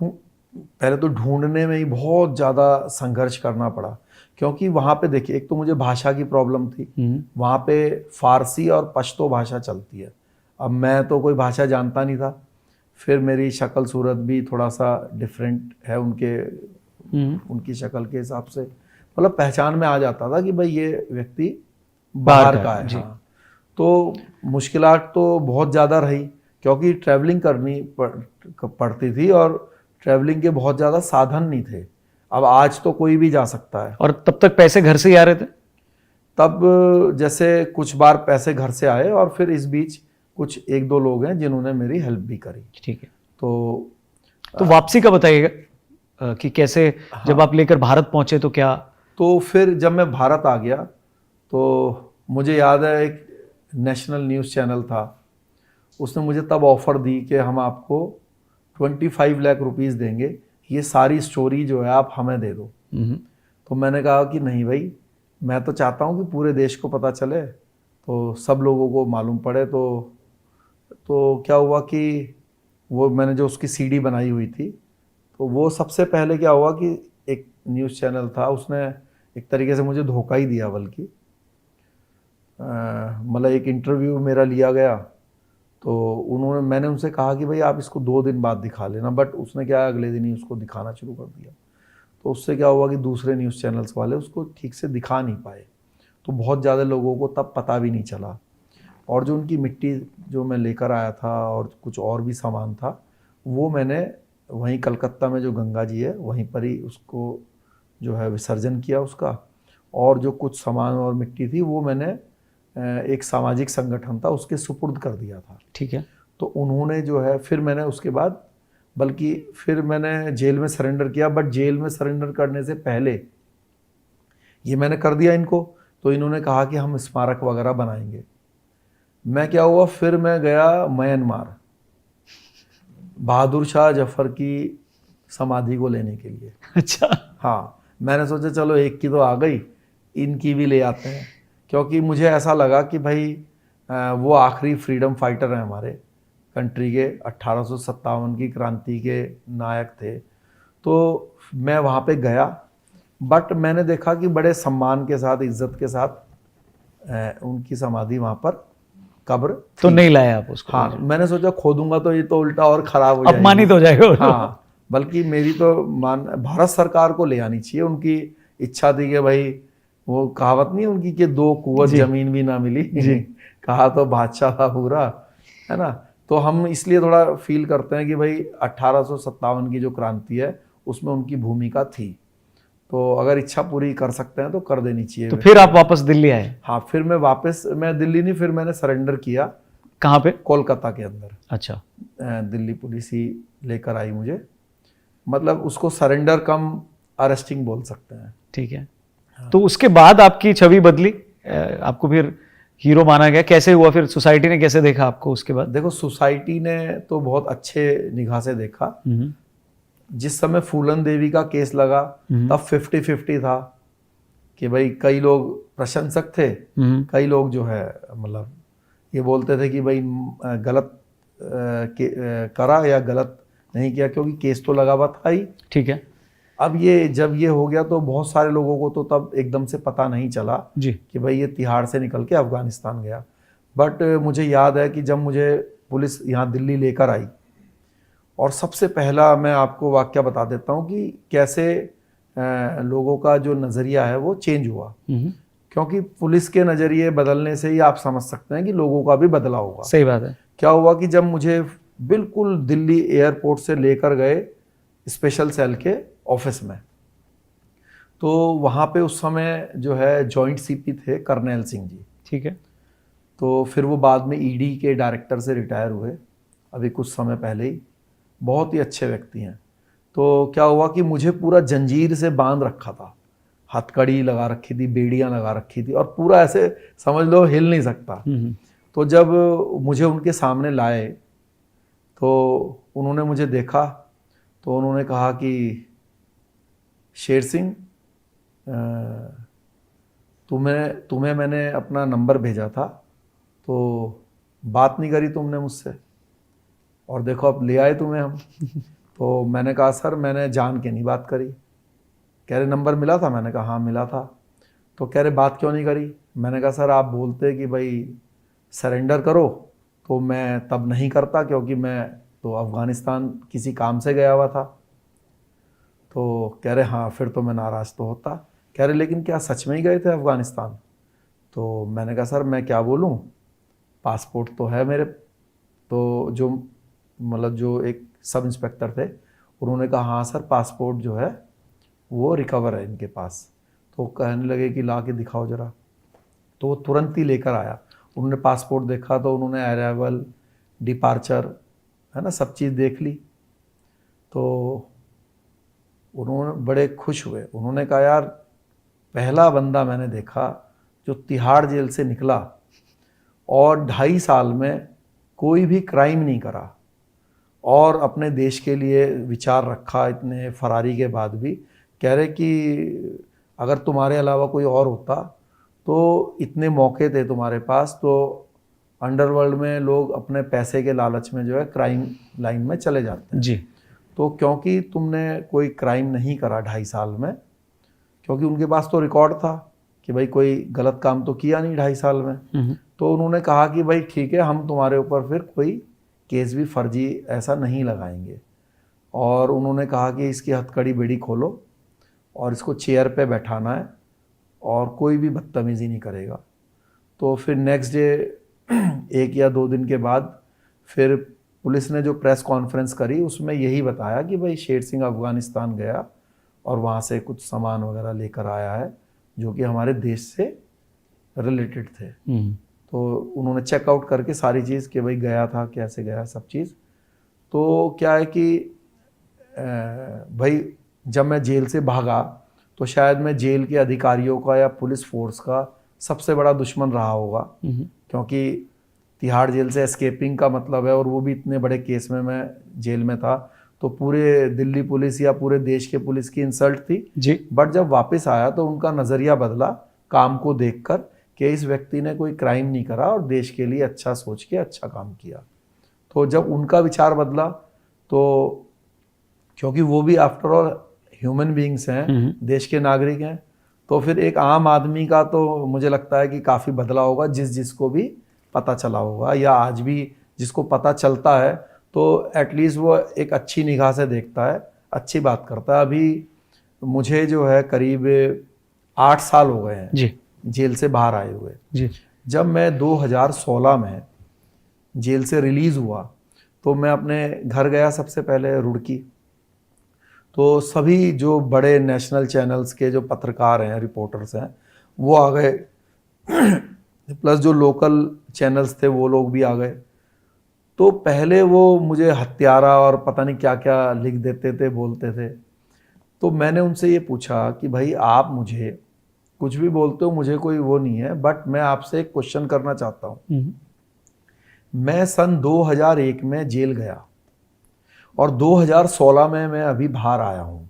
पहले तो ढूंढने में ही बहुत ज़्यादा संघर्ष करना पड़ा, क्योंकि वहाँ पे देखिए एक तो मुझे भाषा की प्रॉब्लम थी, वहाँ पे फारसी और पश्तो भाषा चलती है। अब मैं तो कोई भाषा जानता नहीं था, फिर मेरी शक्ल सूरत भी थोड़ा सा डिफरेंट है उनकी शक्ल के हिसाब से, मतलब पहचान में आ जाता था कि भाई ये व्यक्ति बाहर का है। हाँ, तो मुश्किलात तो बहुत ज़्यादा रही, क्योंकि ट्रैवलिंग करनी पड़ती थी और ट्रैवलिंग के बहुत ज़्यादा साधन नहीं थे। अब आज तो कोई भी जा सकता है। और तब तक पैसे घर से ही आ रहे थे? तब जैसे कुछ बार पैसे घर से आए और फिर इस बीच कुछ एक दो लोग हैं जिन्होंने मेरी हेल्प भी करी। ठीक है। तो वापसी का बताइएगा कि कैसे, हाँ, जब आप लेकर भारत पहुंचे तो क्या? तो फिर जब मैं भारत आ गया तो मुझे याद है एक नेशनल न्यूज़ चैनल था, उसने मुझे तब ऑफ़र दी कि हम आपको 25 लाख रुपीस देंगे, ये सारी स्टोरी जो है आप हमें दे दो। तो मैंने कहा कि नहीं भाई, मैं तो चाहता हूँ कि पूरे देश को पता चले, तो सब लोगों को मालूम पड़े। तो क्या हुआ कि वो मैंने जो उसकी सीडी बनाई हुई थी, तो वो सबसे पहले क्या हुआ कि एक न्यूज़ चैनल था, उसने एक तरीके से मुझे धोखा ही दिया, बल्कि मतलब एक इंटरव्यू मेरा लिया गया, तो मैंने उनसे कहा कि भाई आप इसको 2 दिन बाद दिखा लेना, बट उसने क्या अगले दिन ही उसको दिखाना शुरू कर दिया। तो उससे क्या हुआ कि दूसरे न्यूज़ चैनल्स वाले उसको ठीक से दिखा नहीं पाए, तो बहुत ज़्यादा लोगों को तब पता भी नहीं चला। और जो उनकी मिट्टी जो मैं लेकर आया था और कुछ और भी सामान था, वो मैंने वहीं कलकत्ता में जो गंगा जी है वहीं पर ही उसको जो है विसर्जन किया उसका, और जो कुछ सामान और मिट्टी थी वो मैंने एक सामाजिक संगठन था उसके सुपुर्द कर दिया था। ठीक है। तो उन्होंने जो है, फिर मैंने उसके बाद, बल्कि फिर मैंने जेल में सरेंडर किया, बट जेल में सरेंडर करने से पहले ये मैंने कर दिया इनको, तो इन्होंने कहा कि हम स्मारक वगैरह बनाएंगे। मैं क्या हुआ, फिर मैं गया म्यांमार बहादुर शाह जफर की समाधि को लेने के लिए। अच्छा। हाँ, मैंने सोचा चलो एक की तो आ गई, इनकी भी ले आते हैं, क्योंकि मुझे ऐसा लगा कि भाई वो आखिरी फ्रीडम फाइटर हैं हमारे कंट्री के, 1857 की क्रांति के नायक थे। तो मैं वहाँ पे गया, बट मैंने देखा कि बड़े सम्मान के साथ, इज्जत के साथ उनकी समाधि वहाँ पर कब्र तो नहीं लाया आप उसको? हाँ, मैंने सोचा खोदूंगा तो ये तो उल्टा और खराब हो जाएगी, अपमानित हो जाएगा। हाँ, बल्कि मेरी तो भारत सरकार को ले आनी चाहिए। उनकी इच्छा थी कि भाई, वो कहावत नहीं उनकी कि 2 कुंवत जमीन भी ना मिली, कहा तो बादशाह था पूरा, है ना। तो हम इसलिए थोड़ा फील करते हैं कि भाई 1857 की जो क्रांति है उसमें उनकी भूमिका थी, तो अगर इच्छा पूरी कर सकते हैं तो कर देनी चाहिए। तो फिर आप वापस दिल्ली आए? हाँ, फिर मैं दिल्ली नहीं, फिर मैंने सरेंडर किया। कहाँ पे? कोलकाता के अंदर। अच्छा। दिल्ली पुलिस ही लेकर आई मुझे, मतलब उसको सरेंडर कम अरेस्टिंग बोल सकते हैं। ठीक है। हाँ। तो उसके बाद आपकी छवि बदली, आपको फिर हीरो माना गया, कैसे हुआ फिर? सोसाइटी ने कैसे देखा आपको उसके बाद? देखो, सोसाइटी ने तो बहुत अच्छे निगाह से देखा। जिस समय फूलन देवी का केस लगा तब 50-50 था कि भाई कई लोग प्रशंसक थे, कई लोग जो है मतलब ये बोलते थे कि भाई गलत करा या गलत नहीं किया, क्योंकि केस तो लगा हुआ था ही। ठीक है। अब जब ये हो गया तो बहुत सारे लोगों को तो तब एकदम से पता नहीं चला जी कि भाई ये तिहाड़ से निकल के अफगानिस्तान गया। बट मुझे याद है कि जब मुझे पुलिस यहाँ दिल्ली लेकर आई, और सबसे पहला मैं आपको वाकया बता देता हूँ कि कैसे लोगों का जो नज़रिया है वो चेंज हुआ, क्योंकि पुलिस के नज़रिए बदलने से ही आप समझ सकते हैं कि लोगों का भी बदला होगा। सही बात है। क्या हुआ कि जब मुझे बिल्कुल दिल्ली एयरपोर्ट से लेकर गए स्पेशल सेल के ऑफिस में। तो वहाँ पे उस समय जो है जॉइंट सीपी थे करनैल सिंह जी। ठीक है। तो फिर वो बाद में ईडी के डायरेक्टर से रिटायर हुए अभी कुछ समय पहले ही। बहुत ही अच्छे व्यक्ति हैं। तो क्या हुआ कि मुझे पूरा जंजीर से बांध रखा था, हथकड़ी लगा रखी थी, बेड़ियां लगा रखी थी, और पूरा ऐसे समझ लो हिल नहीं सकता। तो जब मुझे उनके सामने लाए तो उन्होंने मुझे देखा, तो उन्होंने कहा कि शेर सिंह, तुम्हें मैंने अपना नंबर भेजा था, तो बात नहीं करी तुमने मुझसे, और देखो अब ले आए तुम्हें हम। तो मैंने कहा सर मैंने जान के नहीं बात करी। कह रहे नंबर मिला था? मैंने कहा हाँ मिला था। तो कह रहे बात क्यों नहीं करी? मैंने कहा सर आप बोलते कि भाई सरेंडर करो तो मैं तब नहीं करता, क्योंकि मैं तो अफ़गानिस्तान किसी काम से गया हुआ था। तो कह रहे हाँ फिर तो मैं नाराज़ तो होता। कह रहे लेकिन क्या सच में ही गए थे अफ़गानिस्तान? तो मैंने कहा सर मैं क्या बोलूँ, पासपोर्ट तो है मेरे। तो जो मतलब जो एक सब इंस्पेक्टर थे उन्होंने कहा हाँ सर पासपोर्ट जो है वो रिकवर है इनके पास। तो कहने लगे कि ला के दिखाओ ज़रा। तो वो तुरंत ही लेकर आया। उन्होंने पासपोर्ट देखा तो उन्होंने अराइवल, डिपार्चर, है ना, सब चीज़ देख ली। तो उन्होंने बड़े खुश हुए। उन्होंने कहा यार पहला बंदा मैंने देखा जो तिहाड़ जेल से निकला और 2.5 साल में कोई भी क्राइम नहीं करा और अपने देश के लिए विचार रखा इतने फरारी के बाद भी। कह रहे कि अगर तुम्हारे अलावा कोई और होता तो इतने मौके थे तुम्हारे पास, तो अंडरवर्ल्ड में लोग अपने पैसे के लालच में जो है क्राइम लाइन में चले जाते हैं। जी। तो क्योंकि तुमने कोई क्राइम नहीं करा 2.5 साल में, क्योंकि उनके पास तो रिकॉर्ड था कि भाई कोई गलत काम तो किया नहीं 2.5 साल में। तो उन्होंने कहा कि भाई ठीक है हम तुम्हारे ऊपर फिर कोई केस भी फर्जी ऐसा नहीं लगाएंगे। और उन्होंने कहा कि इसकी हथकड़ी बेड़ी खोलो और इसको चेयर पे बैठाना है और कोई भी बदतमीज़ी नहीं करेगा। तो फिर नेक्स्ट डे 1 या 2 दिन के बाद फिर पुलिस ने जो प्रेस कॉन्फ्रेंस करी उसमें यही बताया कि भाई शेर सिंह अफ़गानिस्तान गया और वहाँ से कुछ सामान वगैरह लेकर आया है जो कि हमारे देश से रिलेटेड थे। तो उन्होंने चेकआउट करके सारी चीज़ कि भाई गया था, कैसे गया, सब चीज़। तो क्या है कि भाई जब मैं जेल से भागा तो शायद मैं जेल के अधिकारियों का या पुलिस फोर्स का सबसे बड़ा दुश्मन रहा होगा, क्योंकि तिहाड़ जेल से एस्केपिंग का मतलब है, और वो भी इतने बड़े केस में मैं जेल में था, तो पूरे दिल्ली पुलिस या पूरे देश के पुलिस की इंसल्ट थी जी। बट जब वापस आया तो उनका नज़रिया बदला काम को देखकर कि इस व्यक्ति ने कोई क्राइम नहीं करा और देश के लिए अच्छा सोच के अच्छा काम किया। तो जब उनका विचार बदला तो क्योंकि वो भी आफ्टर ऑल ह्यूमन बीइंग्स हैं, देश के नागरिक हैं, तो फिर एक आम आदमी का तो मुझे लगता है कि काफ़ी बदला होगा, जिसको भी पता चला होगा या आज भी जिसको पता चलता है तो एटलीस्ट वो एक अच्छी निगाह से देखता है, अच्छी बात करता है। अभी मुझे जो है करीब 8 साल हो गए हैं जी। जेल से बाहर आए हुए। जी। जब मैं 2016 में जेल से रिलीज़ हुआ तो मैं अपने घर गया सबसे पहले रुड़की। तो सभी जो बड़े नेशनल चैनल्स के जो पत्रकार हैं, रिपोर्टर्स हैं, वो आ गए प्लस जो लोकल चैनल्स थे वो लोग भी आ गए। तो पहले वो मुझे हत्यारा और पता नहीं क्या क्या लिख देते थे, बोलते थे। तो मैंने उनसे ये पूछा कि भाई आप मुझे कुछ भी बोलते हो, मुझे कोई वो नहीं है, बट मैं आपसे एक क्वेश्चन करना चाहता हूँ। मैं सन 2001 में जेल गया और 2016 में मैं अभी बाहर आया हूँ,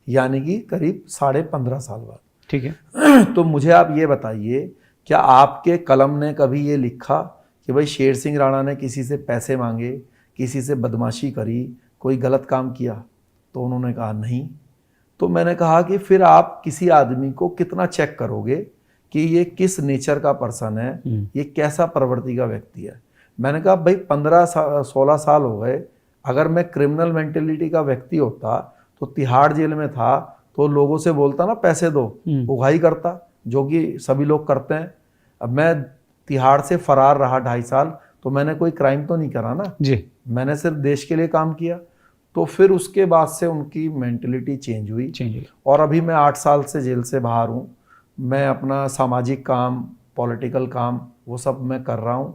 यानी कि करीब 15.5 साल बाद। ठीक है। तो मुझे आप ये बताइए, क्या आपके कलम ने कभी ये लिखा कि भाई शेर सिंह राणा ने किसी से पैसे मांगे, किसी से बदमाशी करी, कोई गलत काम किया? तो उन्होंने कहा नहीं। तो मैंने कहा कि फिर आप किसी आदमी को कितना चेक करोगे कि ये किस नेचर का पर्सन है, ये कैसा प्रवृत्ति का व्यक्ति है? मैंने कहा भाई 15-16 साल हो गए, अगर मैं क्रिमिनल मेंटेलिटी का व्यक्ति होता तो तिहाड़ जेल में था तो लोगों से बोलता ना पैसे दो, उगाही करता, जो कि सभी लोग करते हैं। अब मैं तिहाड़ से फरार रहा 2.5 साल तो मैंने कोई क्राइम तो नहीं करा ना जी। मैंने सिर्फ देश के लिए काम किया। तो फिर उसके बाद से उनकी मेंटलिटी चेंज हुई और अभी मैं 8 साल से जेल से बाहर हूँ। मैं अपना सामाजिक काम, पॉलिटिकल काम वो सब मैं कर रहा हूँ।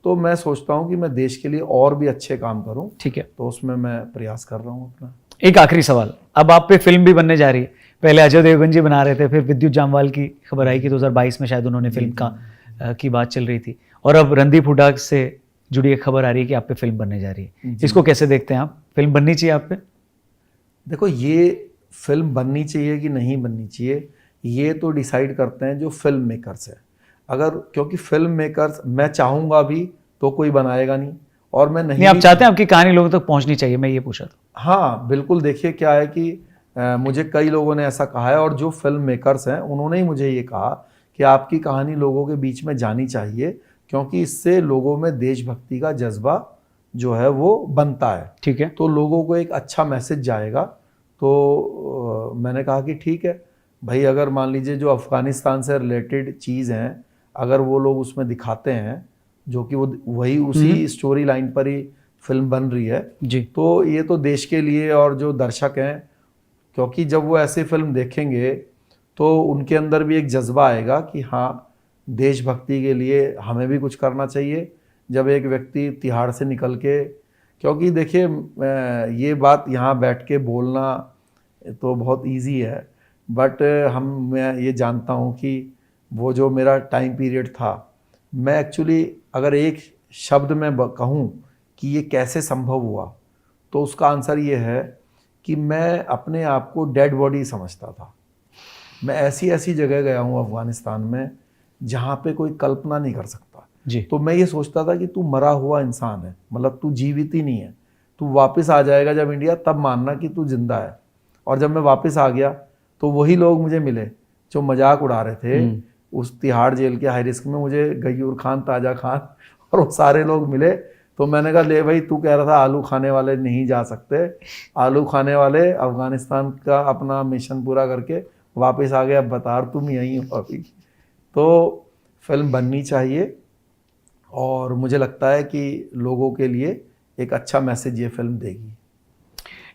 तो मैं सोचता हूँ कि मैं देश के लिए और भी अच्छे काम करूँ। ठीक है, तो उसमें मैं प्रयास कर रहा हूँ अपना। एक आखिरी सवाल, अब आप पे फिल्म भी बनने जा रही है। पहले अजय देवगन जी बना रहे थे, फिर विद्युत जामवाल की खबर आई कि 2022 में शायद उन्होंने फिल्म की बात चल रही थी, और अब रणदीप हुड्डा से जुड़ी एक खबर आ रही है कि आप पे फिल्म बनने जा रही है। इसको कैसे देखते हैं आप? फिल्म बननी चाहिए आप पे? देखो, ये फिल्म बननी चाहिए कि नहीं बननी चाहिए ये तो डिसाइड करते हैं जो फिल्म मेकर्स है। अगर क्योंकि फिल्म मेकर्स, मैं चाहूँगा भी तो कोई बनाएगा नहीं, और मैं नहीं आप चाहते हैं आपकी कहानी लोगों तक पहुंचनी चाहिए, मैं ये पूछा था। हाँ बिल्कुल। देखिए क्या है कि मुझे कई लोगों ने ऐसा कहा है, और जो फिल्म मेकर्स हैं उन्होंने ही मुझे ये कहा कि आपकी कहानी लोगों के बीच में जानी चाहिए, क्योंकि इससे लोगों में देशभक्ति का जज्बा जो है वो बनता है। ठीक है, तो लोगों को एक अच्छा मैसेज जाएगा। तो मैंने कहा कि ठीक है भाई, अगर मान लीजिए जो अफ़गानिस्तान से रिलेटेड चीज़ हैं अगर वो लोग उसमें दिखाते हैं, जो कि वो वही उसी स्टोरी लाइन पर ही फिल्म बन रही है जी, तो ये तो देश के लिए, और जो दर्शक हैं, क्योंकि जब वो ऐसी फिल्म देखेंगे तो उनके अंदर भी एक जज्बा आएगा कि हाँ देशभक्ति के लिए हमें भी कुछ करना चाहिए। जब एक व्यक्ति तिहाड़ से निकल के, क्योंकि देखिए ये बात यहाँ बैठ के बोलना तो बहुत इजी है, बट मैं ये जानता हूँ कि वो जो मेरा टाइम पीरियड था, मैं एक्चुअली अगर एक शब्द में कहूँ कि ये कैसे संभव हुआ, तो उसका आंसर ये है कि मैं अपने आप को डेड बॉडी समझता था। मैं ऐसी ऐसी जगह गया हूँ अफ़गानिस्तान में जहाँ पे कोई कल्पना नहीं कर सकता जी। तो मैं ये सोचता था कि तू मरा हुआ इंसान है, मतलब तू जीवित ही नहीं है, तू वापस आ जाएगा जब इंडिया, तब मानना कि तू जिंदा है। और जब मैं वापस आ गया तो वही लोग मुझे मिले जो मजाक उड़ा रहे थे उस तिहाड़ जेल के हाई रिस्क में, मुझे गयूर खान, ताजा खान और वो सारे लोग मिले। तो मैंने कहा ले भाई, तू कह रहा था आलू खाने वाले नहीं जा सकते, आलू खाने वाले अफ़गानिस्तान का अपना मिशन पूरा करके वापस आ गए, अब बता तुम यहीं हो अभी। तो फिल्म बननी चाहिए, और मुझे लगता है कि लोगों के लिए एक अच्छा मैसेज ये फिल्म देगी।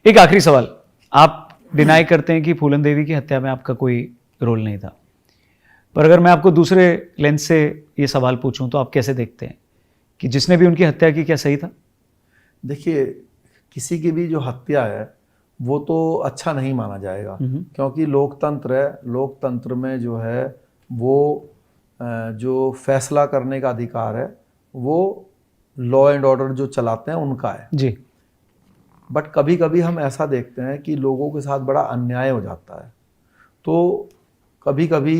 एक आखिरी सवाल, आप डिनाई करते हैं कि फूलन देवी की हत्या में आपका कोई रोल नहीं था, पर अगर मैं आपको दूसरे लेंस से ये सवाल पूछूं तो आप कैसे देखते हैं कि जिसने भी उनकी हत्या की क्या सही था? देखिए, किसी की भी जो हत्या है वो तो अच्छा नहीं माना जाएगा, क्योंकि लोकतंत्र है। लोकतंत्र में जो है वो जो फैसला करने का अधिकार है वो लॉ एंड ऑर्डर जो चलाते हैं उनका है जी। बट कभी कभी हम ऐसा देखते हैं कि लोगों के साथ बड़ा अन्याय हो जाता है, तो कभी कभी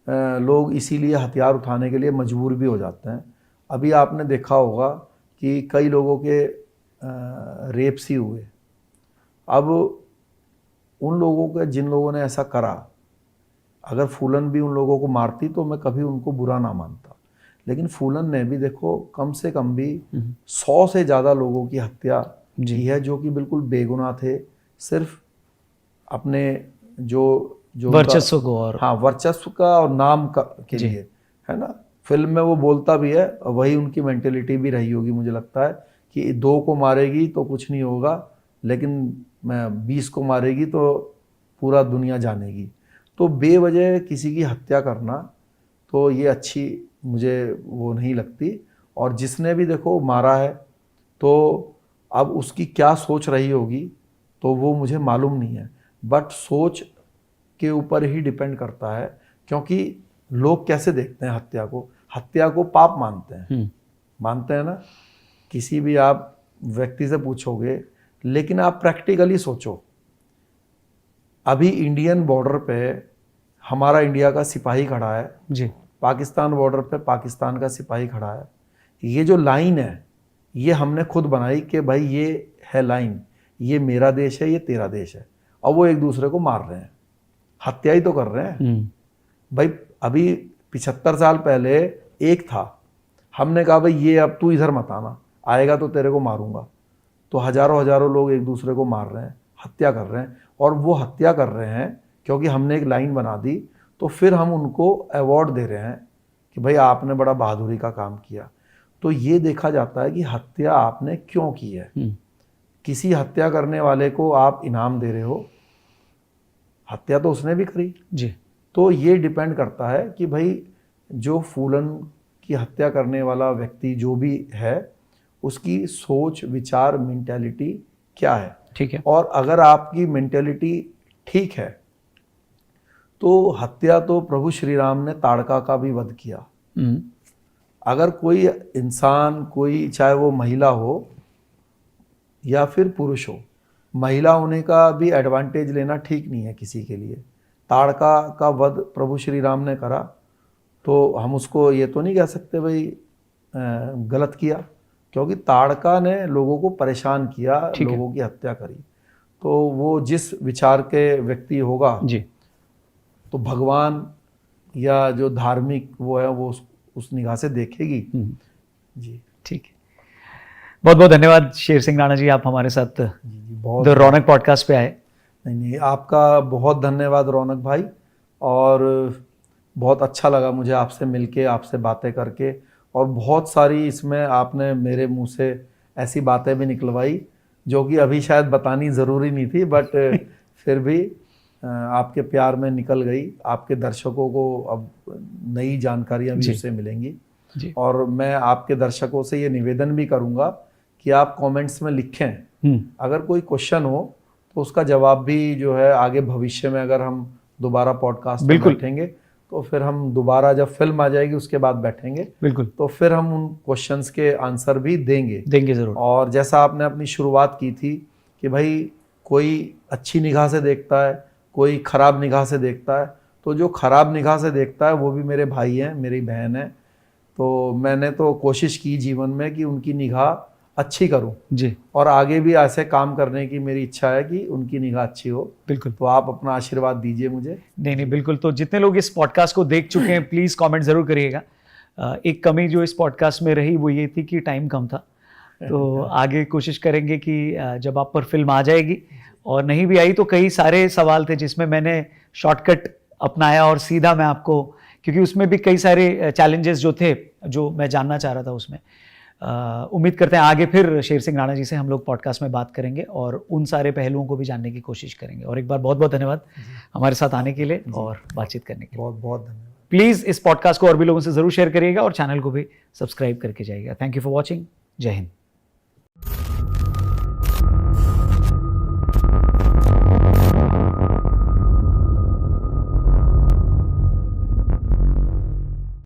लोग इसीलिए हथियार उठाने के लिए मजबूर भी हो जाते हैं। अभी आपने देखा होगा कि कई लोगों के रेप्स ही हुए। अब उन लोगों के, जिन लोगों ने ऐसा करा, अगर फूलन भी उन लोगों को मारती तो मैं कभी उनको बुरा ना मानता, लेकिन फूलन ने भी देखो कम से कम भी 100 से ज़्यादा लोगों की हत्या की है, जो कि बिल्कुल बेगुनाह थे, सिर्फ अपने जो वर्चस्व को, और हाँ वर्चस्व का और नाम का के लिए, है ना। फिल्म में वो बोलता भी है, वही उनकी मेंटेलिटी भी रही होगी मुझे लगता है कि 2 को मारेगी तो कुछ नहीं होगा, लेकिन 20 को मारेगी तो पूरा दुनिया जानेगी। तो बेवजह किसी की हत्या करना तो ये अच्छी मुझे वो नहीं लगती। और जिसने भी देखो मारा है तो अब उसकी क्या सोच रही होगी तो वो मुझे मालूम नहीं है, बट सोच के ऊपर ही डिपेंड करता है, क्योंकि लोग कैसे देखते हैं हत्या को पाप मानते हैं, मानते हैं ना। किसी भी आप व्यक्ति से पूछोगे, लेकिन आप प्रैक्टिकली सोचो, अभी इंडियन बॉर्डर पे हमारा इंडिया का सिपाही खड़ा है जी, पाकिस्तान बॉर्डर पे पाकिस्तान का सिपाही खड़ा है। ये जो लाइन है ये हमने खुद बनाई कि भाई ये है लाइन, ये मेरा देश है, ये तेरा देश है, और वो एक दूसरे को मार रहे हैं, हत्या ही तो कर रहे हैं। भाई अभी 75 साल पहले एक था, हमने कहा भाई ये अब तू इधर मत आना, आएगा तो तेरे को मारूंगा। तो हजारों हजारों लोग एक दूसरे को मार रहे हैं, हत्या कर रहे हैं, और वो हत्या कर रहे हैं क्योंकि हमने एक लाइन बना दी। तो फिर हम उनको अवार्ड दे रहे हैं कि भाई आपने बड़ा बहादुरी का काम किया। तो ये देखा जाता है कि हत्या आपने क्यों की है। किसी हत्या करने वाले को आप इनाम दे रहे हो, हत्या तो उसने भी करी जी। तो ये डिपेंड करता है कि भाई जो फूलन की हत्या करने वाला व्यक्ति जो भी है उसकी सोच विचार मेंटालिटी क्या है। ठीक है। और अगर आपकी मेंटालिटी ठीक है तो हत्या तो प्रभु श्री राम ने ताड़का का भी वध किया। अगर कोई इंसान, कोई चाहे वो महिला हो या फिर पुरुष हो, महिला होने का भी एडवांटेज लेना ठीक नहीं है किसी के लिए। ताड़का का वध प्रभु श्री राम ने करा तो हम उसको ये तो नहीं कह सकते भाई गलत किया, क्योंकि ताड़का ने लोगों को परेशान किया, लोगों की हत्या करी। तो वो जिस विचार के व्यक्ति होगा जी, तो भगवान या जो धार्मिक वो है वो उस निगाह से देखेगी। जी ठीक है। बहुत बहुत धन्यवाद शेर सिंह राणा जी, आप हमारे साथ बहुत द रौनक पॉडकास्ट पे आए। नहीं, आपका बहुत धन्यवाद रौनक भाई, और बहुत अच्छा लगा मुझे आपसे मिलके, आपसे बातें करके, और बहुत सारी इसमें आपने मेरे मुंह से ऐसी बातें भी निकलवाई जो कि अभी शायद बतानी ज़रूरी नहीं थी, बट फिर भी आपके प्यार में निकल गई। आपके दर्शकों को अब नई जानकारियाँ भी उससे मिलेंगी जी। और मैं आपके दर्शकों से ये निवेदन भी करूँगा कि आप कमेंट्स में लिखें, अगर कोई क्वेश्चन हो तो उसका जवाब भी जो है आगे भविष्य में अगर हम दोबारा पॉडकास्ट में बैठेंगे तो फिर हम दोबारा जब फिल्म आ जाएगी उसके बाद बैठेंगे, बिल्कुल, तो फिर हम उन क्वेश्चंस के आंसर भी देंगे ज़रूर। और जैसा आपने अपनी शुरुआत की थी कि भाई कोई अच्छी निगाह से देखता है, कोई खराब निगाह से देखता है, तो जो खराब निगाह से देखता है वो भी मेरे भाई हैं, मेरी बहन है। तो मैंने तो कोशिश की जीवन में कि उनकी निगाह अच्छी करूं जी, और आगे भी ऐसे काम करने की मेरी इच्छा है कि उनकी निगाह अच्छी हो। बिल्कुल। तो आप अपना आशीर्वाद दीजिए मुझे। नहीं, बिल्कुल। तो जितने लोग इस पॉडकास्ट को देख चुके हैं प्लीज़ कमेंट ज़रूर करिएगा। एक कमी जो इस पॉडकास्ट में रही वो ये थी कि टाइम कम था, तो आगे कोशिश करेंगे कि जब आप पर फिल्म आ जाएगी, और नहीं भी आई तो कई सारे सवाल थे जिसमें मैंने शॉर्टकट अपनाया और सीधा मैं आपको, क्योंकि उसमें भी कई सारे चैलेंजेस जो थे जो मैं जानना चाह रहा था उसमें। उम्मीद करते हैं आगे फिर शेर सिंह राणा जी से हम लोग पॉडकास्ट में बात करेंगे और उन सारे पहलुओं को भी जानने की कोशिश करेंगे। और एक बार बहुत बहुत धन्यवाद हमारे साथ आने के लिए और बातचीत करने के लिए। बहुत बहुत धन्यवाद। प्लीज़ इस पॉडकास्ट को और भी लोगों से ज़रूर शेयर करिएगा और चैनल को भी सब्सक्राइब करके जाइएगा। Thank you for watching. जय हिंद।